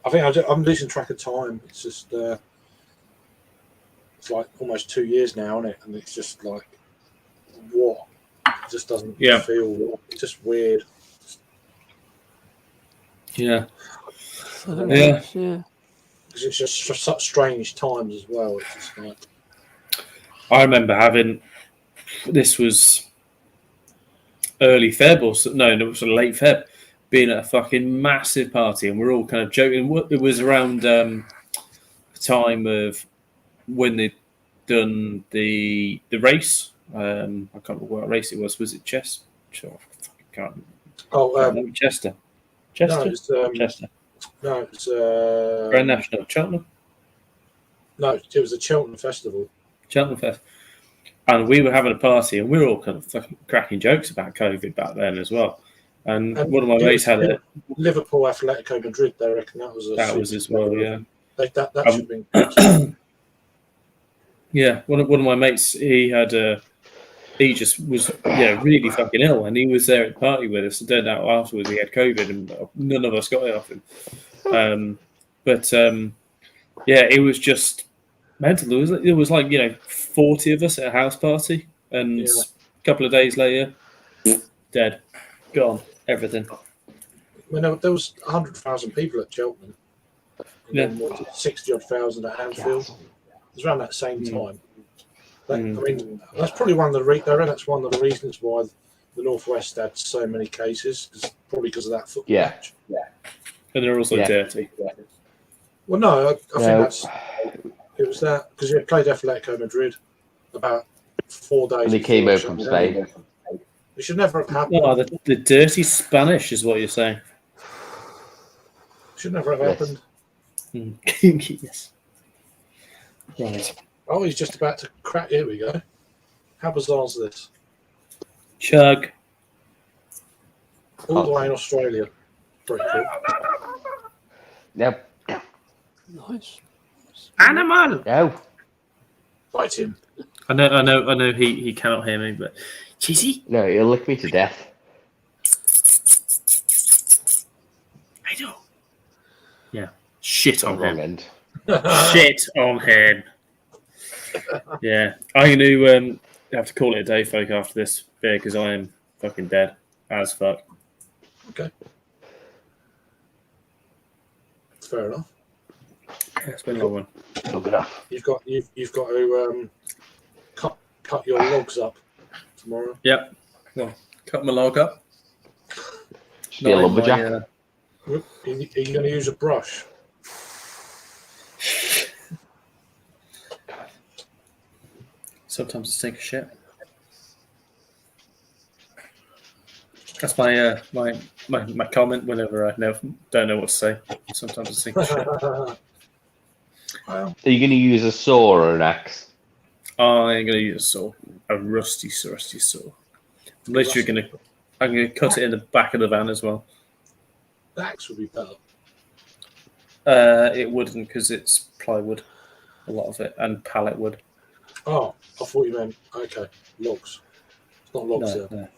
I think I'm losing track of time. It's just it's like almost 2 years now, isn't it? And it's just like what? It just doesn't feel. It's just weird. Yeah. Yeah. Because it's just for such strange times as well. It's just like I remember having this was early Feb it was late Feb, being at a fucking massive party, and we're all kind of joking. It was around the time of when they'd done the race. I can't remember what race it was. Was it Chester? I can't remember. Chester. Chester. No, it's Grand National. Cheltenham. No, it was the Cheltenham Festival. Cheltenham Fest. And we were having a party, and we were all kind of fucking cracking jokes about COVID back then as well. And one of my mates had a Liverpool Atletico Madrid. They reckon that was as well. Yeah, that should have been. Yeah, one of my mates, he just was really fucking ill, and he was there at the party with us. It turned out afterwards he had COVID, and none of us got it off him. It was just mental. There was like 40 of us at a house party, and a couple of days later, dead, gone, everything. Well, there was 100,000 people at Cheltenham. And then 60 odd thousand at Anfield. It was around that same time. I mean, that's probably one of the reasons why the Northwest had so many cases. Probably because of that football match. And they're also dirty. Well, no, I think it was that because you played Atletico Madrid about 4 days. And they came over from Spain. It should never have happened. Oh, the dirty Spanish is what you're saying. Should never have happened. Yes. Right. Oh, he's just about to crack. Here we go. How bizarre is this? Chug. All the way in Australia. Pretty cool. Yep. Nice. Animal. No. Fight him. I know. He cannot hear me, but cheesy. No, he'll lick me to death. I know. Yeah. Shit on Wrong him. end. Shit on him. Yeah, I'm going to have to call it a day, folk, after this beer because I am fucking dead as fuck. Okay. Fair enough. Yeah, it's been a long one. Long enough. You've got to cut your logs up tomorrow. Yep. Well, cut my log up. Be a lumberjack. Are you going to use a brush? Sometimes I take a shit. That's my my comment whenever I don't know what to say. Sometimes I take a shit. Well, Are you going to use a saw or an axe? I'm going to use a saw, a rusty saw. I'm literally I'm going to cut it in the back of the van as well. the axe would be better. It wouldn't because it's plywood, a lot of it, and pallet wood. Oh, I thought you meant logs. It's not logs there.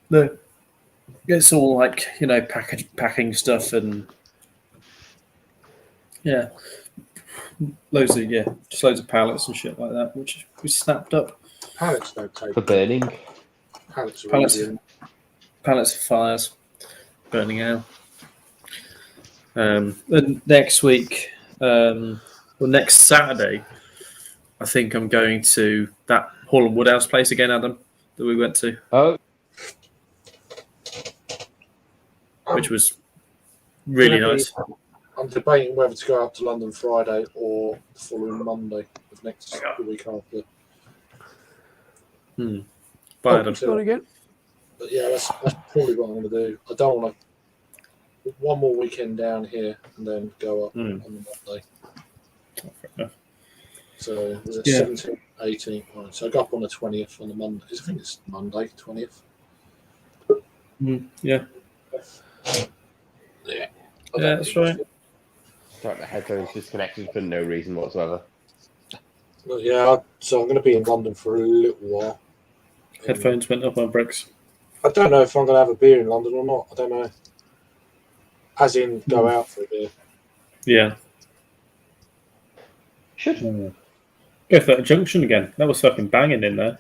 No. It's all like packing stuff and loads of pallets and shit like that, which we snapped up. Pallets don't take For burning? Pallets are Pallets, easy. pallets of fires, burning out. And next week, next Saturday, I think I'm going to that Hall and Woodhouse place again, Adam, that we went to. Oh. Which was really nice. I'm debating whether to go out to London Friday or the following Monday of the week after. Bye, Adam. But yeah, that's probably what I'm going to do. I don't want to one more weekend down here and then go up on the Monday. Fair enough. So was it 18th. Right. So I got up on the 20th on the Monday. I think it's Monday, 20th. Yeah. Yeah. Yeah, that's right. Got the headphones disconnected for no reason whatsoever. Well, yeah, so I'm going to be in London for a little while. Headphones went up on bricks. I don't know if I'm going to have a beer in London or not. I don't know. As in, go out for a beer. Yeah. Should. Go for that junction again. That was fucking banging in there.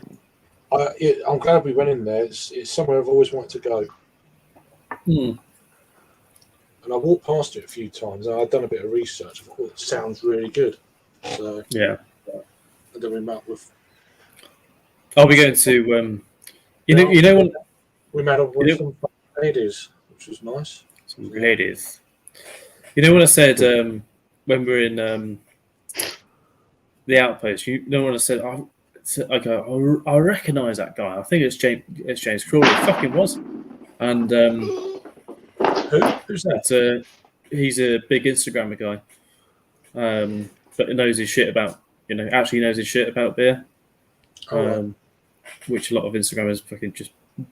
I'm glad we went in there. It's somewhere I've always wanted to go. And I walked past it a few times. And I'd done a bit of research. I thought it sounds really good. So Yeah. and then we met with. Are we going to? You know what? We met up with some ladies, which was nice. Some ladies. You know what I said when we were in the outpost? You know what I said? I recognise that guy. I think it's James Crawley. It fucking was. And who's that? He's a big Instagrammer guy. But knows his shit about actually knows his shit about beer. Which a lot of Instagrammers fucking just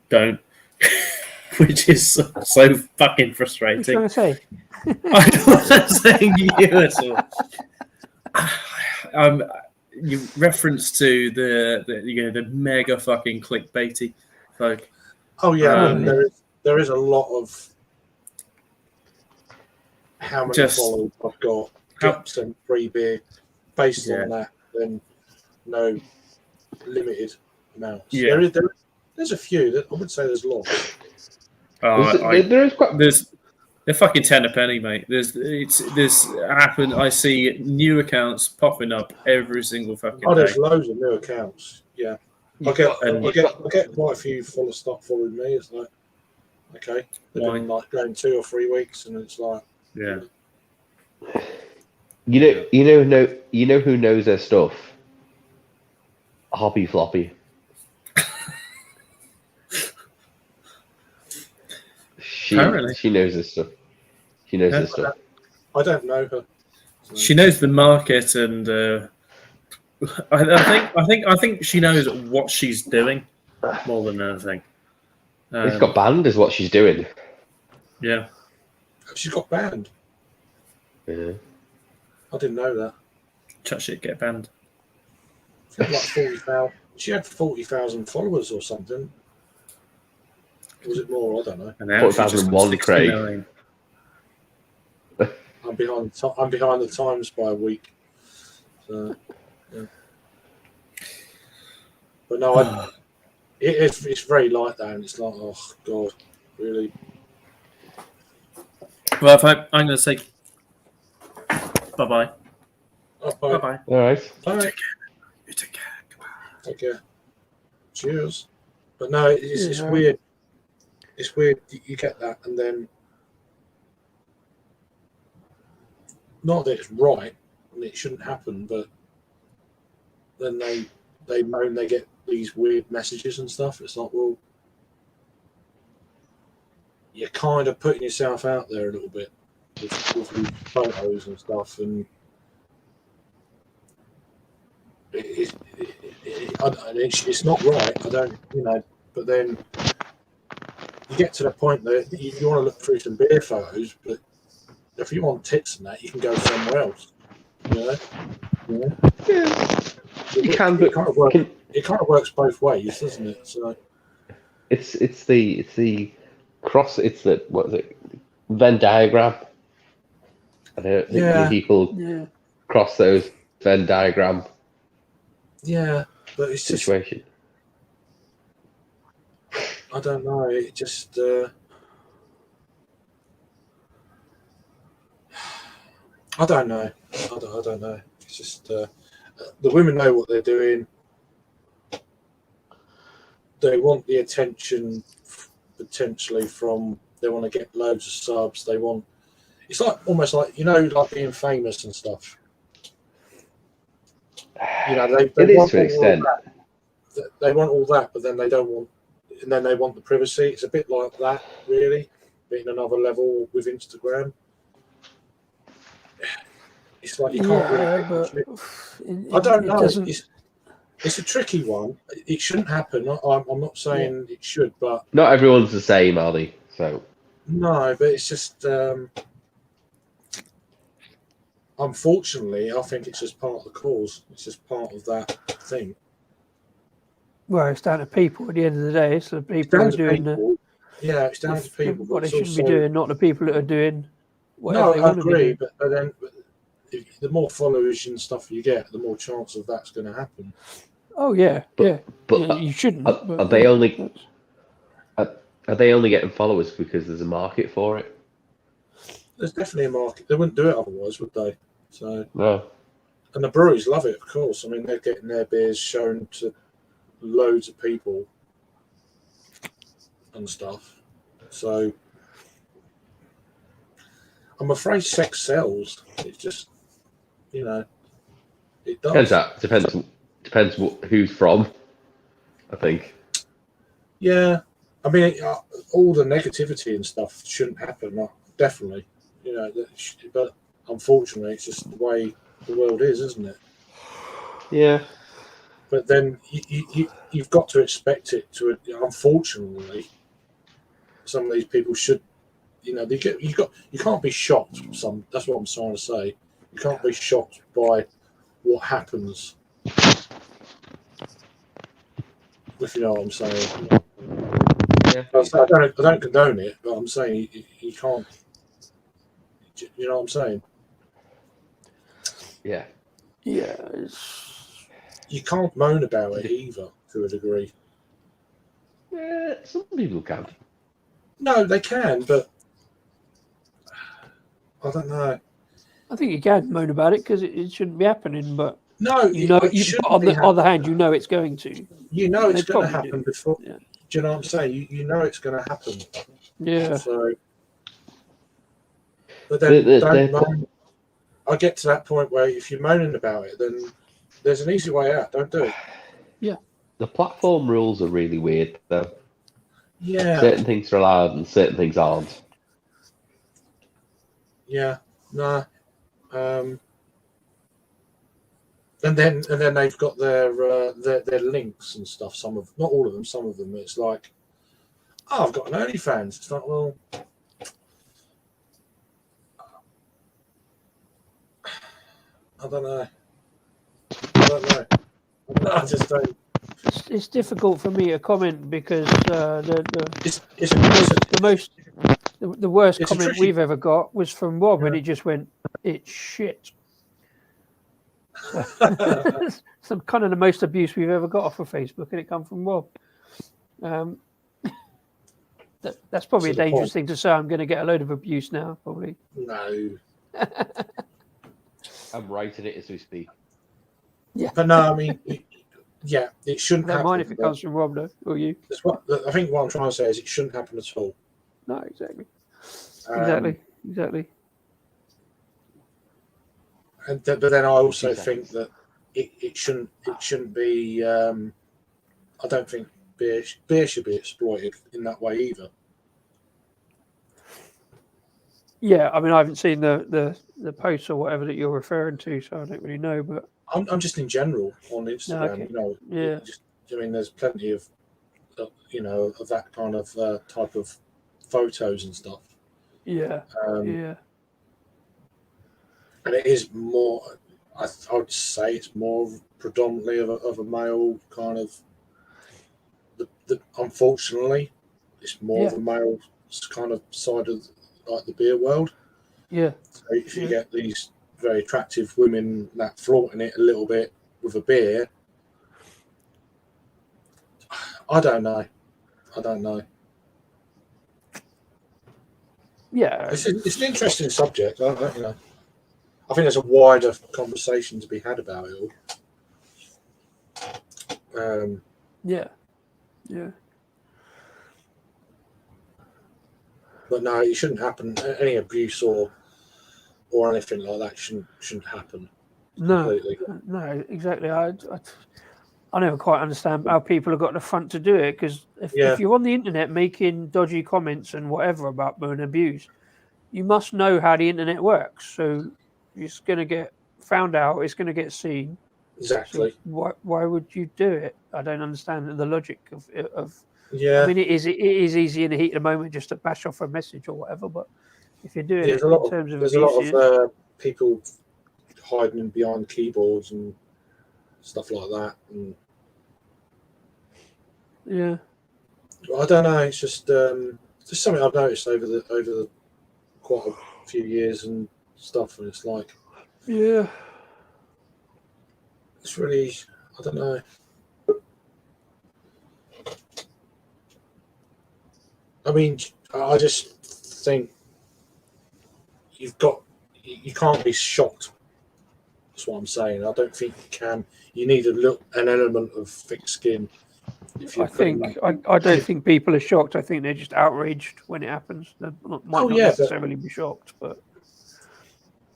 don't. Which is so fucking frustrating. What are you trying to say? I wasn't saying you at all. You reference to the mega fucking clickbaity folk. Oh yeah, there is a lot of how many followers I've got. 10% free beer based on that. Then no limited amounts. Yeah. There's a few. I would say there's lots. They're fucking 10 a penny, mate. This happened. I see new accounts popping up every single fucking day. There's loads of new accounts. Yeah, I get quite a few start following me. It's like, okay, they've been like going 2 or 3 weeks, and it's like, yeah. You know who knows their stuff? Hobby Floppy. She knows this stuff. She knows this stuff. I don't know her. So. She knows the market, and I think she knows what she's doing more than anything. It's got banned, is what she's doing. Yeah. She's got banned. Yeah. I didn't know that. Chat shit, get banned. I think like 40,000. She had 40,000 followers or something. Was it more? I don't know. 40,001, Craig. I'm behind the times by a week. So, yeah. But no, it's very like that, and it's like, oh god, really. Well, I'm going to say bye-bye. Oh, bye. Bye-bye. All right. Bye. You take care. Goodbye. Take care. Cheers. But no, it's weird. It's weird you get that, and then not that it's right and it shouldn't happen, but then they moan they get these weird messages and stuff. It's like, well, you're kind of putting yourself out there a little bit with these photos and stuff, and it's not right. I don't, but then you get to the point that you want to look through some beer photos, but if you want tits and that, you can go somewhere else. Yeah. You can, but it kind of works both ways, doesn't it? So it's the cross. It's the what is it? Venn diagram. I don't think people cross those Venn diagram. Yeah, but it's situation. I don't know. It just I don't know. I don't know. It's just the women know what they're doing. They want the attention potentially from. They want to get loads of subs. They want. It's like almost like like being famous and stuff. They it is to an extent. They want all that, but then they don't want. And then they want the privacy. It's a bit like that, really, being another level with Instagram. It's like you can't. But I don't know. It's a tricky one. It shouldn't happen. I'm not saying it should, but Not everyone's the same, are they? So no. But it's just unfortunately, I think it's just part of the cause. It's just part of that thing. Well, it's down to people at the end of the day. It's the people who Down are to doing people. Yeah, it's down to people. what they but shouldn't it's be also- doing, not the people that are doing whatever No, they I want to be agree. doing. But then, the more followers and stuff you get, the more chance of that's going to happen. Oh yeah, But- but yeah. You shouldn't. are but, they yeah, only- that's- are they only getting followers because there's a market for it? There's definitely a market. They wouldn't do it otherwise, would they? So, No. and the breweries love it, of course. I mean, they're getting their beers shown to loads of people and stuff. So, I'm afraid sex sells. It's just, it does. Depends who's from. I think. Yeah, I mean, all the negativity and stuff shouldn't happen. Definitely, but unfortunately, it's just the way the world is, isn't it? Yeah. But then you've got to expect it to. Unfortunately, some of these people should, you can't be shocked. That's what I'm trying to say. You can't be shocked by what happens. If you know what I'm saying. Yeah. I don't condone it, but I'm saying you can't. You know what I'm saying? Yeah. yeah. You can't moan about it either, to a degree. Some people can. No, they can, but I don't know. I think you can moan about it because it shouldn't be happening, but No, it shouldn't on be the other happening. hand, you know it's going to. You know it's They going to probably happen do. before. Yeah. Do you know what I'm saying? You know it's going to happen. Yeah. So, but then The- don't moan. I get to that point where if you're moaning about it, then there's an easy way out. Don't do it. The platform rules are really weird, though. Yeah. Certain things are allowed and certain things aren't. Yeah. No. And then they've got their links and stuff. Not all of them. Some of them. It's like, oh, I've got an OnlyFans. It's like, well, I don't know. I just don't. It's difficult for me to comment because the worst It's a comment tricky- we've ever got was from Rob, and he just went, "It's shit." Some kind of the most abuse we've ever got off of Facebook, and it come from Rob. That's probably a To the dangerous point. thing to say. I'm going to get a load of abuse now, probably. No. I'm writing it as we speak. But no, I mean, it shouldn't I don't happen. mind if it comes from Rob, though, or you. I think what I'm trying to say is it shouldn't happen at all. No, exactly. Exactly. But then I also Exactly. think that it shouldn't be. I don't think beer should be exploited in that way either. Yeah, I mean, I haven't seen the posts or whatever that you're referring to, so I don't really know. But I'm just in general on Instagram. Okay. Yeah. There's plenty of of that kind of type of photos and stuff. yeah, And it is more. I would say it's more predominantly of a male kind of. Unfortunately, it's more of a male kind of side of like the beer world. yeah. So if you get these very attractive women that flaunting it a little bit with a beer, I don't know. Yeah, It's an interesting subject. I think there's a wider conversation to be had about it all. yeah. But no, it shouldn't happen. Any abuse or anything like that shouldn't happen. No, Completely. no, exactly. I never quite understand how people have got the front to do it because if you're on the internet making dodgy comments and whatever about moan abuse, you must know how the internet works. So it's going to get found out. It's going to get seen. Exactly. So why would you do it? I don't understand the logic of. Yeah. I mean, it is easy in the heat of the moment just to bash off a message or whatever, but if you're doing There's it in terms of abusing, people hiding behind keyboards and stuff like that. And yeah, I don't know. It's just something I've noticed over the quite a few years and stuff. And it's like, yeah. it's really, I don't know. I mean, I just think you can't be shocked. That's what I'm saying. I don't think you can. You need an element of thick skin. I don't think people are shocked. I think they're just outraged when it happens. They might not necessarily be shocked, but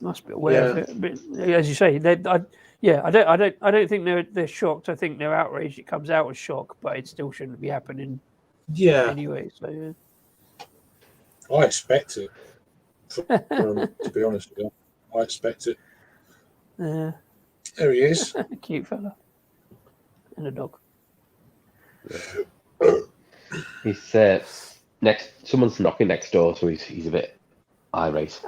must be aware of it. But as you say, I don't think they're shocked. I think they're outraged. It comes out as shock, but it still shouldn't be happening. Yeah. Anyway, so yeah. I expect it. To be honest with you, I expect it. Yeah. There he is. Cute fella. And a dog. He's someone's knocking next door, so he's a bit irate.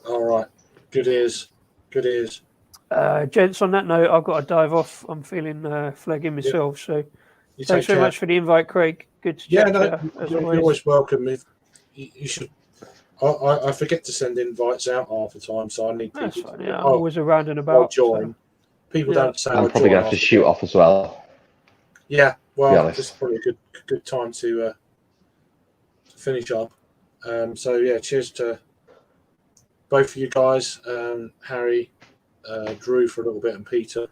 All right. Good ears. Gents, on that note, I've got to dive off. I'm feeling flagging myself. So thanks very much for the invite, Craig. Good to chat. You're always welcome. You should. I forget to send invites out half the time, so I need people. That's fine. Yeah, I'm always around and about. I'll join. People don't say. I'm probably gonna have to shoot off as well. Yeah, well, this is probably a good time to finish up. So yeah, cheers to both of you guys, Harry, Drew for a little bit, and Peter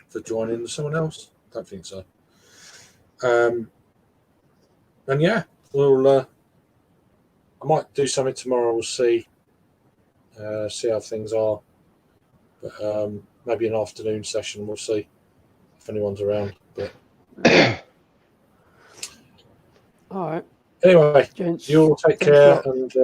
for joining. Someone else? Don't think so. And yeah, we'll. I might do something tomorrow. We'll see. See how things are. But maybe an afternoon session. We'll see if anyone's around. But all right. Anyway, Gents, you all take care and.